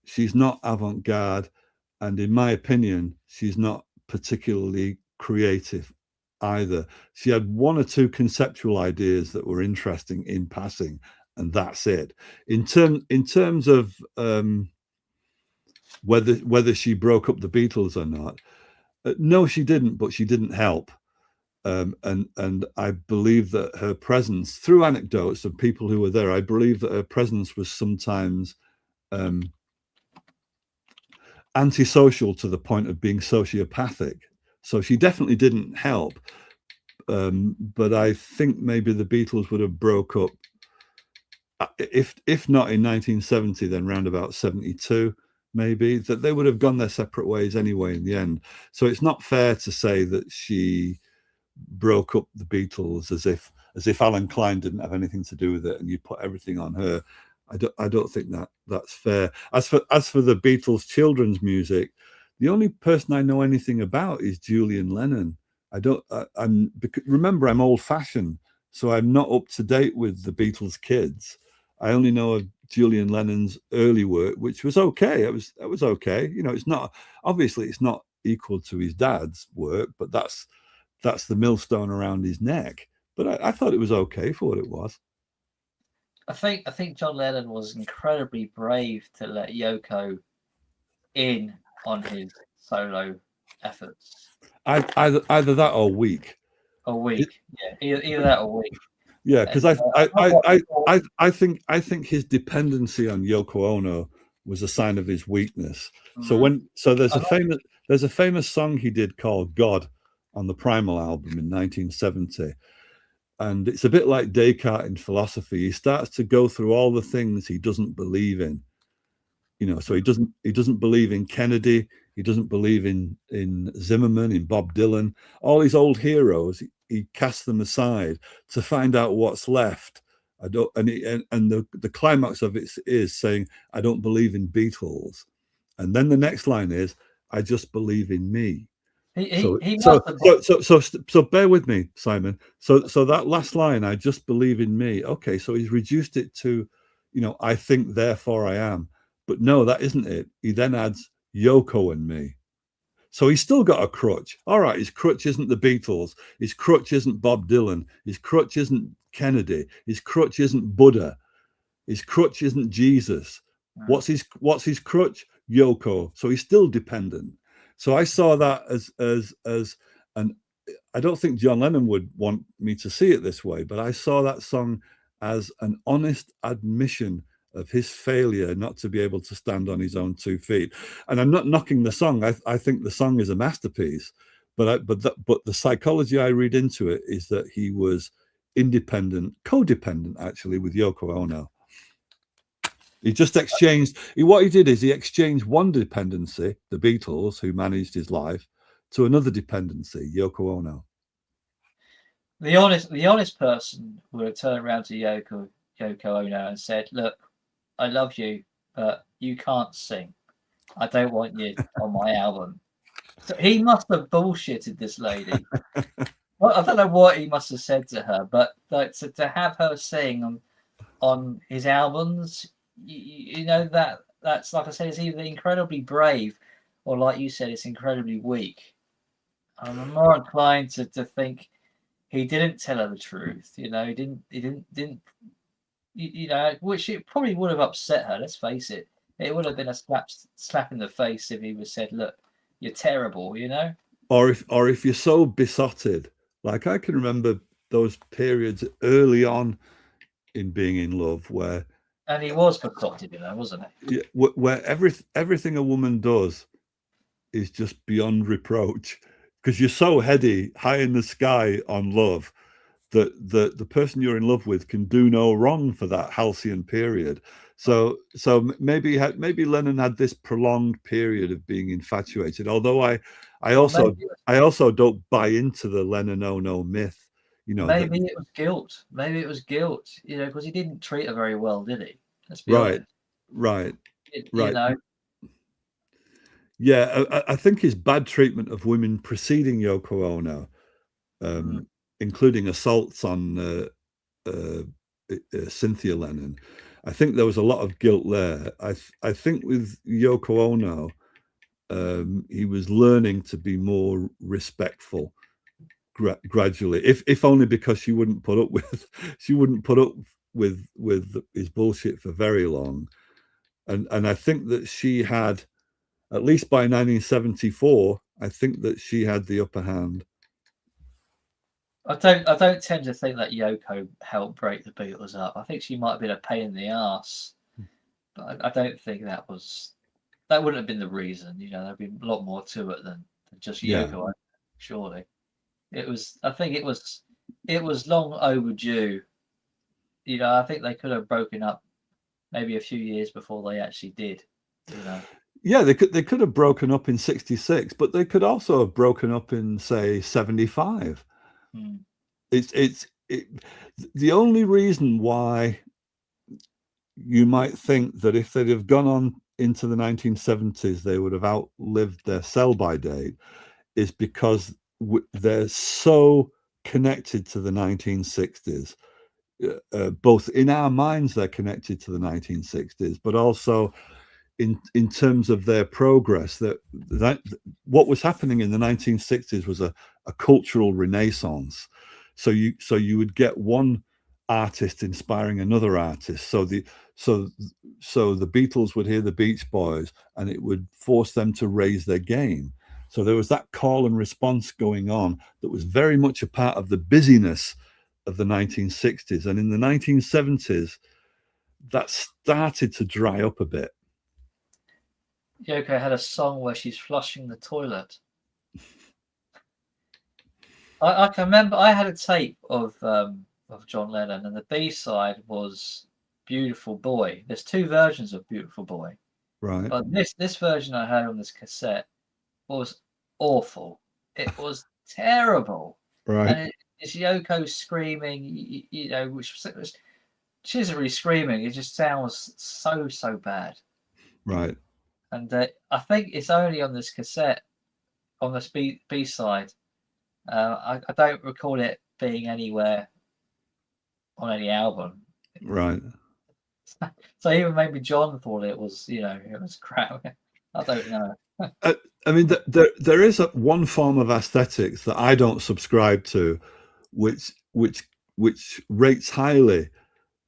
she's not avant-garde, and in my opinion, she's not particularly creative either. She had one or two conceptual ideas that were interesting in passing, and that's it. In terms of whether she broke up the Beatles or not, no, she didn't, but she didn't help. And I believe that her presence, through anecdotes of people who were there, I believe that her presence was sometimes antisocial to the point of being sociopathic. So she definitely didn't help. But I think maybe the Beatles would have broke up, if not in 1970, then round about 72, maybe, that they would have gone their separate ways anyway in the end. So it's not fair to say that she broke up the Beatles as if Alan Klein didn't have anything to do with it and you put everything on her. I don't think that's fair. As for the Beatles children's music, the only person I know anything about is Julian Lennon. Remember, I'm old-fashioned, so I'm not up to date with the Beatles kids. I only know of Julian Lennon's early work, which was okay. It was okay. You know, it's not equal to his dad's work, but that's the millstone around his neck. But I thought it was okay for what it was. I think John Lennon was incredibly brave to let Yoko in on his solo efforts. Either that or weak. A week, yeah, either that or week. Yeah, because And, I think his dependency on Yoko Ono was a sign of his weakness. Mhm. So there's a famous song he did called God on the Primal album in 1970. And it's a bit like Descartes in philosophy. He starts to go through all the things he doesn't believe in. So he doesn't believe in Kennedy. He doesn't believe in Zimmerman, in Bob Dylan, all these old heroes. He casts them aside to find out what's left. And the climax of it is saying, "I don't believe in Beatles," and then the next line is, "I just believe in me." He must have. So bear with me, Simon. So that last line, "I just believe in me." Okay, so he's reduced it to, "I think, therefore I am." But no, that isn't it. He then adds Yoko and me. So he's still got a crutch. All right, his crutch isn't the Beatles. His crutch isn't Bob Dylan. His crutch isn't Kennedy. His crutch isn't Buddha. His crutch isn't Jesus. What's his crutch? Yoko. So he's still dependent. So I saw that as and I don't think John Lennon would want me to see it this way, but I saw that song as an honest admission of his failure not to be able to stand on his own 2 feet. And I'm not knocking the song. I think the song is a masterpiece, but the psychology I read into it is that he was independent, codependent actually with Yoko Ono. He just exchanged. What he did is he exchanged one dependency, the Beatles, who managed his life, to another dependency, Yoko Ono. The honest person would have turned around to Yoko Ono and said, "Look, I love you, but you can't sing. I don't want you on my album." So he must have bullshitted this lady. Well, I don't know what he must have said to her, but like, to have her sing on his albums, that's like I said, it's either incredibly brave, or like you said, it's incredibly weak. I'm more inclined to think he didn't tell her the truth. He didn't. Which it probably would have upset her. Let's face it. It would have been a slap in the face if he was said, "Look, you're terrible," Or if you're so besotted, like I can remember those periods early on in being in love where. And he was besotted, wasn't he? Yeah, where everything a woman does is just beyond reproach, because you're so heady, high in the sky on love, that the person you're in love with can do no wrong for that halcyon period. So maybe Lennon had this prolonged period of being infatuated. Although I also don't buy into the Lennon Ono myth. Maybe it was guilt. Maybe it was guilt. Because he didn't treat her very well, did he? Let's be honest. Right. Yeah, I think his bad treatment of women preceding Yoko Ono, including assaults on Cynthia Lennon, I think there was a lot of guilt there. I think with Yoko Ono, he was learning to be more respectful gradually, if only because she wouldn't put up with his bullshit for very long, and I think that she had, at least by 1974, I think that she had the upper hand. I don't tend to think that Yoko helped break the Beatles up. I think she might have been a pain in the ass, but I don't think that wouldn't have been the reason. There'd be a lot more to it than just Yoko. Yeah. Surely, I think it was long overdue. I think they could have broken up maybe a few years before they actually did. Yeah, they could have broken up in 66, but they could also have broken up in, say, 75. It's the only reason why you might think that if they'd have gone on into the 1970s, they would have outlived their sell-by date, is because they're so connected to the 1960s. Both in our minds, they're connected to the 1960s, but also in terms of their progress, that what was happening in the 1960s was a cultural renaissance. So you would get one artist inspiring another artist. So the Beatles would hear the Beach Boys, and it would force them to raise their game. So there was that call and response going on that was very much a part of the busyness of the 1960s. And in the 1970s, that started to dry up a bit. Yoko had a song where she's flushing the toilet. I can remember I had a tape of John Lennon, and the B-side was "Beautiful Boy." There's two versions of "Beautiful Boy," Right. but this version I had on this cassette was awful. It was terrible. Right. And it's Yoko screaming, which she isn't really screaming. It just sounds so bad. Right. And I think it's only on this cassette, on this B side. I don't recall it being anywhere on any album. Right. So even maybe John thought it was, it was crap. I don't know. I mean, there is one form of aesthetics that I don't subscribe to, which rates highly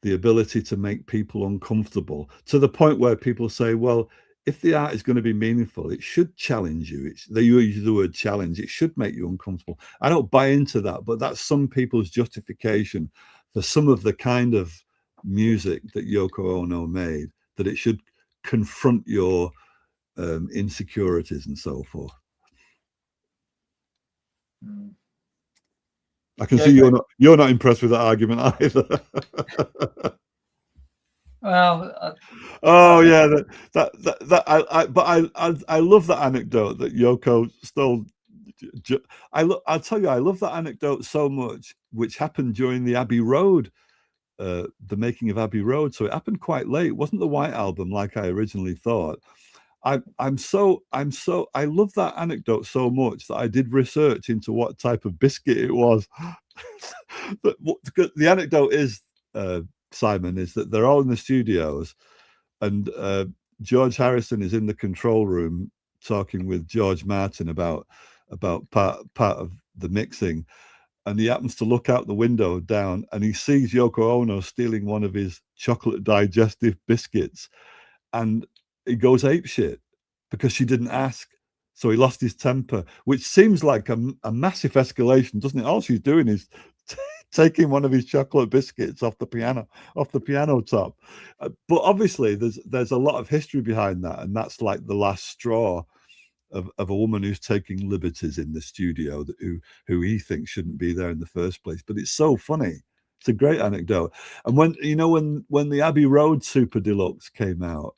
the ability to make people uncomfortable, to the point where people say, well, if the art is going to be meaningful, it should challenge you. They use the word challenge. It should make you uncomfortable. I don't buy into that, but that's some people's justification for some of the kind of music that Yoko Ono made, that it should confront your insecurities and so forth. I can see you're not impressed with that argument either. Well, yeah, I love that anecdote that Yoko stole. I'll tell you, I love that anecdote so much, which happened during the Abbey Road, the making of Abbey Road. So it happened quite late. It wasn't the White Album like I originally thought. I love that anecdote so much that I did research into what type of biscuit it was. But the anecdote is, Simon, is that they're all in the studios, and George Harrison is in the control room talking with George Martin about part of the mixing, and he happens to look out the window down, and he sees Yoko Ono stealing one of his chocolate digestive biscuits, and he goes apeshit because she didn't ask. So he lost his temper, which seems like a massive escalation, doesn't it? All she's doing is taking one of his chocolate biscuits off the piano top. But obviously there's a lot of history behind that, and that's like the last straw of a woman who's taking liberties in the studio, who he thinks shouldn't be there in the first place. But it's so funny. It's a great anecdote. And when the Abbey Road Super Deluxe came out,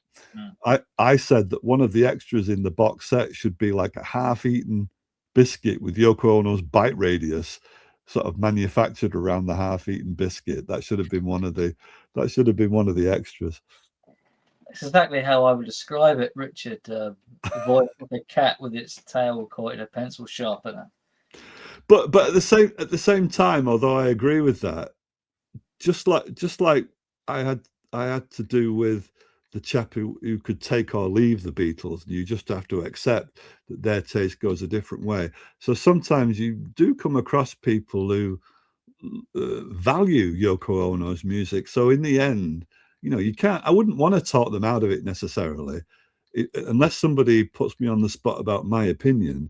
I said that one of the extras in the box set should be like a half-eaten biscuit with Yoko Ono's bite radius sort of manufactured around the half-eaten biscuit. That should have been one of the extras. It's exactly how I would describe it, Richard. The voice of a cat with its tail caught in a pencil sharpener. But at the same time, although I agree with that, just like I had to do with the chap who could take or leave the Beatles, you just have to accept that their taste goes a different way. So sometimes you do come across people who value Yoko Ono's music. So in the end, I wouldn't want to talk them out of it necessarily, unless somebody puts me on the spot about my opinion.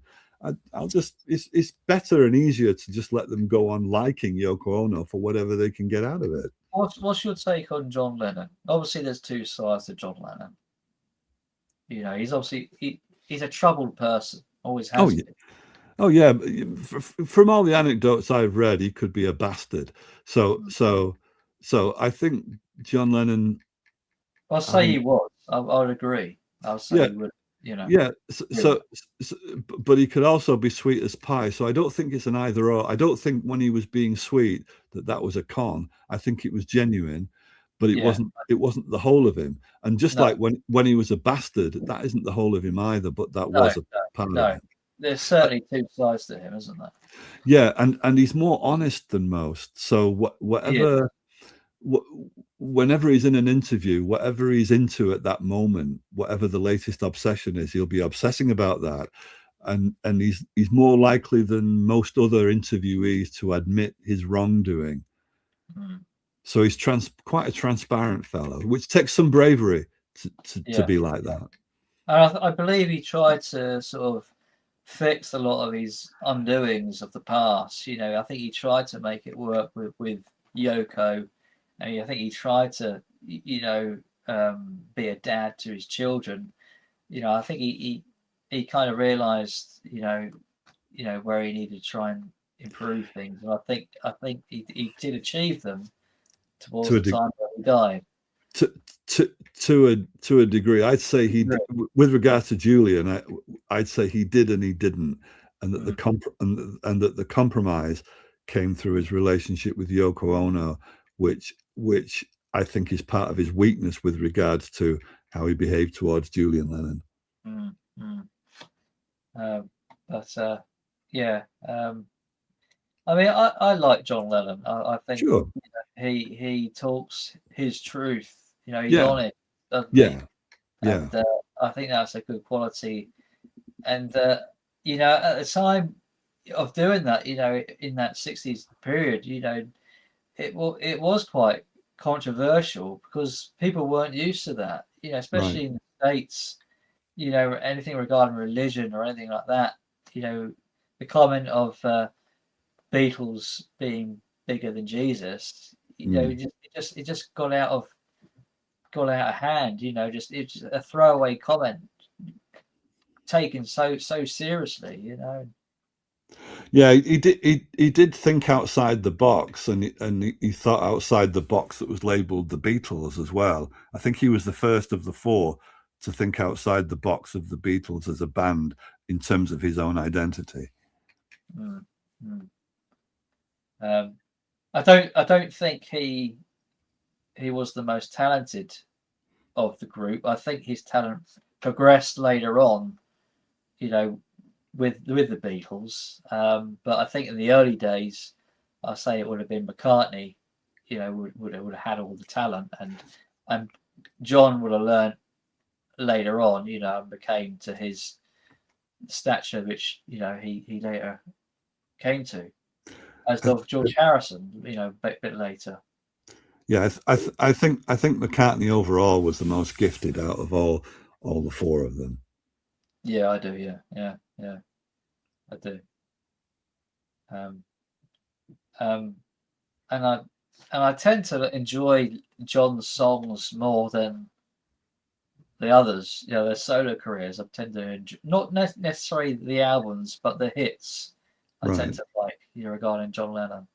It's better and easier to just let them go on liking Yoko Ono for whatever they can get out of it. What's your take on John Lennon? Obviously, there's two sides to John Lennon. He's obviously he's a troubled person. Always has been. Oh yeah. From all the anecdotes I've read, he could be a bastard. So I think John Lennon. I'll say he was. I would agree. I'll say he would. Yeah. But he could also be sweet as pie. So I don't think it's an either or. I don't think when he was being sweet that was a con. I think it was genuine, but it wasn't. It wasn't the whole of him. And just like when he was a bastard, that isn't the whole of him either. But that was a part of him. There's certainly two sides to him, isn't there? Yeah, and he's more honest than most. So whatever whenever he's in an interview, whatever he's into at that moment, whatever the latest obsession is, he'll be obsessing about that. And he's more likely than most other interviewees to admit his wrongdoing. So he's quite a transparent fellow, which takes some bravery to be like that. And I believe he tried to sort of fix a lot of his undoings of the past. I think he tried to make it work with Yoko, and I think he tried to, be a dad to his children. I think he kind of realised, where he needed to try and improve things. And I think he did achieve them towards the time that he died. To a degree, I'd say he, with regards to Julian, I'd say he did and he didn't, and that the compromise came through his relationship with Yoko Ono, which I think is part of his weakness with regards to how he behaved towards Julian Lennon. I mean, I like John Lennon. I think sure. He talks his truth. He's honest, doesn't he? And I think that's a good quality. And at the time of doing that, in that 60s period, it was quite controversial because people weren't used to that. Especially in the States. Anything regarding religion or anything like that. The comment of Beatles being bigger than Jesus. It just got out of hand. It's just a throwaway comment taken so seriously. Yeah, he did think outside the box, and he thought outside the box that was labelled the Beatles as well. I think he was the first of the four to think outside the box of the Beatles as a band in terms of his own identity. I don't think he was the most talented of the group. I think his talent progressed later on, with the Beatles. But I think in the early days, I say it would have been McCartney, would have had all the talent, and John would have learned later on, and became to his stature, which he later came to, as of George Harrison, a bit later. Yeah, I think McCartney overall was the most gifted out of all the four of them. Yeah, I do. Yeah, I do. And I tend to enjoy John's songs more than the others. Their solo careers. I tend to enjoy, not necessarily the albums, but the hits. I tend to like, regarding John Lennon.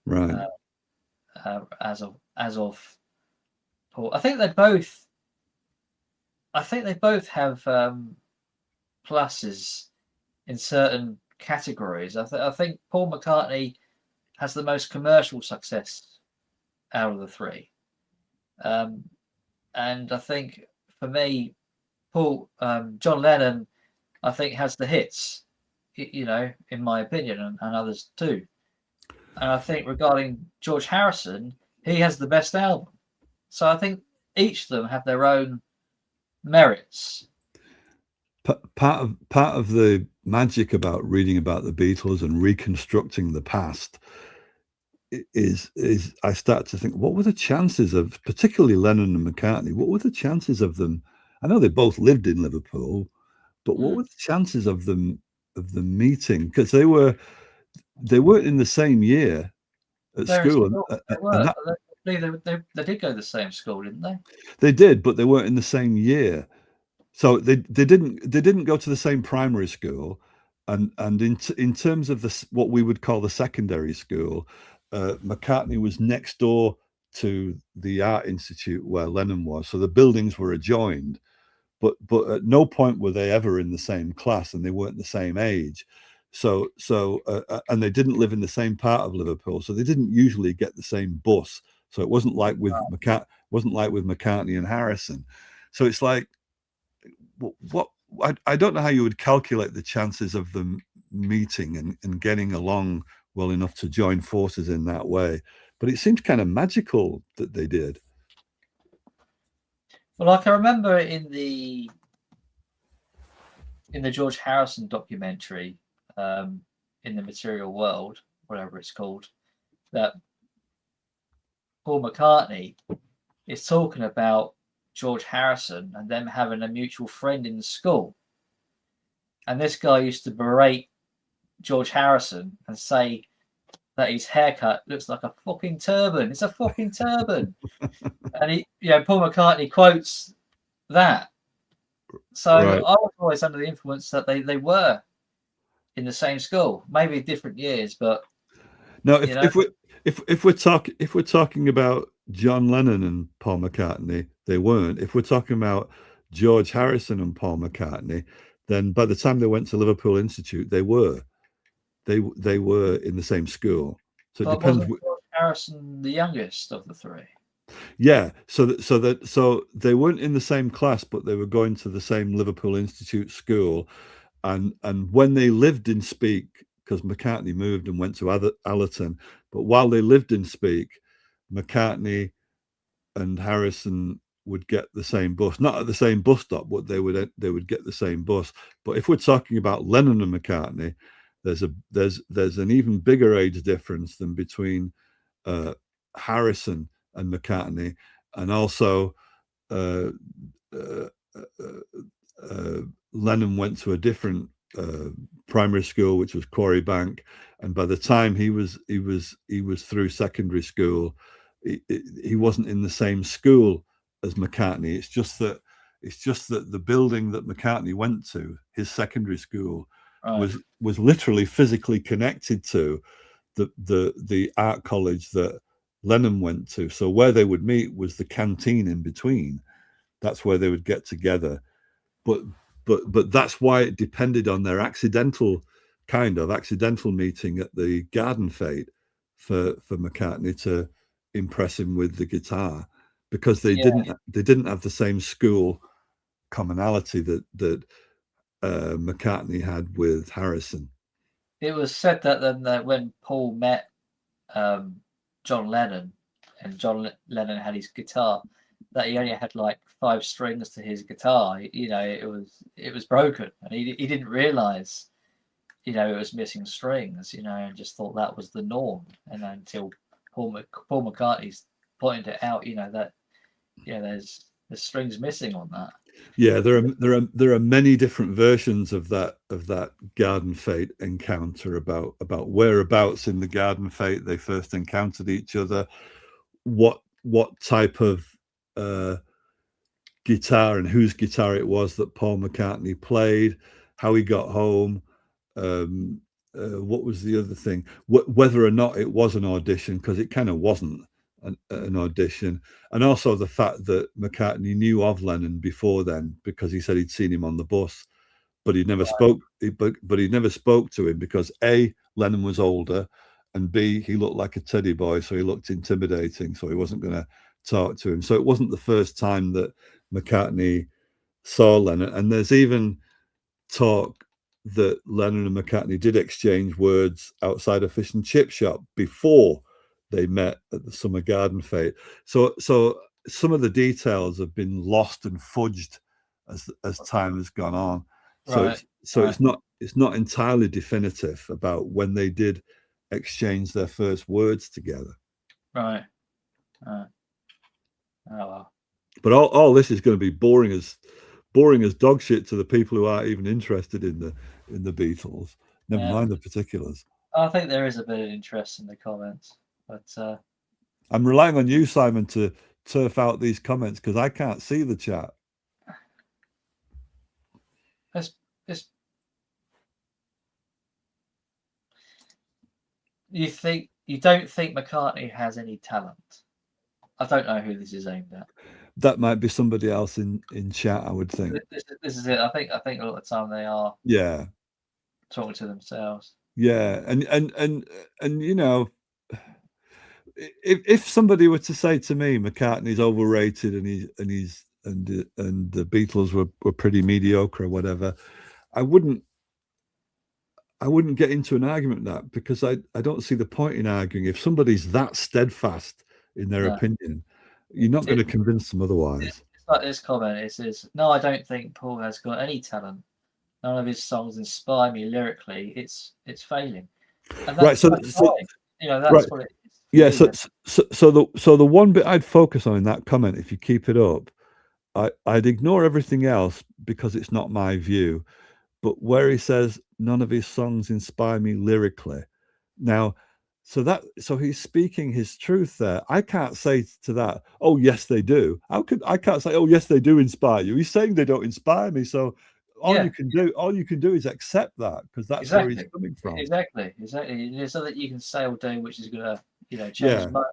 Right. As of Paul, I think they both have pluses in certain categories. I think Paul McCartney has the most commercial success out of the three, and I think for me, John Lennon, I think has the hits, in my opinion, and others too. And I think regarding George Harrison, he has the best album. So I think each of them have their own merits. Part of the magic about reading about the Beatles and reconstructing the past is I start to think, what were the chances of, particularly Lennon and McCartney, what were the chances of them? I know they both lived in Liverpool, but what were the chances of them meeting? Because they weren't in the same year at school. They did go to the same school, didn't they? They did, but they weren't in the same year. So they didn't go to the same primary school, and in terms of what we would call the secondary school, McCartney was next door to the Art Institute where Lennon was, so the buildings were adjoined, but at no point were they ever in the same class, and they weren't the same age. So and they didn't live in the same part of Liverpool, so they didn't usually get the same bus. So it wasn't like with McCartney and Harrison. So it's like, what I don't know how you would calculate the chances of them meeting and getting along well enough to join forces in that way, but it seems kind of magical that they did. Well, like I remember in the George Harrison documentary, in the Material World, whatever it's called, that Paul McCartney is talking about George Harrison and them having a mutual friend in the school. And this guy used to berate George Harrison and say that his haircut looks like a fucking turban. It's a fucking turban. And Paul McCartney quotes that. So Right. I was always under the influence that they were in the same school, maybe different years, but Now, if we're talking about John Lennon and Paul McCartney, they weren't. If we're talking about George Harrison and Paul McCartney, then by the time they went to Liverpool Institute, they were in the same school. So it depends. Wasn't George Harrison the youngest of the three? Yeah, so they weren't in the same class, but they were going to the same Liverpool Institute school, and when they lived in Speke, because McCartney moved and went to Allerton, but while they lived in Speke, McCartney and Harrison would get the same bus, not at the same bus stop, but they would get the same bus. But if we're talking about Lennon and McCartney, there's an even bigger age difference than between Harrison and McCartney, and also Lennon went to a different primary school, which was Quarry Bank, and by the time he was through secondary school, he wasn't in the same school as McCartney. It's just that the building that McCartney went to, his secondary school, was literally physically connected to the art college that Lennon went to. So where they would meet was the canteen in between. That's where they would get together. But that's why it depended on their accidental meeting at the Garden Fete for McCartney to impress him with the guitar, because they didn't have the same school commonality that McCartney had with Harrison. It was said that when Paul met John Lennon, and John Lennon had his guitar, that he only had like 5 strings to his guitar. It was broken, and he didn't realize, it was missing strings, and just thought that was the norm. And until Paul McCartney's pointed it out, that there's strings missing on that. Yeah, there are many different versions of that Garden Fete encounter, about whereabouts in the Garden Fete they first encountered each other, what type of guitar and whose guitar it was that Paul McCartney played, how he got home, what was the other thing, whether or not it was an audition, because it kind of wasn't an audition, and also the fact that McCartney knew of Lennon before then, because he said he'd seen him on the bus, but he never spoke. But he never spoke to him because A, Lennon was older, and B, he looked like a teddy boy, so he looked intimidating, so he wasn't going to talk to him. So it wasn't the first time that McCartney saw Lennon, and there's even talk that Lennon and McCartney did exchange words outside a fish and chip shop before they met at the Summer Garden Fete. So some of the details have been lost and fudged as time has gone on. So it's not entirely definitive about when they did exchange their first words together. Right. Oh well. But all this is going to be boring as dog shit to the people who aren't even interested in the Beatles. Never mind the particulars. I think there is a bit of interest in the comments, but I'm relying on you, Simon, to turf out these comments, because I can't see the chat. You don't think McCartney has any talent? I don't know who this is aimed at. That might be somebody else in chat, I would think. This is it. I think a lot of the time they are talking to themselves. Yeah, and if somebody were to say to me McCartney's overrated and the Beatles were pretty mediocre or whatever, I wouldn't get into an argument with that, because I don't see the point in arguing. If somebody's that steadfast in their opinion, you're not going to convince them otherwise. It's like this comment. It says, "No, I don't think Paul has got any talent. None of his songs inspire me lyrically. It's failing." And Right. So, that's fine. You know, that's right. what it is. Yeah. So the one bit I'd focus on in that comment, if you keep it up, I'd ignore everything else because it's not my view. But where he says none of his songs inspire me lyrically, now, so he's speaking his truth there. I can't say to that, oh yes they do. I can't say, oh yes they do inspire you. He's saying they don't inspire me. So all Yeah, you can do is accept that, because that's where he's exactly. coming from. Exactly. There's nothing you can say or do which is gonna, change his Yeah, mind.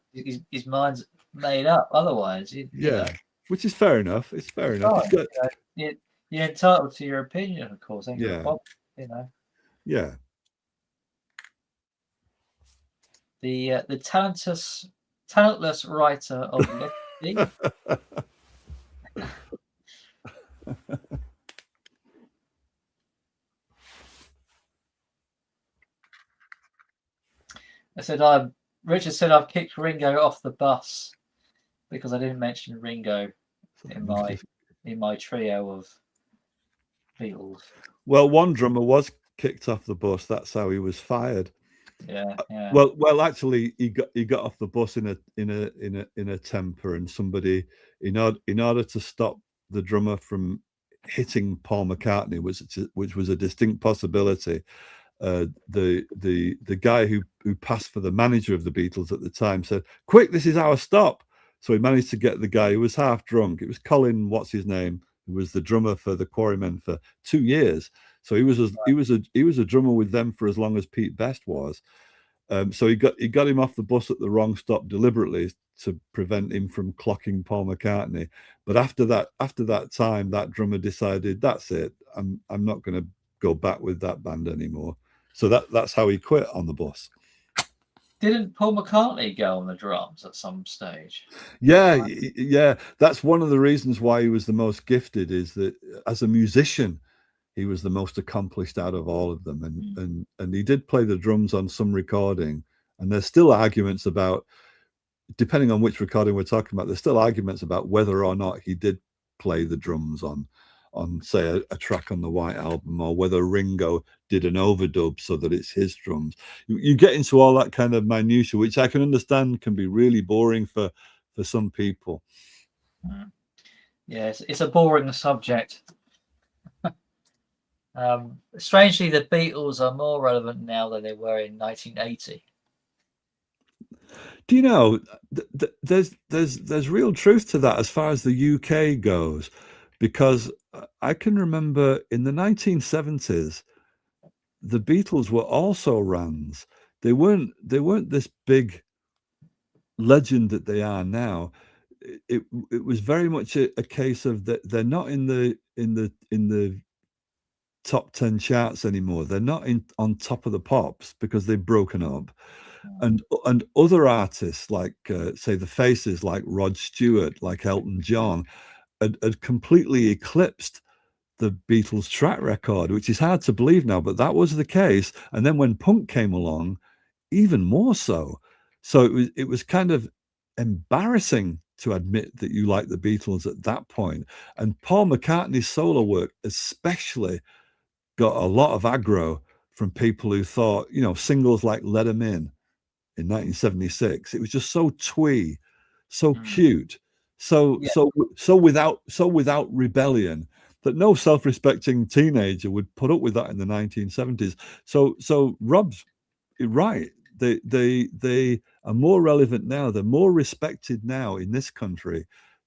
His mind's made up. Otherwise, you know, yeah. Which is fair enough. It's fair it's enough. It's fine. good. You're entitled to your opinion, of course. Ain't got a Yeah, problem. You know, yeah. the talentless writer of Letty. Richard said I've kicked Ringo off the bus because I didn't mention Ringo in my trio of Beatles. Well, one drummer was kicked off the bus. That's how he was fired. Yeah. Well, actually, he got off the bus in a temper, and somebody, in order to stop the drummer from hitting Paul McCartney, which was a distinct possibility. The guy who passed for the manager of the Beatles at the time said, "Quick, this is our stop." So he managed to get the guy who was half drunk. It was Colin, what's his name, who was the drummer for the Quarrymen for 2 years. So he was a drummer with them for as long as Pete Best was. So he got him off the bus at the wrong stop deliberately to prevent him from clocking Paul McCartney. But after that time, that drummer decided, that's it. I'm not going to go back with that band anymore. So that's how he quit on the bus. Didn't Paul McCartney go on the drums at some stage? Yeah. That's one of the reasons why he was the most gifted, is that as a musician, he was the most accomplished out of all of them. And he did play the drums on some recording. And there's still arguments about, depending on which recording we're talking about, there's still arguments about whether or not he did play the drums on say a track on the White Album, or whether Ringo did an overdub so that it's his drums. You get into all that kind of minutiae, which I can understand can be really boring for some people. Yes, it's a boring subject. Strangely, the Beatles are more relevant now than they were in 1980. Do you know, there's real truth to that as far as the UK goes, because I can remember in the 1970s, the Beatles were also Rands. They weren't this big legend that they are now. It was very much a case of that they're not in the top 10 charts anymore. They're not on top of the pops because they've broken up. And other artists like say the Faces, like Rod Stewart, like Elton John, had completely eclipsed the Beatles' track record, which is hard to believe now, but that was the case. And then when punk came along, even more so. So it was kind of embarrassing to admit that you like the Beatles at that point. And Paul McCartney's solo work especially got a lot of aggro from people who thought, singles like Let 'Em In 1976, it was just so twee, so cute, so without rebellion, that no self-respecting teenager would put up with that in the 1970s. So Rob's right. They are more relevant now. They're more respected now in this country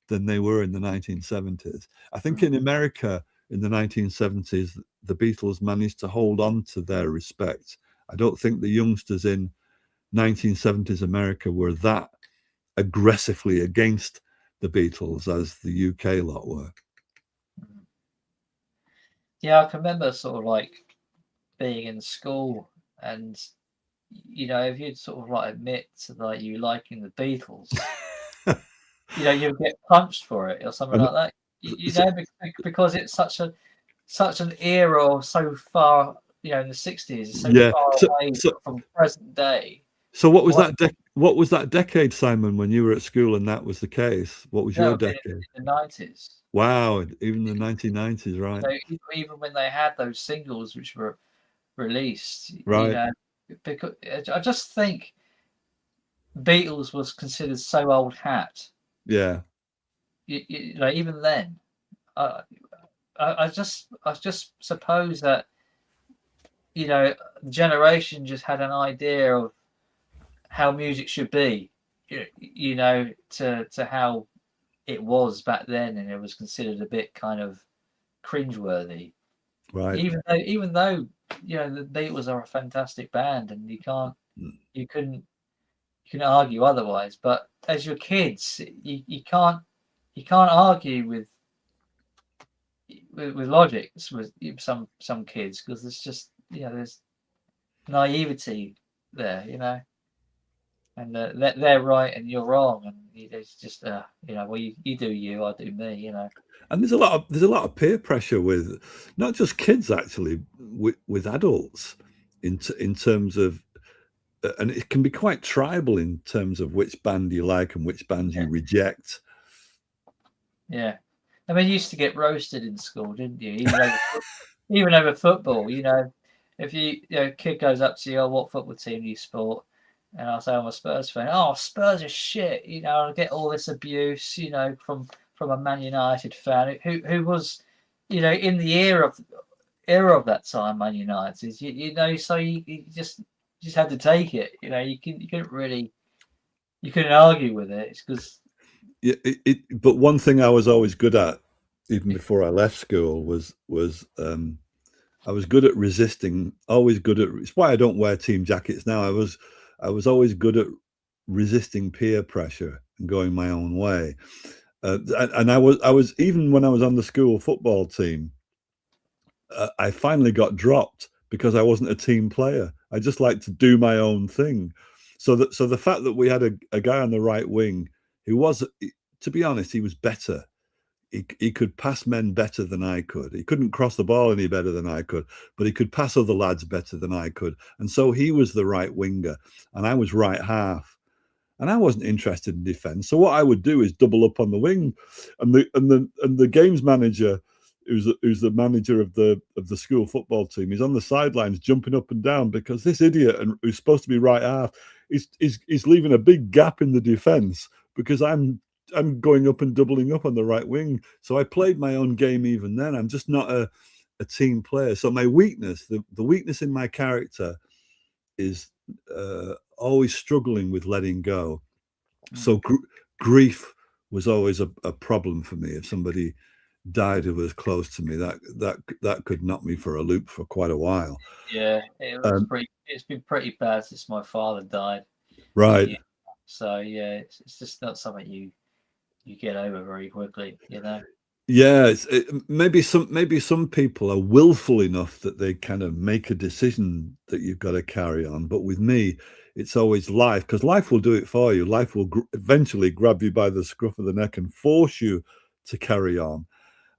than they were in the 1970s. I think in America in the 1970s, the Beatles managed to hold on to their respect. I don't think the youngsters in 1970s America were that aggressively against the Beatles as the UK lot were. Yeah, I can remember sort of like being in school, and if you'd sort of like admit to like you liking the Beatles, you'd get punched for it or something like that. Because it's such an era, or so far, in the 60s, so far away from present day. So what was What? that decade, Simon, when you were at school and that was the case? What was That your would be decade? in the 90s. Wow, even the 1990s, You right? know, even when they had those singles which were released, you Right. know, because I just think Beatles was considered so old hat. Yeah. You know, even then, I, I just suppose that the generation just had an idea of how music should be, to how it was back then, and it was considered a bit kind of cringeworthy. Right. Even though the Beatles are a fantastic band, and Mm. you couldn't you can argue otherwise. But as your kids, you can't argue with logic with some kids, because there's just there's naivety there, and they're right and you're wrong, and it's just well, you do you, I do me. And there's a lot of peer pressure with not just kids actually, with adults in terms of and it can be quite tribal in terms of which band you like and which bands Yeah, you reject. yeah. I mean, you used to get roasted in school, didn't you? Even over football. If a kid goes up to you, oh, what football team do you support? And I'll say I'm a Spurs fan. Oh, Spurs are shit. I'll get all this abuse, from a Man United fan who was, in the era of that time, Man United. So you just had to take it. You couldn't argue with it. It's because Yeah, but one thing I was always good at, even before I left school, was I was good at resisting. Always good at. It's why I don't wear team jackets now. I was always good at resisting peer pressure and going my own way. And I was even when I was on the school football team. I finally got dropped because I wasn't a team player. I just like to do my own thing. So the fact that we had a guy on the right wing who was, to be honest, he was better. He could pass men better than I could. He couldn't cross the ball any better than I could, but he could pass other lads better than I could. And so he was the right winger, and I was right half. And I wasn't interested in defence. So what I would do is double up on the wing, and the games manager, who's the manager of the school football team, he's on the sidelines jumping up and down because this idiot, and who's supposed to be right half, is leaving a big gap in the defence because I'm going up and doubling up on the right wing. So I played my own game even then. I'm just not a team player. So my weakness, the weakness in my character is always struggling with letting go. So grief was always a problem for me. If somebody died who was close to me, that could knock me for a loop for quite a while. yeah, Um, it's been pretty bad since my father died. right. Yeah. So yeah, it's just not something you get over very quickly. Yeah, maybe some people are willful enough that they kind of make a decision that you've got to carry on. But with me, it's always life, because life will do it for you. Life will eventually grab you by the scruff of the neck and force you to carry on.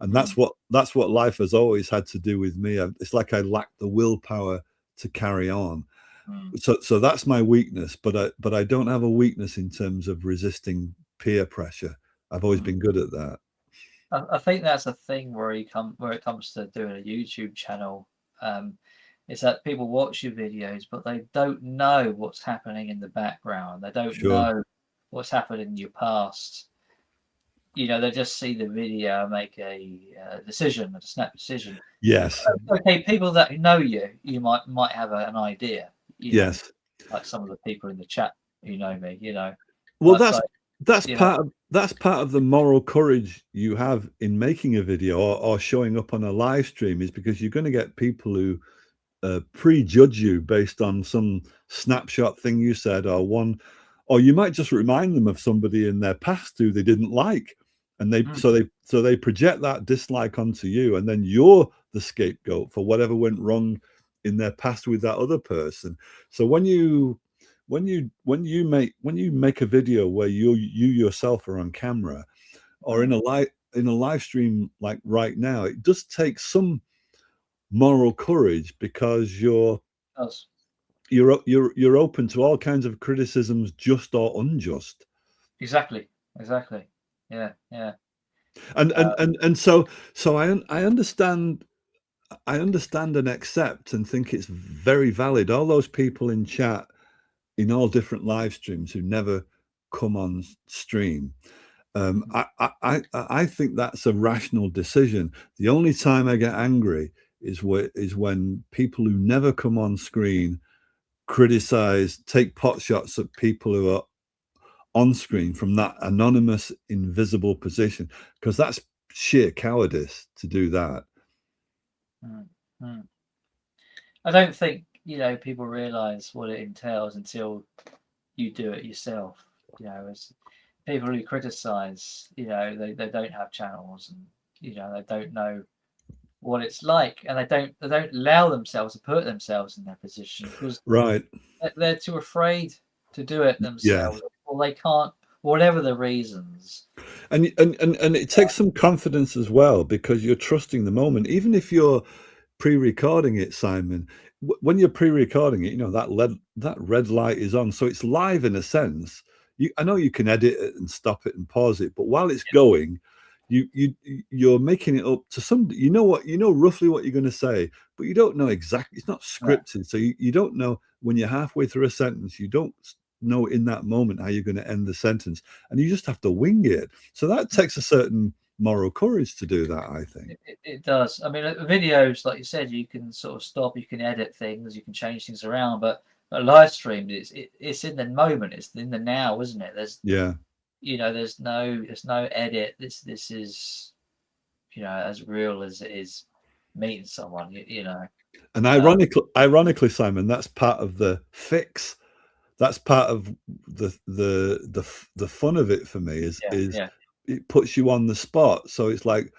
And Mm, that's what life has always had to do with me. It's like I lack the willpower to carry on. mm, So that's my weakness. But I don't have a weakness in terms of resisting peer pressure. I've always mm. been good at that. I think that's a thing where it comes to doing a YouTube channel. Is that people watch your videos, but they don't know what's happening in the background. They don't Sure. know what's happened in your past. They just see the video, make a decision, a snap decision. Yes. Okay, people that know you might have an idea. Yes. Like some of the people in the chat who know me. Well, But that's but that's you know, part of the moral courage you have in making a video, or showing up on a live stream, is because you're going to get people who prejudge you based on some snapshot thing you said, or you might just remind them of somebody in their past who they didn't like, and they mm, so they project that dislike onto you, and then you're the scapegoat for whatever went wrong in their past with that other person. So when you make a video where you yourself are on camera, or mm, in a live stream like right now, it does take some moral courage, because you're does. you're open to all kinds of criticisms, just or unjust. Exactly. Yeah. And so I understand. I understand and accept and think it's very valid. All those people in chat in all different live streams who never come on stream. I think that's a rational decision. The only time I get angry is when people who never come on screen criticize, take pot shots at people who are on screen from that anonymous, invisible position, because that's sheer cowardice to do that. I don't think people realize what it entails until you do it yourself. As people who criticize, they don't have channels, and they don't know what it's like, and they don't allow themselves to put themselves in their position because Right. they're too afraid to do it Yeah. themselves, or they can't, whatever the reasons. And it takes some confidence as well, because you're trusting the moment. Even if you're pre-recording it, Simon, when you're pre-recording it, that red light is on, so it's live in a sense. I know you can edit it and stop it and pause it, but while it's going, you're making it up to some. You know roughly what you're going to say, but you don't know exactly. It's not scripted, so you don't know when you're halfway through a sentence. You don't know in that moment how you're going to end the sentence, and you just have to wing it. So that takes a certain moral courage to do that, I think. It does. I mean, videos, like you said, you can sort of stop, you can edit things, you can change things around, but a live stream, it's in the moment, it's in the now, isn't it? There's there's no edit. This is as real as it is meeting someone. And ironically, Simon, that's part of the fix. That's part of the fun of it for me is it puts you on the spot. So it's like,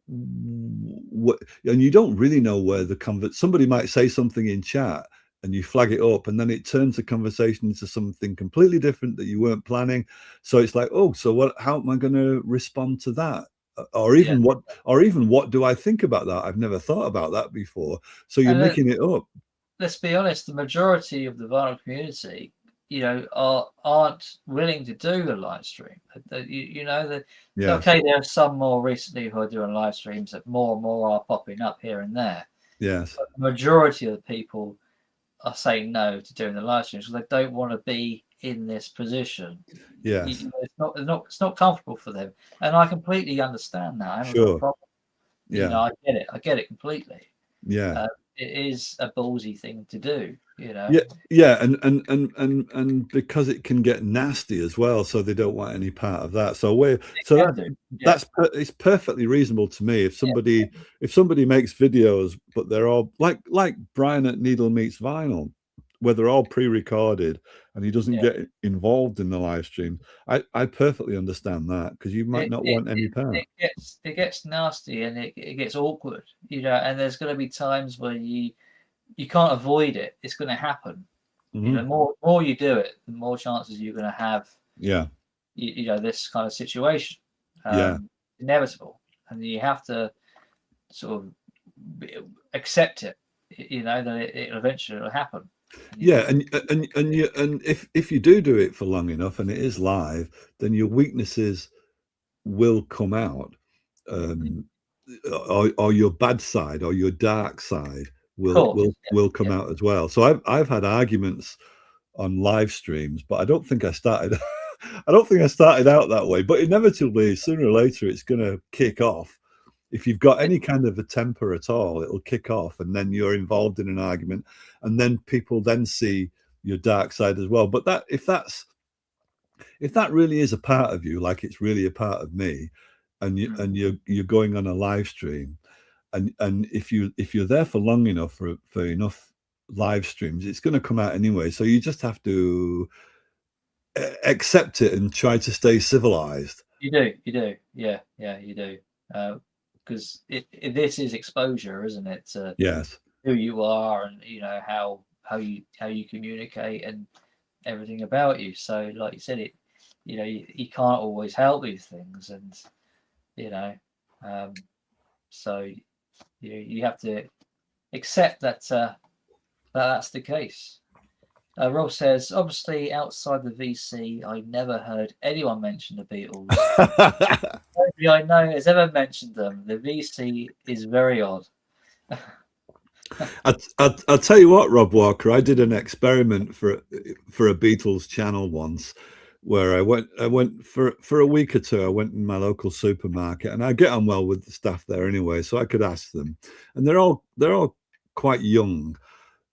what, and you don't really know where somebody might say something in chat and you flag it up, and then it turns the conversation into something completely different that you weren't planning. So it's like, oh, so how am I going to respond to that? Or even what do I think about that? I've never thought about that before. So you're making it up. Let's be honest, the majority of the vinyl community, aren't willing to do a live stream. Okay, there are some more recently who are doing live streams, that more and more are popping up here and there. Yes. But the majority of the people are saying no to doing the live streams because they don't want to be in this position. Yes. It's not comfortable for them, and I completely understand that. I haven't got a problem. Yeah. I get it completely. Yeah. It is a ballsy thing to do. And because it can get nasty as well, so they don't want any part of that. It's perfectly reasonable to me if somebody makes videos, but they're all like Brian at Needle Meets Vinyl, where they're all pre-recorded and he doesn't get involved in the live stream. I perfectly understand that, because you might not want any part. It gets nasty, and it gets awkward, and there's going to be times where you can't avoid it. It's going to happen. The more you do it, the more chances you're going to have. This kind of situation. Inevitable, and you have to sort of accept it. That it eventually will happen. And if you do it for long enough and it is live, then your weaknesses will come out, or your bad side or your dark side will come out as well. So I've had arguments on live streams, but I don't think I started out that way. But inevitably, sooner or later, it's going to kick off. If you've got any kind of a temper at all, it'll kick off, and then you're involved in an argument, and then people then see your dark side as well. But if that really is a part of you, like it's really a part of me, and you're going on a live stream, and if you're there for long enough for enough live streams, it's going to come out anyway. So you just have to accept it and try to stay civilized. You do, yeah, you do, because this is exposure, isn't it? To who you are, and how you communicate and everything about you. So, like you said, you can't always help these things, and so you have to accept that that's the case. Rob says, obviously, outside the VC, I never heard anyone mention the Beatles. Nobody I know has ever mentioned them. The VC is very odd. I'll tell you what, Rob Walker. I did an experiment for a Beatles channel once, where I went for a week or two. I went in my local supermarket, and I get on well with the staff there anyway, so I could ask them, and they're all quite young.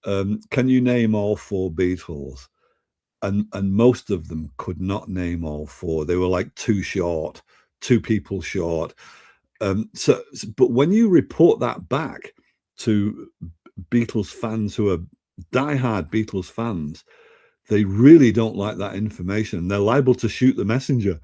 Can you name all four Beatles? And most of them could not name all four. They were like too short, two people short. But when you report that back to Beatles fans who are diehard Beatles fans, they really don't like that information. They're liable to shoot the messenger.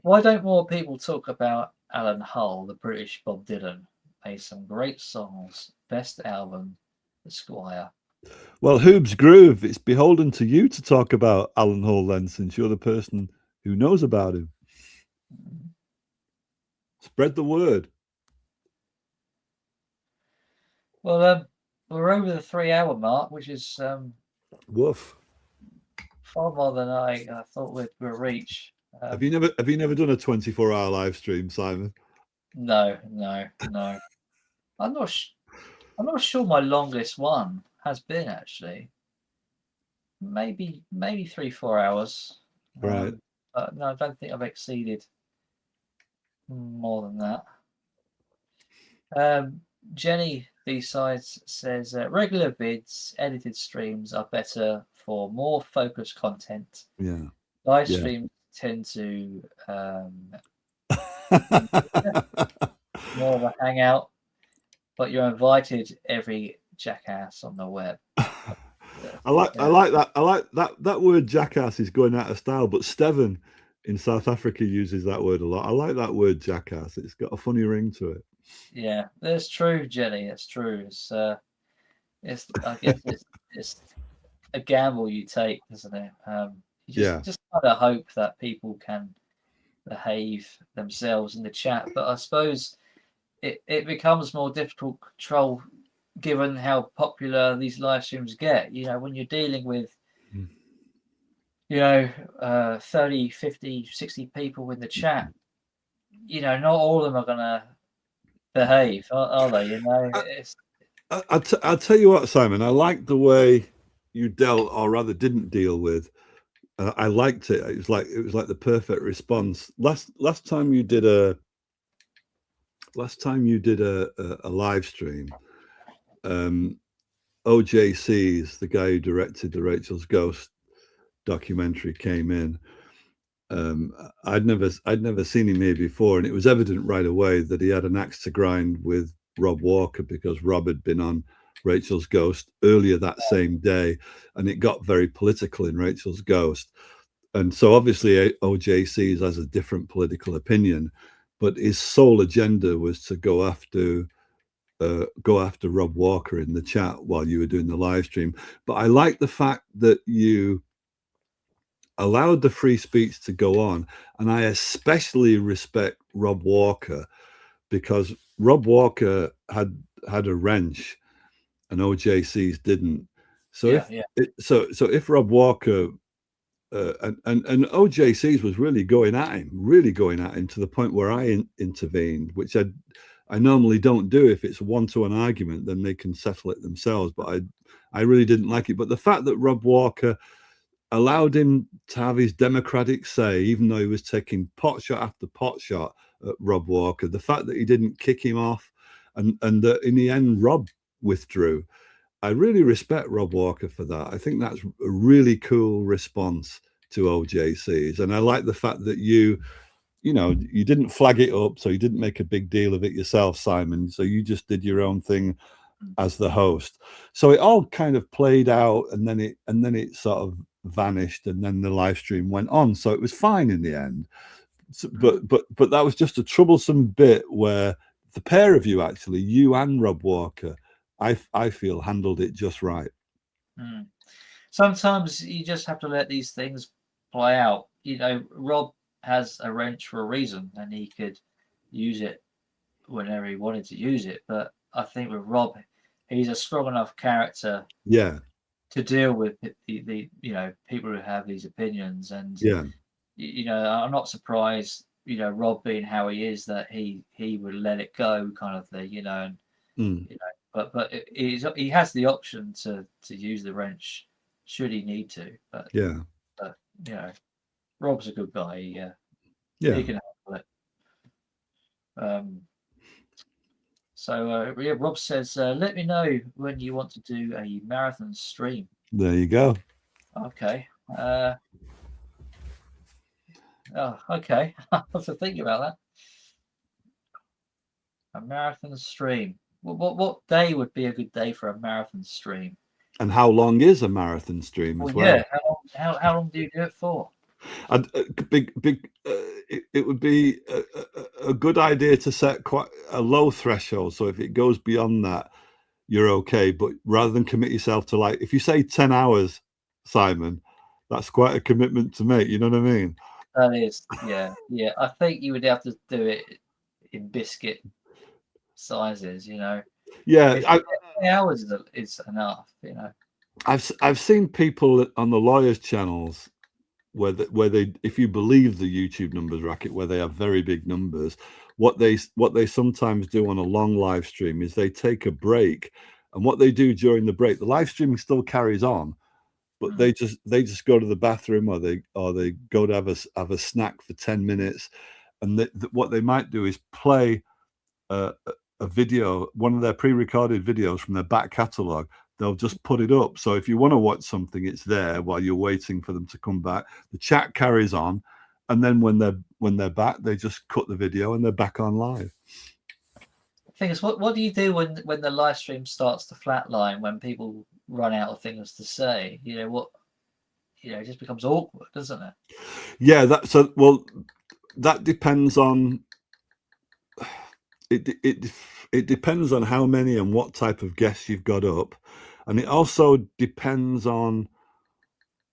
Why don't more people talk about Alan Hull, the British Bob Dylan? Made some great songs. Best album, The Squire. Well, Hoob's Groove, it's beholden to you to talk about Alan Hull then, since you're the person who knows about him. Spread the word. Well, we're over the 3-hour mark, which is Woof. far more than I thought we'd reach. Have you never done a 24-hour live stream, Simon? No. I'm not sure my longest one has been, actually. Maybe 3-4 hours. Right. But no, I don't think I've exceeded more than that. Jenny B-Sides says regular vids, edited streams are better for more focused content. Yeah. Live streams tend to more of a hangout, but you're invited every jackass on the web. I like that. I like that word jackass is going out of style, but Steven in South Africa uses that word a lot. I like that word jackass. It's got a funny ring to it. Yeah, that's true, Jenny. It's true. I guess it's a gamble you take, isn't it? You just kind of hope that people can behave themselves in the chat, but I suppose it becomes more difficult to control given how popular these live streams get. When you're dealing with 30, 50, 60 people in the chat, not all of them are gonna behave, are they? I'll tell you what, Simon, I like the way you dealt, or rather didn't deal with. I liked it. It was like the perfect response. Last time you did a live stream, OJC's, the guy who directed the Rachel's Ghost documentary, came in. I'd never seen him here before, and it was evident right away that he had an axe to grind with Rob Walker, because Rob had been on Rachel's Ghost earlier that same day, and it got very political in Rachel's Ghost. And so obviously OJC's has a different political opinion, but his sole agenda was to go after Rob Walker in the chat while you were doing the live stream. But I like the fact that you allowed the free speech to go on, and I especially respect Rob Walker, because Rob Walker had a wrench and OJC's didn't. So if Rob Walker and OJC's was really going at him to the point where I intervened, which I normally don't do. If it's a one-to-one argument, then they can settle it themselves, but I really didn't like it. But the fact that Rob Walker allowed him to have his democratic say, even though he was taking pot shot after pot shot at Rob Walker, the fact that he didn't kick him off, and that in the end Rob withdrew, I really respect Rob Walker for that. I think that's a really cool response to OJC's, and I like the fact that you didn't flag it up, so you didn't make a big deal of it yourself, Simon. So you just did your own thing as the host. So it all kind of played out, and then it sort of vanished, and then the live stream went on. So it was fine in the end. So, but that was just a troublesome bit where the pair of you, actually, you and Rob Walker, I feel handled it just right. Sometimes you just have to let these things play out. Rob has a wrench for a reason, and he could use it whenever he wanted to use it. But I think with Rob, he's a strong enough character Yeah. to deal with the people who have these opinions. And Yeah. I'm not surprised, Rob being how he is, that he would let it go, kind of thing, and but he has the option to use the wrench should he need to. But Rob's a good guy. He can handle it. So Rob says, let me know when you want to do a marathon stream. There you go. Okay. Okay. I'll have to think about that. A marathon stream. What day would be a good day for a marathon stream? And how long is a marathon stream as well? Yeah. How long do you do it for? It would be a good idea to set quite a low threshold. So if it goes beyond that, you're okay. But rather than commit yourself to, like, if you say 10 hours, Simon, that's quite a commitment to make. You know what I mean? That is, yeah. I think you would have to do it in biscuit sizes, Yeah, 10 hours is enough, I've seen people on the lawyers' channels where they, if you believe the YouTube numbers racket, where they have very big numbers, what they sometimes do on a long live stream is they take a break, and what they do during the break, the live streaming still carries on, but they just go to the bathroom, or they go to have a snack for 10 minutes, and what they might do is play a video, one of their pre-recorded videos from their back catalogue. They'll just put it up. So if you want to watch something, it's there while you're waiting for them to come back. The chat carries on, and then when they're back, they just cut the video and they're back on live. The thing is, what do you do when the live stream starts to flatline, when people run out of things to say? It just becomes awkward, doesn't it? Yeah, that depends on it depends on how many and what type of guests you've got up, and it also depends on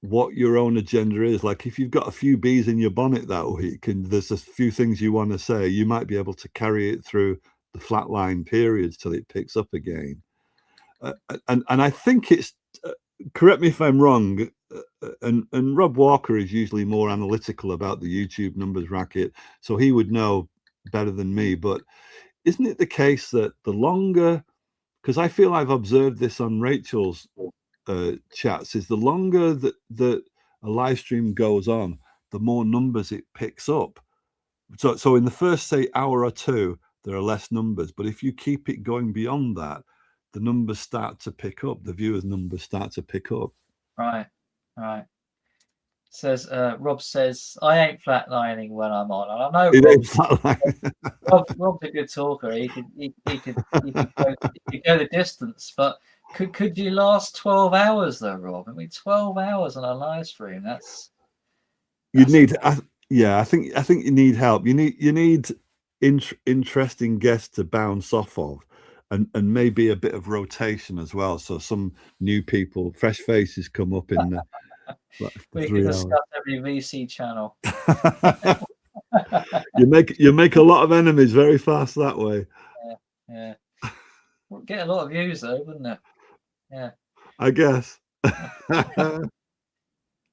what your own agenda is. Like, if you've got a few bees in your bonnet that week and there's a few things you want to say, you might be able to carry it through the flatline periods till it picks up again. And I think it's, correct me if I'm wrong, and Rob Walker is usually more analytical about the YouTube numbers racket, so he would know better than me, but isn't it the case that the longer, because I feel I've observed this on Rachel's chats, is the longer that a live stream goes on, the more numbers it picks up. So in the first, say, hour or two, there are less numbers, but if you keep it going beyond that, the numbers start to pick up, the viewers' numbers start to pick up. Right. Says Rob says, I ain't flatlining when I'm on. And I know Rob's a good talker. He could go the distance, but could you last 12 hours though, Rob? I mean, 12 hours on a live stream. I think you need help. You need interesting guests to bounce off of, and maybe a bit of rotation as well. So some new people, fresh faces come up in the. We can discuss every VC channel. you make a lot of enemies very fast that way. Yeah. We'll get a lot of views though, wouldn't it? Yeah. I guess. The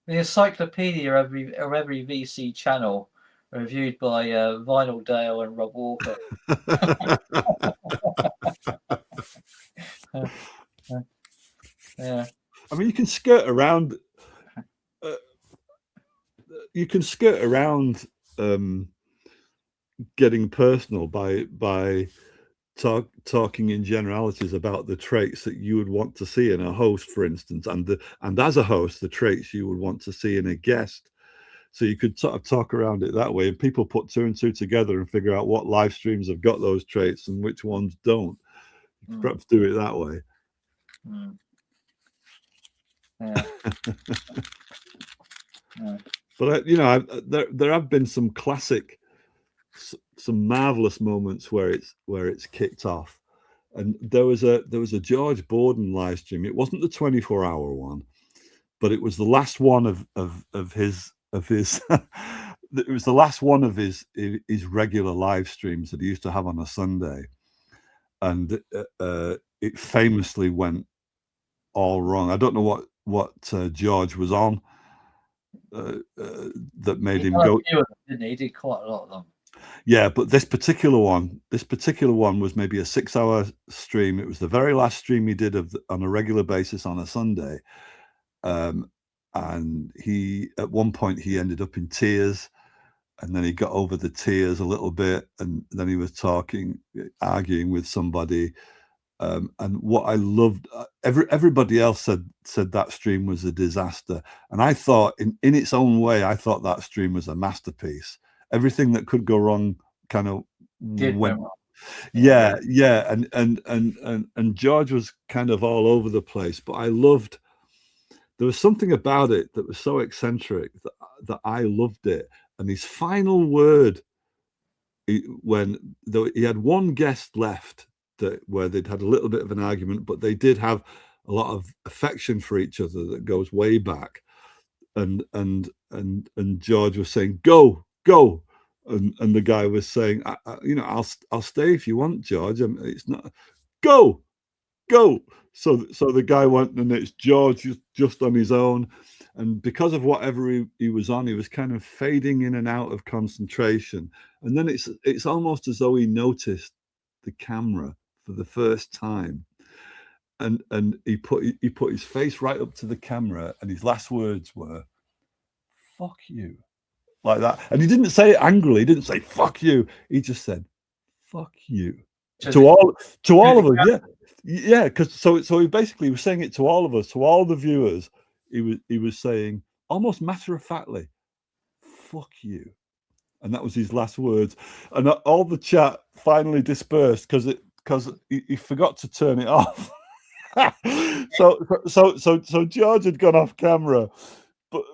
encyclopedia of every VC channel, reviewed by Vinyl Dale and Rob Walker. Yeah. I mean, you can skirt around. Getting personal by talking in generalities about the traits that you would want to see in a host, for instance, and as a host, the traits you would want to see in a guest. So you could sort of talk around it that way, and people put two and two together and figure out what live streams have got those traits and which ones don't. Perhaps do it that way. Yeah. But there have been some marvelous moments where it's kicked off, and there was a George Borden live stream. It wasn't the 24-hour one, but it was the last one of his it was the last one of his regular live streams that he used to have on a Sunday, and it famously went all wrong. I don't know what George was on that made him go. Didn't he? He did quite a lot of them. Yeah, but this particular one was maybe a 6-hour stream. It was the very last stream he did on a regular basis on a Sunday. And he, at one point, he ended up in tears, and then he got over the tears a little bit, and then he was arguing with somebody. And what I loved, everybody else said that stream was a disaster, and I thought, in its own way, I thought that stream was a masterpiece. Everything that could go wrong kind of went. Yeah, and George was kind of all over the place, but I loved. There was something about it that was so eccentric that I loved it. And his final word, when he had one guest left, where they'd had a little bit of an argument, but they did have a lot of affection for each other that goes way back. And George was saying, "Go, go," and the guy was saying, I'll stay if you want, George. It's not go." So the guy went, and it's George just on his own, and because of whatever he was on, he was kind of fading in and out of concentration. And then it's almost as though he noticed the camera for the first time, and he put his face right up to the camera, and his last words were, "Fuck you," like that. And he didn't say it angrily. He didn't say "fuck you." He just said, "Fuck you," to all of us. Yeah, because so he basically was saying it to all of us, to all the viewers. He was saying, almost matter of factly, "Fuck you," and that was his last words. And all the chat finally dispersed because he forgot to turn it off. so George had gone off camera, but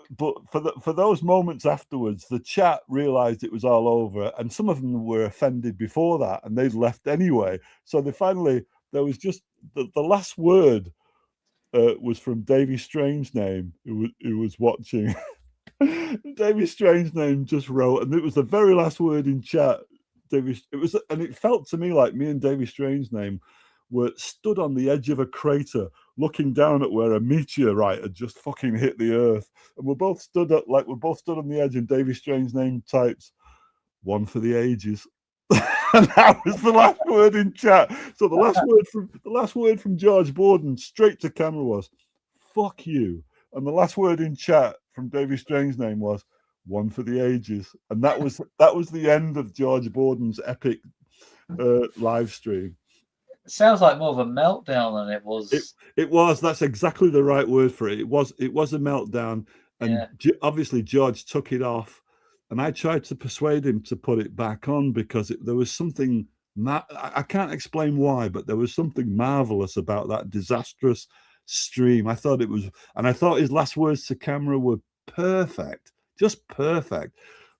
for those moments afterwards, the chat realized it was all over, and some of them were offended before that, and they'd left anyway. So there was just the last word was from Davy Strangename, who was watching. Davy Strangename just wrote, and it was the very last word in chat. And it felt to me like me and Davy Strangename were stood on the edge of a crater, looking down at where a meteorite had just fucking hit the earth, and we're both stood on the edge. And Davy Strangename types, "One for the ages." And that was the last word in chat. So the last word from George Borden straight to camera was "fuck you," and the last word in chat from Davy Strangename was "one for the ages." And that was the end of George Borden's epic live stream. It sounds like more of a meltdown than it was. It was. That's exactly the right word for it. It was a meltdown, and obviously George took it off. And I tried to persuade him to put it back on because there was something, I can't explain why, but there was something marvelous about that disastrous stream. I thought it was, and I thought his last words to camera were perfect, just perfect.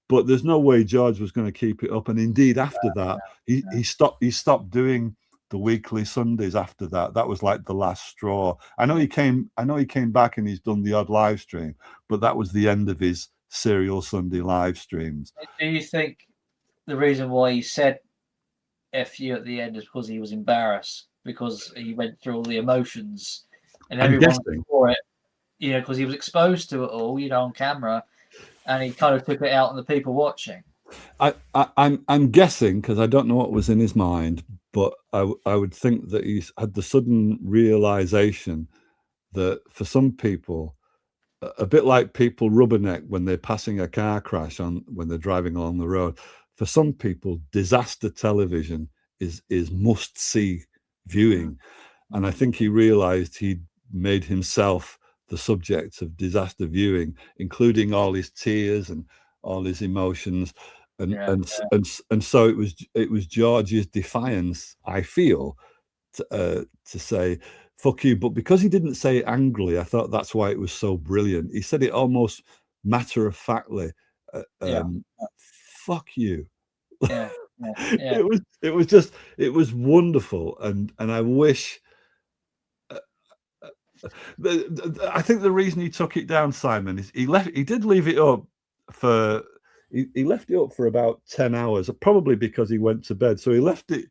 But there's no way George was going to keep it up. And indeed, after that, he stopped doing the weekly Sundays after that. That was like the last straw. I know he came back and he's done the odd live stream, but that was the end of his serial Sunday live streams. Do you think the reason why he said "F you" at the end is because he was embarrassed, because he went through all the emotions and everyone saw it, because he was exposed to it all, on camera, and he kind of took it out on the people watching? I'm guessing, because I don't know what was in his mind, but I would think that he's had the sudden realization that for some people, a bit like people rubberneck when they're passing a car crash when they're driving along the road. For some people, disaster television is must-see viewing. And I think he realized he'd made himself the subject of disaster viewing, including all his tears and all his emotions. And so it was George's defiance, I feel, to say "fuck you," but because he didn't say it angrily, I thought that's why it was so brilliant. He said it almost matter-of-factly, "fuck you." It was wonderful, and I wish. I think the reason he took it down, Simon, is he did leave it up for he left it up for about 10 hours, probably because he went to bed. So he left it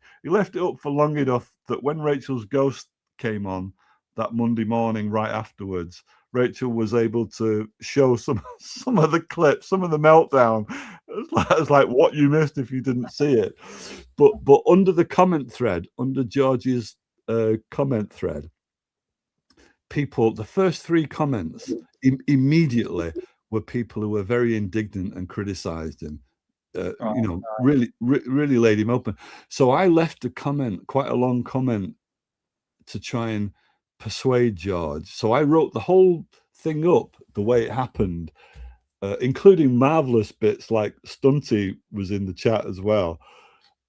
up for long enough that when Rachel's Ghost came on that Monday morning right afterwards, Rachel was able to show some of the clips, some of the meltdown. It's like what you missed if you didn't see it. But under the comment thread, under George's comment thread, people, the first 3 comments immediately were people who were very indignant and criticized him. Really laid him open. So I left a comment, quite a long comment, to try and persuade George. So I wrote the whole thing up the way it happened, including marvelous bits like Stunty was in the chat as well,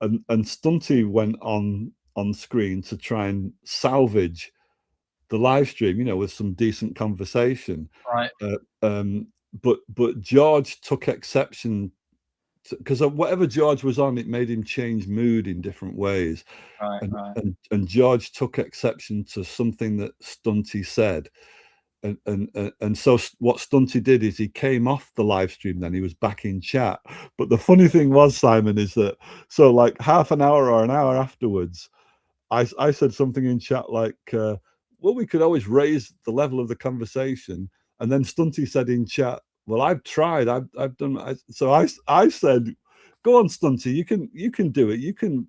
and Stunty went on screen to try and salvage the live stream, with some decent conversation. Right. But George took exception because whatever George was on, it made him change mood in different ways. Right. And George took exception to something that Stunty said. And so what Stunty did is he came off the live stream, then he was back in chat. But the funny thing was, Simon, is that so like half an hour or an hour afterwards, I said something in chat like, well, we could always raise the level of the conversation. And then Stunty said in chat, well, I've tried, I've done. So I said, go on, Stunty, you can do it. You can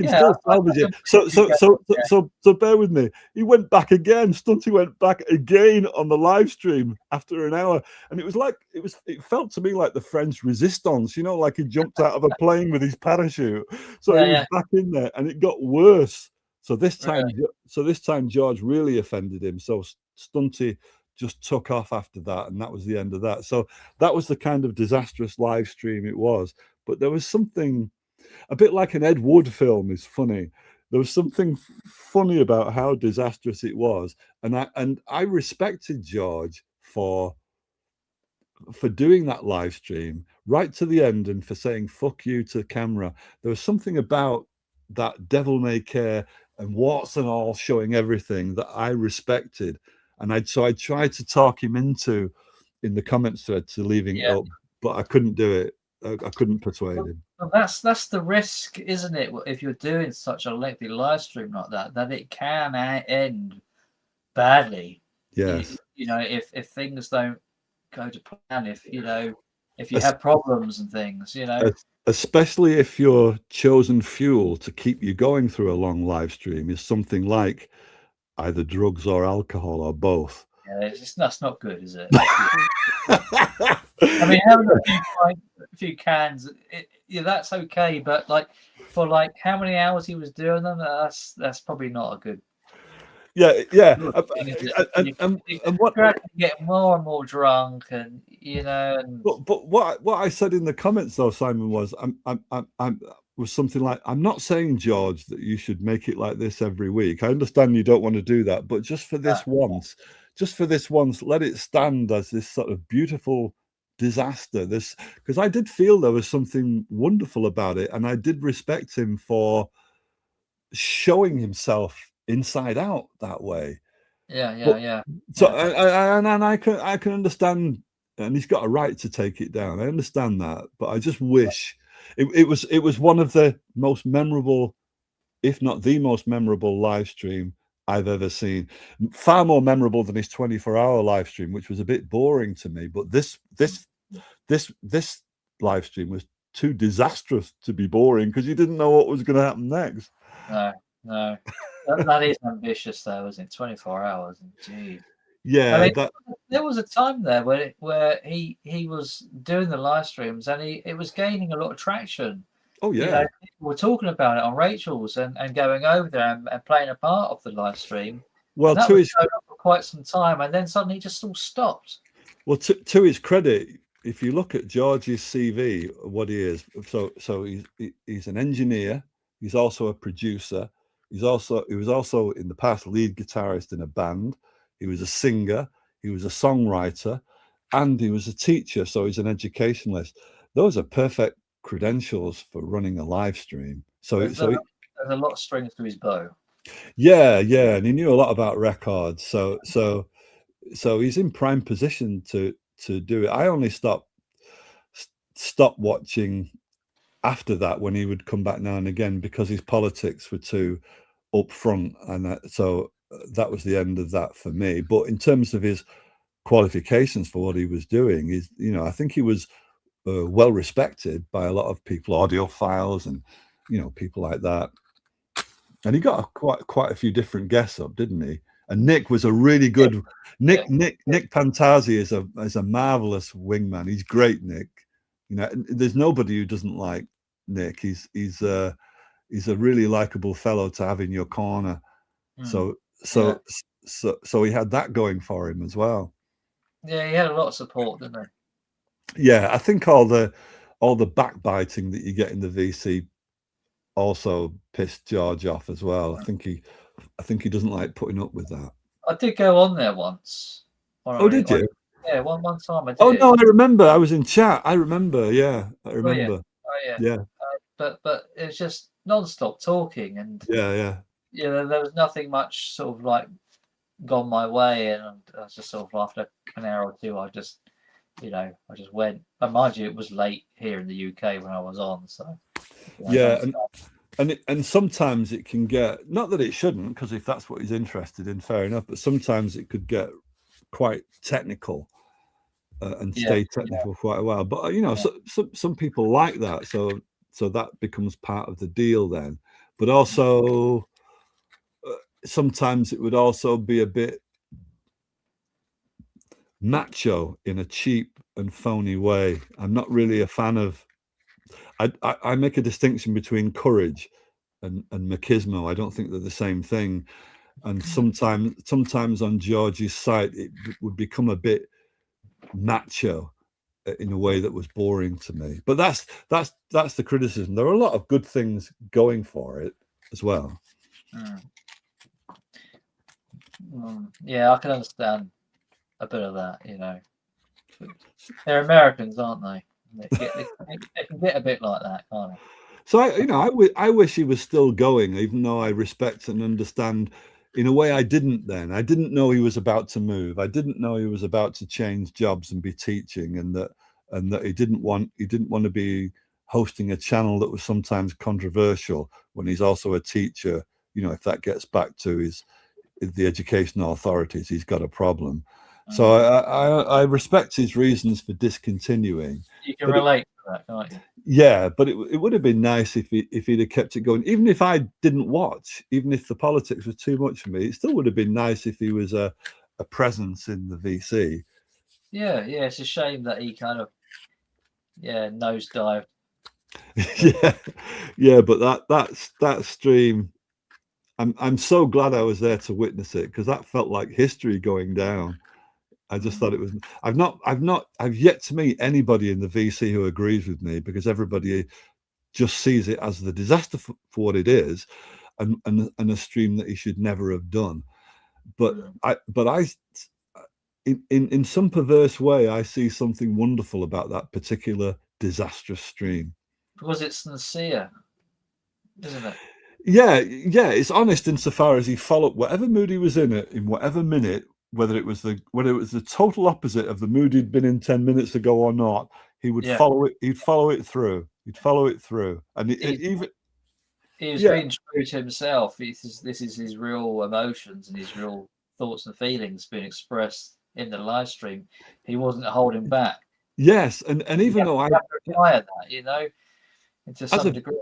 still salvage it. So bear with me. He went back again. Stunty went back again on the live stream after an hour, and it felt to me like the French Resistance. Like he jumped out of a plane with his parachute. So he was back in there, and it got worse. So this time George really offended him. So Stunty just took off after that, and that was the end of that. So that was the kind of disastrous live stream it was. But there was something a bit like an Ed Wood film is funny. There was something funny about how disastrous it was, and I respected George for doing that live stream right to the end and for saying "fuck you" to camera. There was something about that devil may care and warts and all showing everything that I respected, and I tried to talk him into in the comments thread to leaving it up, but I couldn't do it. I couldn't persuade him. Well, that's the risk, isn't it? If you're doing such a lengthy live stream like that it can end badly. Yes. If things don't go to plan, if you have problems and things, Especially if your chosen fuel to keep you going through a long live stream is something like either drugs or alcohol or both. Yeah, that's not good, is it? I mean, having a few cans, that's okay. But for how many hours he was doing them, that's probably not a good. Yeah. And what get more and more drunk, and But what I said in the comments though, Simon, was was something like, I'm not saying, George, that you should make it like this every week. I understand you don't want to do that, but just for this once, let it stand as this sort of beautiful disaster. Because I did feel there was something wonderful about it, and I did respect him for showing himself inside out that way. Yeah. So I can understand, and he's got a right to take it down. I understand that, but I just wish it was one of the most memorable, if not the most memorable live stream I've ever seen. Far more memorable than his 24-hour live stream, which was a bit boring to me. But this live stream was too disastrous to be boring because you didn't know what was going to happen next. No. That is ambitious, though, isn't it? 24 hours. Gee. Yeah. I mean, there was a time there where he was doing the live streams, and it was gaining a lot of traction. Oh yeah. People were talking about it on Rachel's and going over there and playing a part of the live stream. Well, that was going on for quite some time, and then suddenly it just all stopped. Well, to his credit, if you look at George's CV, what he is, so he's an engineer. He's also a producer. He was also in the past lead guitarist in a band. He was a singer. He was a songwriter, and he was a teacher. So he's an educationalist. Those are perfect credentials for running a live stream. There's a lot of strings to his bow. Yeah, and he knew a lot about records. So he's in prime position to do it. I only stopped stopped watching after that when he would come back now and again because his politics were too upfront, and so that was the end of that for me. But in terms of his qualifications for what he was doing, is I think he was well respected by a lot of people, audiophiles, and people like that. And he got quite a few different guests up, didn't he? And Nick was a really good Nick Pantazzi is a marvelous wingman. He's great, Nick. There's nobody who doesn't like Nick. He's a really likable fellow to have in your corner. So he had that going for him as well. Yeah, he had a lot of support, didn't he? Yeah, I think all the backbiting that you get in the VC also pissed George off as well. I think he doesn't like putting up with that. I did go on there once. Oh, did you? Yeah, one time I did. Oh no, I remember. I was in chat. I remember. Yeah, I remember. Oh yeah. But it's just non-stop talking, and yeah. There was nothing much sort of like gone my way, and I was just sort of after an hour or two, I just went. And mind you, it was late here in the UK when I was on, so and sometimes it can get, not that it shouldn't, because if that's what he's interested in, fair enough. But sometimes it could get quite technical and stay technical quite a while. But some people like that, so that becomes part of the deal then. But also sometimes it would also be a bit macho in a cheap and phony way. I'm not really a fan of. I make a distinction between courage and machismo. I don't think they're the same thing. And sometimes on George's site, it would become a bit macho in a way that was boring to me. But that's the criticism. There are a lot of good things going for it as well. Yeah, I can understand a bit of that. They're Americans, aren't they? They can get a bit like that, can't they? So I wish he was still going, even though I respect and understand. In a way, I didn't then. I didn't know he was about to move. I didn't know he was about to change jobs and be teaching, and that he didn't want to be hosting a channel that was sometimes controversial when he's also a teacher. If that gets back to the educational authorities, he's got a problem. So I respect his reasons for discontinuing. You can relate to that, can't you? Yeah, but it would have been nice if he'd have kept it going. Even if I didn't watch, even if the politics was too much for me, it still would have been nice if he was a presence in the VC. Yeah, it's a shame that he kind of nosedived. yeah, but that stream, I'm so glad I was there to witness it, because that felt like history going down. I just thought it was. I've yet to meet anybody in the VC who agrees with me, because everybody just sees it as the disaster for what it is, and a stream that he should never have done. But in some perverse way, I see something wonderful about that particular disastrous stream. Because it's sincere, isn't it? Yeah, it's honest insofar as he followed whatever mood he was in whatever minute. Whether it was the total opposite of the mood he'd been in 10 minutes ago or not, he would follow it. He'd follow it through. And he was being true to himself. This is his real emotions and his real thoughts and feelings being expressed in the live stream. He wasn't holding back. Yes, and even though I admire that, to some degree.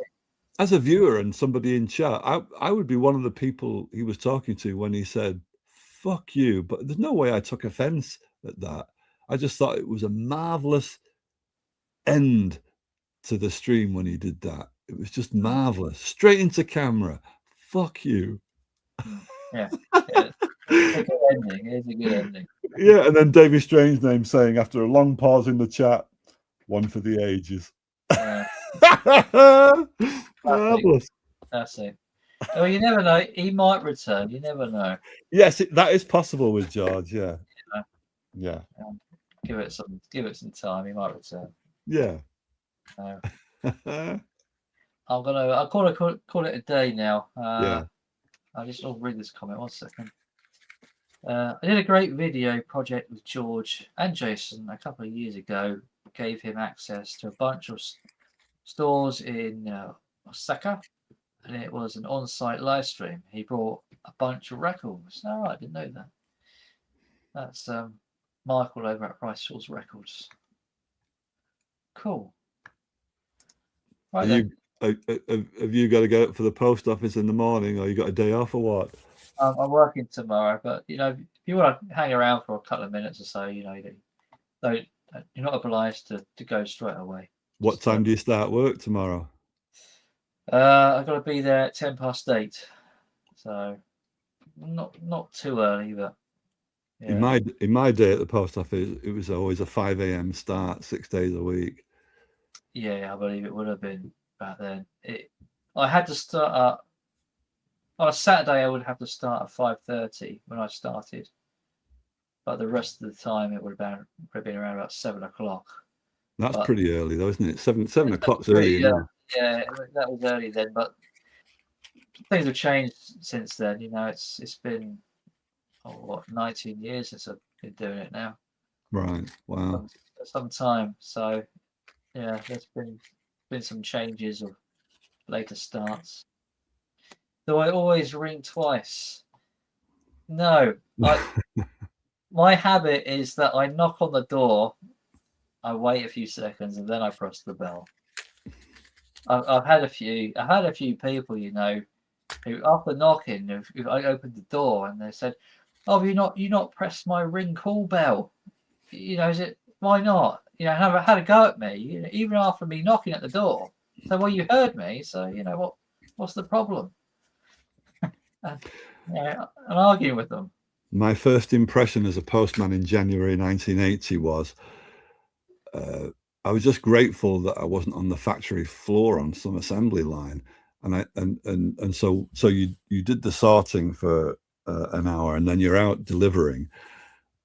As a viewer and somebody in chat, I would be one of the people he was talking to when he said, "Fuck you," but there's no way I took offense at that. I just thought it was a marvelous end to the stream when he did that. It was just marvelous. Straight into camera. Fuck you. Yeah. It's a good ending. It is a good ending. Yeah, and then Davy Strangename saying, after a long pause in the chat, "One for the ages." Marvelous. That's it. Well, you never know. He might return. You never know. Yes, that is possible with George. Yeah. Yeah. Give it some time. He might return. Yeah. I'm gonna call it a day now. Yeah. I'll just read this comment 1 second. I did a great video project with George and Jason a couple of years ago gave him access to a bunch of stores in Osaka, and it was an on-site live stream. He brought a bunch of records. Oh, I didn't know that. That's Michael over at Rice Shores Records. Cool. Right then. Have you got to get up for the post office in the morning, or you got a day off, or what? I'm working tomorrow, but if you want to hang around for a couple of minutes or so, you're not obliged to go straight away. What time do you start work tomorrow? I've got to be there at 8:10, so not too early, but yeah. In my day at the post office, it was always a 5 a.m. start, 6 days a week. Yeah, I believe it would have been back then. I had to start on a Saturday. I would have to start at 5:30 when I started, but the rest of the time it would have been around about 7 o'clock. That's pretty early, though, isn't it? 7 o'clock's early. Yeah, that was early then, but things have changed since then. It's been 19 years since I've been doing it now. Right. Wow. Some time. So yeah, there's been some changes of later starts. Do I always ring twice? No. My habit is that I knock on the door, I wait a few seconds, and then I press the bell. I've had a few people, who after knocking, if I opened the door and they said, "Oh, you not pressed my ring call bell? Is it why not? Have had a go at me, even after me knocking at the door. So well, you heard me, so what's the problem?" and arguing with them. My first impression as a postman in January 1980 was I was just grateful that I wasn't on the factory floor on some assembly line, and so you did the sorting for an hour, and then you're out delivering,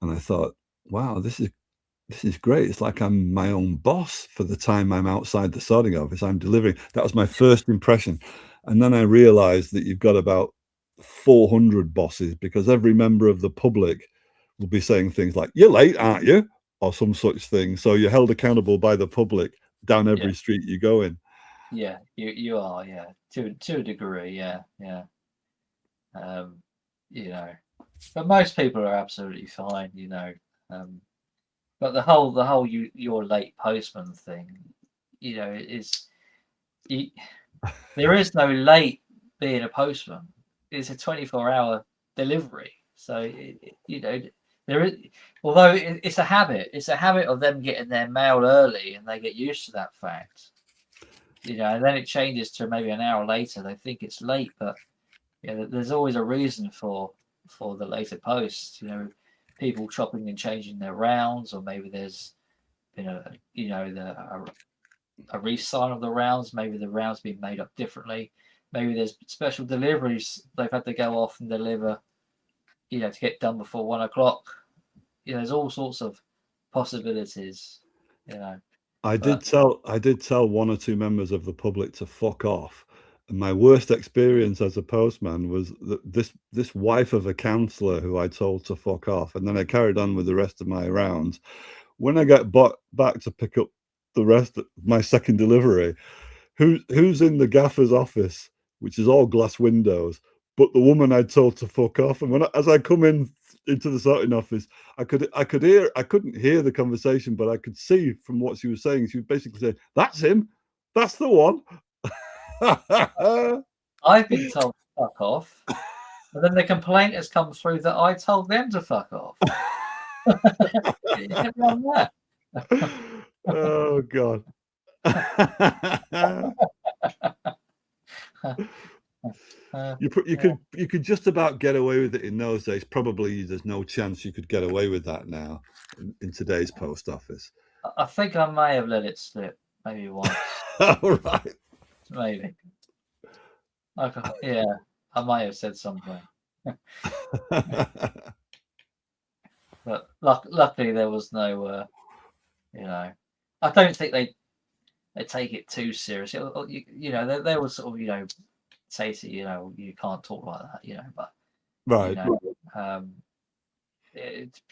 and I thought, wow, this is great. It's like I'm my own boss for the time I'm outside the sorting office. I'm delivering. That was my first impression, and then I realized that you've got about 400 bosses, because every member of the public will be saying things like, "You're late, aren't you?" or some such thing. So you're held accountable by the public down every street you go in. Yeah, you are, yeah, to a degree, yeah. But most people are absolutely fine, but the whole you're late postman thing, is there is no late being a postman. It's a 24-hour delivery, so there is, although it's a habit. It's a habit of them getting their mail early, and they get used to that fact. And then it changes to maybe an hour later. They think it's late, but there's always a reason for the later post. People chopping and changing their rounds, or maybe there's been a resign of the rounds. Maybe the rounds being made up differently. Maybe there's special deliveries they've had to go off and deliver, to get done before 1 o'clock. There's all sorts of possibilities. I did tell one or two members of the public to fuck off. And my worst experience as a postman was that this wife of a councillor who I told to fuck off, and then I carried on with the rest of my rounds. When I get back to pick up the rest of my second delivery, who's in the gaffer's office, which is all glass windows, but the woman I told to fuck off. And as I come into the sorting office, I couldn't hear the conversation, but I could see from what she was saying. She was basically saying, "That's him, that's the one." I've been told to fuck off, but then the complaint has come through that I told them to fuck off. Oh God. You could just about get away with it in those days. Probably there's no chance you could get away with that now in today's post office. I think I may have let it slip, maybe once. All right. Maybe. Yeah, I might have said something. But luckily there was no, I don't think they take it too seriously. They will sort of, say to you can't talk like that, but right.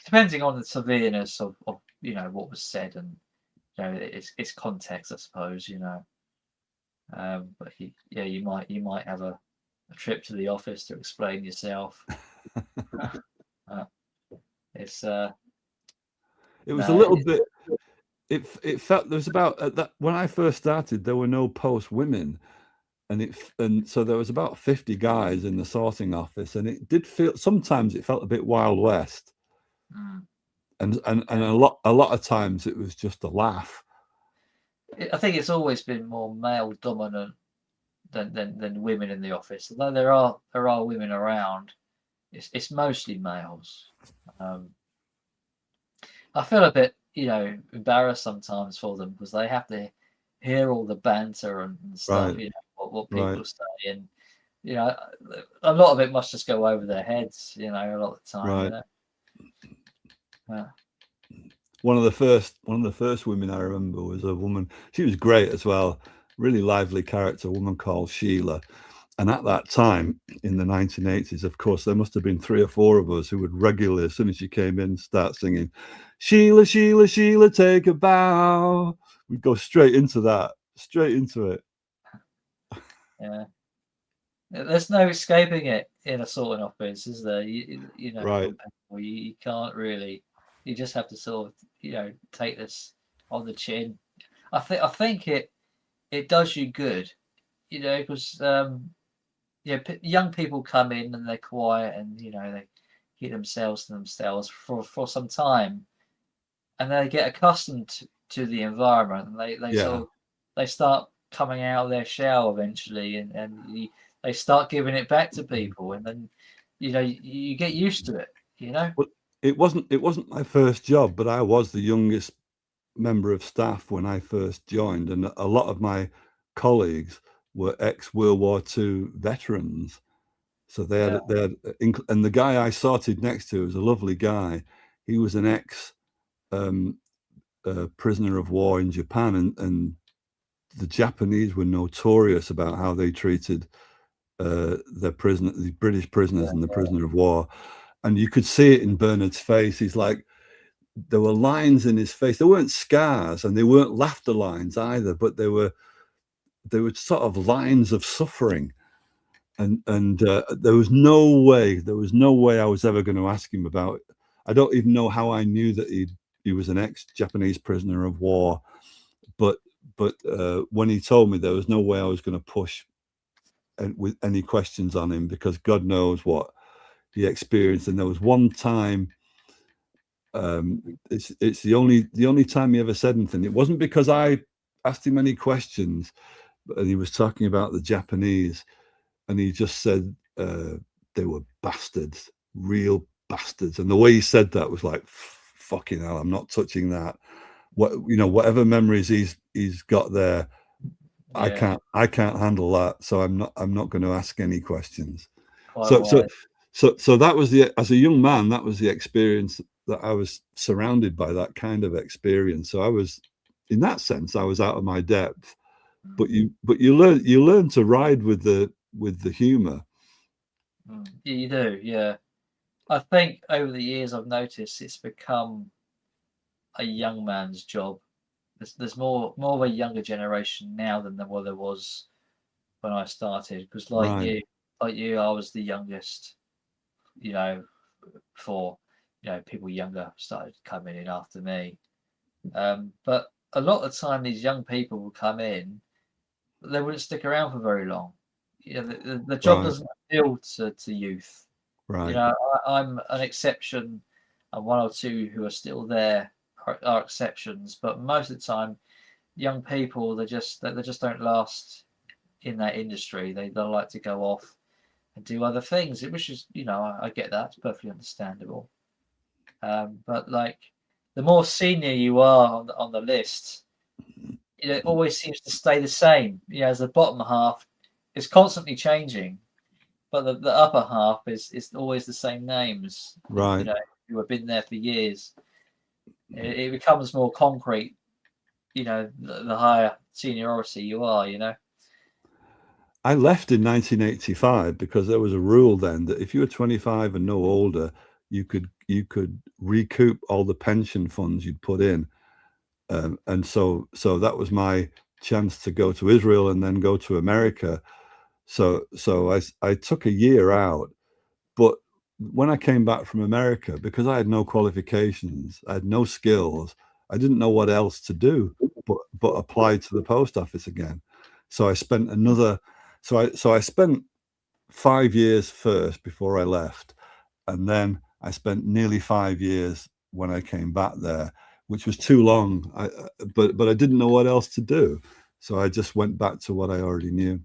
Depending on the severeness of what was said, and you know, it's context, I suppose, you know. But yeah, you might have a trip to the office to explain yourself. uh, it's It was a no, little bit. It felt there was about at that when I first started, there were no post women, and so there was about 50 guys in the sorting office, and it did feel sometimes it felt a bit Wild West, mm, and yeah. a lot of times it was just a laugh. I think it's always been more male dominant than women in the office. Although there are women around, it's mostly males. Um, I feel a bit, you know, embarrassed sometimes for them because they have to hear all the banter and stuff, Right, you know, what right. people say, and you know, a lot of it must just go over their heads, you know, a lot of the time, you Right. know. Uh, One of the first women I remember was a woman. She was great as well, really lively character, a woman called Sheila. And at that time in the 1980s, of course, there must have been 3 or 4 of us who would regularly, as soon as she came in, start singing, Sheila, Sheila, Sheila, take a bow. We'd go straight into that, straight into it. yeah, there's no escaping it in a sorting office, is there? You know, Right. from people, you can't really. You just have to sort of, you know, take this on the chin. I think it does you good, you know, because you know, young people come in and they're quiet and you know they keep themselves to themselves for some time, and they get accustomed to the environment, and they Yeah. sort of they start coming out of their shell eventually, they start giving it back to people, and then you know you get used to it, you know. Well, it wasn't my first job, but I was the youngest member of staff when I first joined, and a lot of my colleagues were ex-World War II veterans. So Yeah, they had, and the guy I sorted next to was a lovely guy. He was an ex um, prisoner of war in Japan, and the Japanese were notorious about how they treated the British prisoners and the prisoner of war. And you could see it in Bernard's face. He's like, there were lines in his face. There weren't scars, and they weren't laughter lines either, but they were sort of lines of suffering. And there was no way I was ever going to ask him about it. I don't even know how I knew that he was an ex-Japanese prisoner of war, but when he told me, there was no way I was going to push with any questions on him, because God knows what he experienced. And there was one time, it's the only time he ever said anything. It wasn't because I asked him any questions, but he was talking about the Japanese, and he just said they were bastards, real bastards. And the way he said that was like, fucking hell, I'm not touching that. Whatever memories he's got there, yeah, I can't handle that. So I'm not going to ask any questions. quite So so wise. so that was as a young man, that was the experience, that I was surrounded by that kind of experience. So I was, in that sense, I was out of my depth. But you learn to ride with the humor. Yeah, you do, yeah. I think over the years I've noticed it's become a young man's job. There's more of a younger generation now than there was when I started. Because Right. like you, I was the youngest. You know, before you know people younger started coming in after me. But a lot of the time, these young people would come in, but they wouldn't stick around for very long. You know, the job Right. doesn't appeal to youth. You Right. know, I'm an exception, and one or two who are still there are exceptions. But most of the time, young people they just don't last in that industry. They like to go off and do other things, which is you know I get that, it's perfectly understandable. But like the more senior you are on the list, you know, it always seems to stay the same. You know, as the bottom half is constantly changing, but the upper half is always the same names. You Right. know, who have been there for years. It becomes more concrete. You know, the higher seniority you are. You know. I left in 1985 because there was a rule then that if you were 25 and no older, you could recoup all the pension funds you'd put in. And so that was my chance to go to Israel and then go to America. So I took a year out, but when I came back from America, because I had no qualifications, I had no skills, I didn't know what else to do but apply to the post office again. So I spent another, so I spent 5 years first before I left, and then I spent nearly 5 years when I came back there, which was too long. But I didn't know what else to do, so I just went back to what I already knew.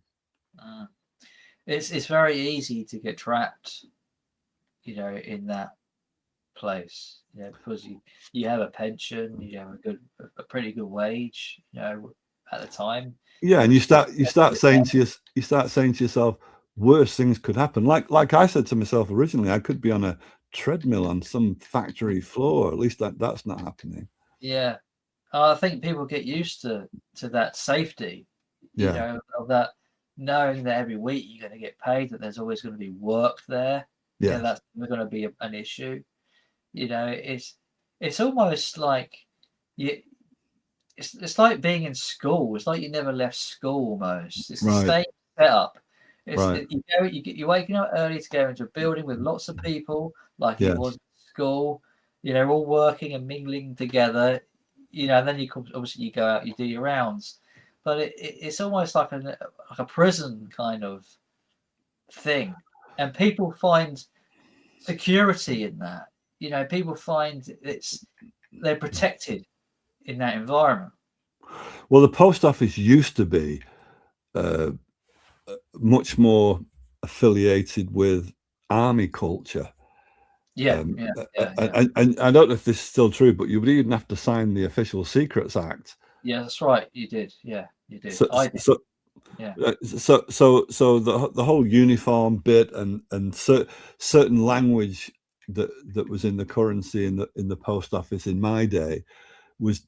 It's very easy to get trapped, in that place, because you have a pension, you have a pretty good wage, at the time. Yeah, and you start saying to yourself, worse things could happen. Like I said to myself originally, I could be on a treadmill on some factory floor. At least that's not happening. Yeah, I think people get used to that safety, of that, knowing that every week you're going to get paid, that there's always going to be work there. Yeah, That's never going to be an issue. It's almost like you. It's like being in school. It's like you never left school almost. It's the right, same setup. right. You're waking up early to go into a building with lots of people, like it Yes. was at school. All working and mingling together. And then obviously you go out, you do your rounds, but it's almost like a prison kind of thing, and people find security in that. People find they're protected in that environment. Well, the post office used to be much more affiliated with army culture. Yeah. And I don't know if this is still true, but you would even have to sign the Official Secrets Act. Yeah, that's right. You did. Yeah, you did. So, I did. so, Yeah. So the whole uniform bit and certain language that was in the currency in the post office in my day was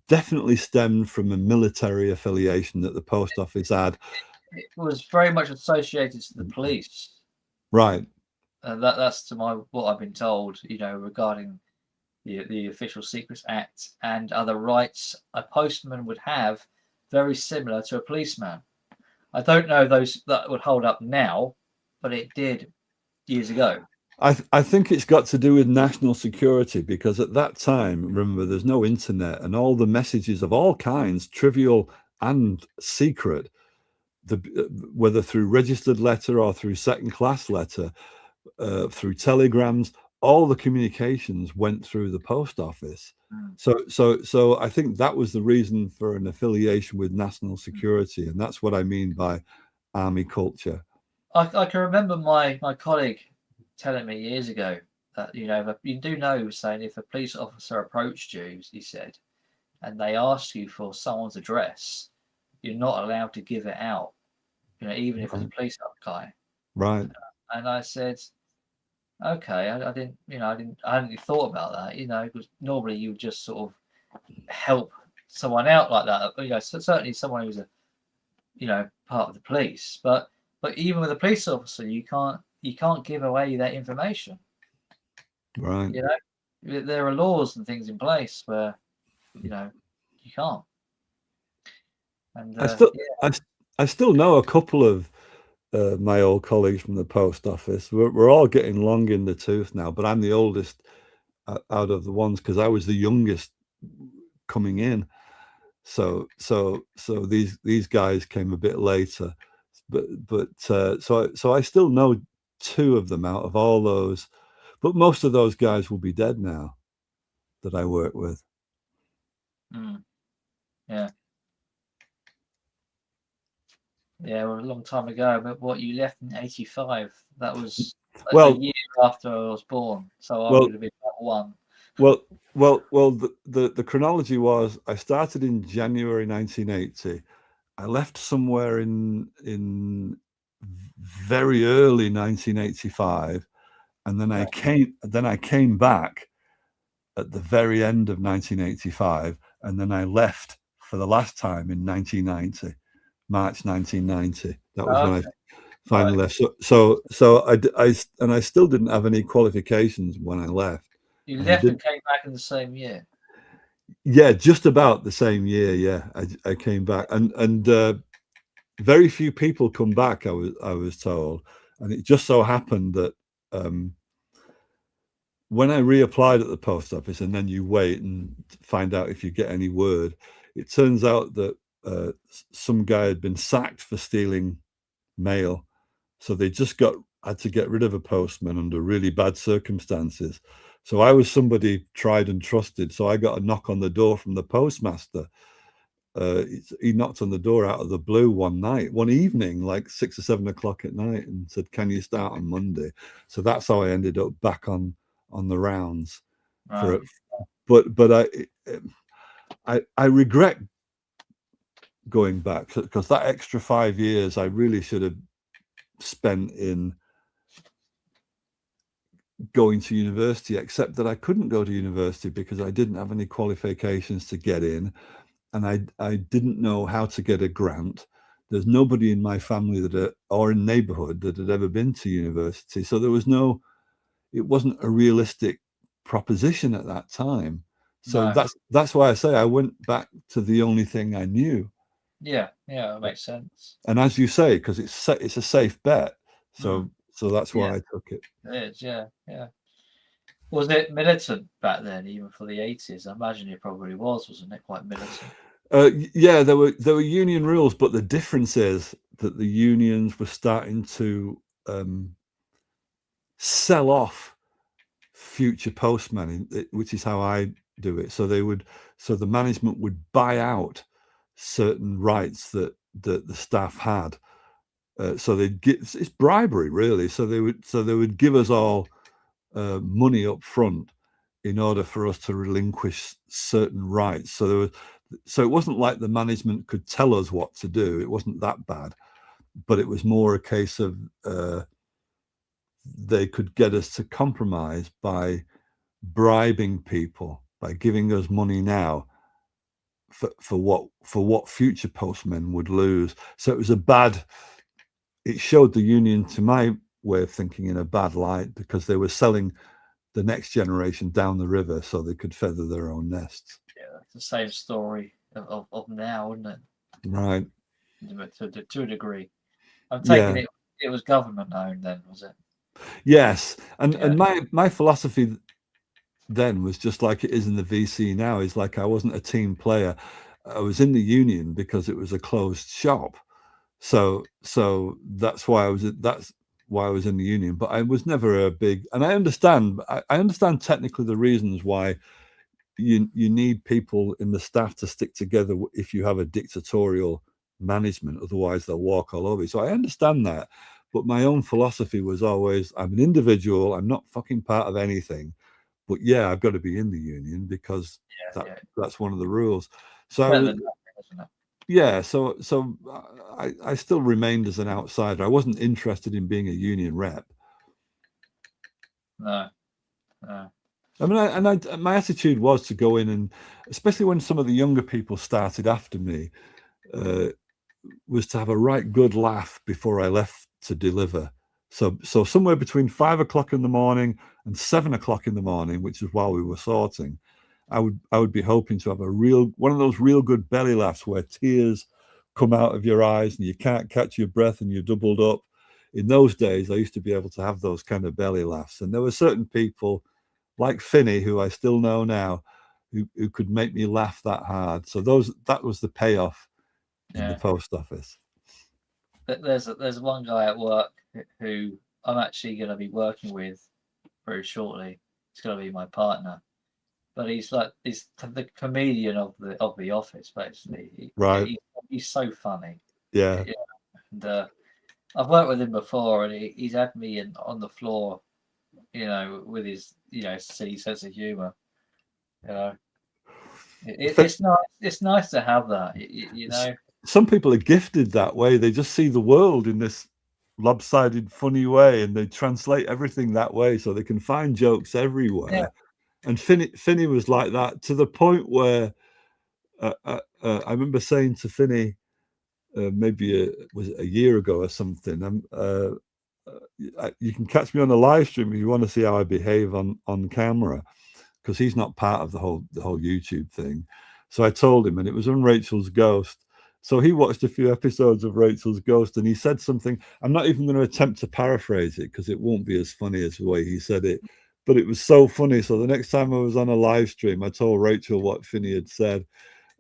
definitely stemmed from a military affiliation that the post office had. It was very much associated to the police. Right. That's to what I've been told. Regarding the Official Secrets Act and other rights a postman would have, very similar to a policeman. I don't know those that would hold up now, but it did years ago. I think it's got to do with national security, because at that time, remember, there's no internet, and all the messages of all kinds, trivial and secret, whether through registered letter or through second class letter, through telegrams, all the communications went through the post office. So I think that was the reason for an affiliation with national security, and that's what I mean by army culture. I can remember my colleague telling me years ago that you do know, saying if a police officer approached you, he said, and they asked you for someone's address, you're not allowed to give it out. Even if it's a police guy. Right. And I said, okay, I hadn't thought about that, because normally you would just sort of help someone out like that. So certainly someone who's part of the police, but even with a police officer, you can't give away that information. Right. There are laws and things in place where you can't. And I still know a couple of my old colleagues from the post office. We're all getting long in the tooth now, but I'm the oldest out of the ones, because I was the youngest coming in. So these guys came a bit later, but so I still know two of them out of all those, but most of those guys will be dead now that I work with. Yeah. Yeah, well, a long time ago. But what, you left in '85? That was a year after I was born, so I would have been about one. Well, the chronology was, I started in January 1980. I left somewhere in very early 1985, and then I came back at the very end of 1985, and then I left for the last time in 1990. March 1990. That was when I finally left. So I still didn't have any qualifications when I left. You left and came back in the same year. Yeah, just about the same year. Yeah, I came back, and very few people come back. I was told, and it just so happened that when I reapplied at the post office, and then you wait and find out if you get any word, it turns out that some guy had been sacked for stealing mail, so they just had to get rid of a postman under really bad circumstances. So I was somebody tried and trusted. So I got a knock on the door from the postmaster. He knocked on the door out of the blue one evening, like 6 or 7 o'clock at night, and said, "Can you start on Monday?" So that's how I ended up back on the rounds for it. But I regret going back, because that extra 5 years I really should have spent in going to university, except that I couldn't go to university because I didn't have any qualifications to get in, and I didn't know how to get a grant. There's nobody in my family or in neighborhood that had ever been to university, so it wasn't a realistic proposition at that time. So that's why I say I went back to the only thing I knew. Yeah, that makes sense. And as you say, because it's a safe bet, so that's why I took it. It is, yeah. Was it militant back then, even for the 80s? I imagine it probably wasn't it? Quite militant. Yeah, there were union rules, but the difference is that the unions were starting to sell off future postmen, which is how I do it. So the management would buy out certain rights that the staff had. So it's bribery, really. So they would give us all money up front in order for us to relinquish certain rights. So it wasn't like the management could tell us what to do. It wasn't that bad, but it was more a case of they could get us to compromise by bribing people, by giving us money now for what future postmen would lose. So it was it showed the union, to my way of thinking, in a bad light, because they were selling the next generation down the river so they could feather their own nests. Yeah, it's the same story of now, isn't it? Right. To a degree. I'm taking it was government owned then, was it? Yes. And my philosophy then was just like it is in the VC now, is like I wasn't a team player. I was in the union because it was a closed shop. So that's why I was in the union, but I was never a big, and I understand technically the reasons why you need people in the staff to stick together if you have a dictatorial management, otherwise they'll walk all over you. So I understand that, but my own philosophy was always, I'm an individual, I'm not fucking part of anything, but yeah, I've got to be in the union because that's one of the rules. So yeah, so I still remained as an outsider. I wasn't interested in being a union rep. No. I mean, my attitude was to go in, and especially when some of the younger people started after me, was to have a right good laugh before I left to deliver. So somewhere between 5 o'clock in the morning and 7 o'clock in the morning, which is while we were sorting, I would be hoping to have one of those real good belly laughs where tears come out of your eyes and you can't catch your breath and you're doubled up. In those days, I used to be able to have those kind of belly laughs, and there were certain people like Finney, who I still know now, who could make me laugh that hard. So that was the payoff in the post office. There's one guy at work who I'm actually going to be working with very shortly. He's going to be my partner, but he's the comedian of the office, basically. Right. He's so funny. Yeah. And I've worked with him before, and he's had me on the floor, with his silly sense of humor. It's nice. It's nice to have that. Some people are gifted that way. They just see the world in this lopsided, funny way, and they translate everything that way, so they can find jokes everywhere. Yeah. And Finney was like that, to the point where I remember saying to Finney, maybe was it a year ago or something, you can catch me on a live stream if you want to see how I behave on camera, because he's not part of the whole YouTube thing. So I told him, and it was on Rachel's Ghost. So he watched a few episodes of Rachel's Ghost, and he said something. I'm not even going to attempt to paraphrase it because it won't be as funny as the way he said it. But it was so funny. So the next time I was on a live stream, I told Rachel what Finney had said,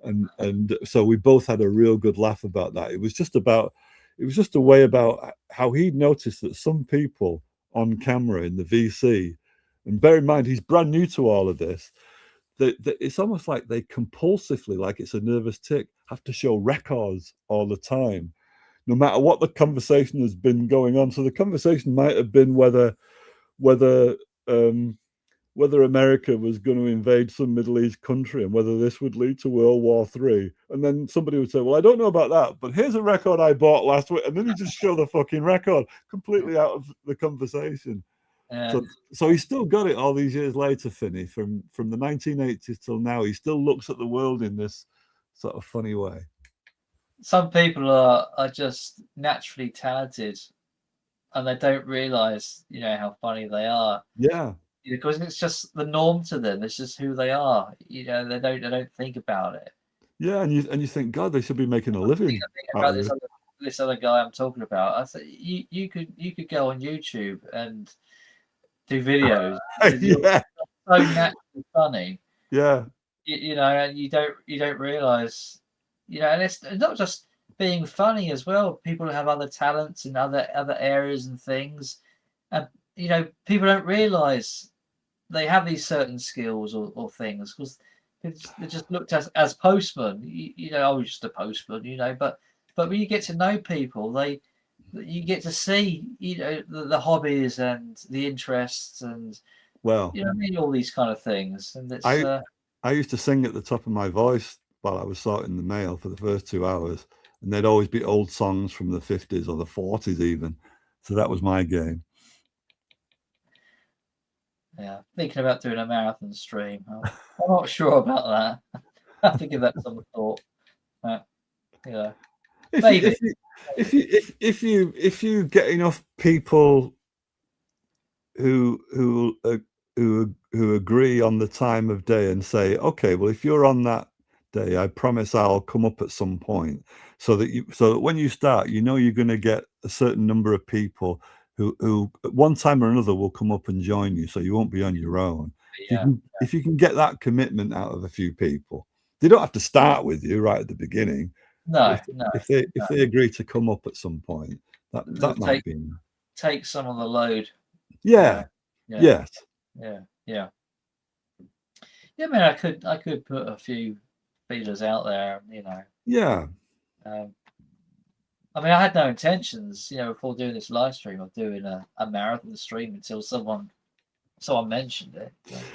and so we both had a real good laugh about that. It was just a way about how he noticed that some people on camera in the VC, and bear in mind he's brand new to all of this, that it's almost like they compulsively, like it's a nervous tick, have to show records all the time, no matter what the conversation has been going on. So the conversation might have been whether America was going to invade some Middle East country and whether this would lead to World War III. And then somebody would say, well, I don't know about that, but here's a record I bought last week. And then you just show the fucking record completely out of the conversation. Yeah. So he's still got it all these years later, Finney, from the 1980s till now. He still looks at the world in this sort of funny way. Some people are just naturally talented and they don't realize, how funny they are. Yeah. Because it's just the norm to them. It's just who they are. They don't think about it. Yeah, and you think, God, they should be making a living. Think about this other guy I'm talking about. I said you could go on YouTube and do videos. Yeah. So naturally funny. Yeah. And you don't realize, and it's not just being funny as well. People have other talents in other areas and things, and people don't realize they have these certain skills or things because they're just looked at as postmen. I was just a postman, but when you get to know people, you get to see, the hobbies and the interests and all these kind of things. And it's I used to sing at the top of my voice while I was sorting the mail for the first 2 hours, and there'd always be old songs from the 50s or the 40s even. So that was my game. Yeah, thinking about doing a marathon stream. I'm not sure about that. I have to give that some thought. Maybe if you get enough people who agree on the time of day and say, okay, well, if you're on that day, I promise I'll come up at some point, so that when you start, you're going to get a certain number of people who at one time or another will come up and join you, so you won't be on your own. Yeah. If you can get that commitment out of a few people, they don't have to start with you right at the beginning. No, if they agree to come up at some point, that might be take some of the load. Yeah. Yes. Yeah. I mean, I could put a few feelers out there, Yeah. I mean, I had no intentions, before doing this live stream of doing a marathon stream until someone mentioned it.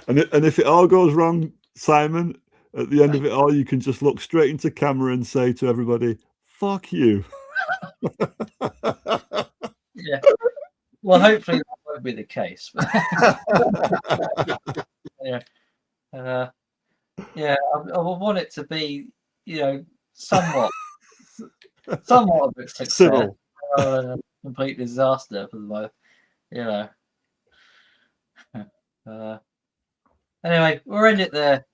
And if it all goes wrong, Simon, at the end of it all, you can just look straight into camera and say to everybody, "Fuck you." Yeah. Well, hopefully that won't be the case. Yeah. I want it to be, somewhat of a success, Civil. rather than a complete disaster for the most, Anyway, we'll end it there.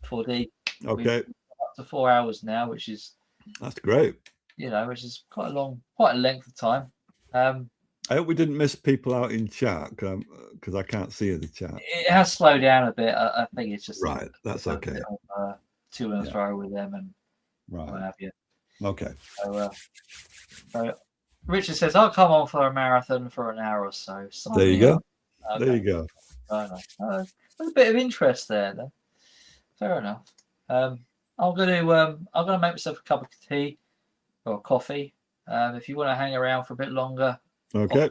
4D. Okay. Up to 4 hours now, that's great. Which is quite a length of time. I hope we didn't miss people out in chat because I can't see the chat. It has slowed down a bit. I think it's just right. That's okay. To and fro with them and what have you. Okay. So Richard says, "I'll come on for a marathon for an hour or so." There you go. Okay. There you go. There's a bit of interest there, then. Fair enough. I'm gonna make myself a cup of tea or coffee. If you want to hang around for a bit longer, okay,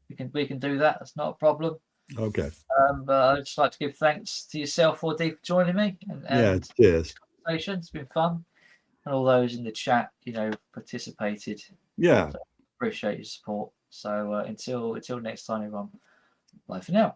we can do that. That's not a problem. Okay. But I'd just like to give thanks to yourself, 4D, for joining me. And cheers. It's been fun, and all those in the chat, participated. Yeah. So appreciate your support. So until next time, everyone. Bye for now.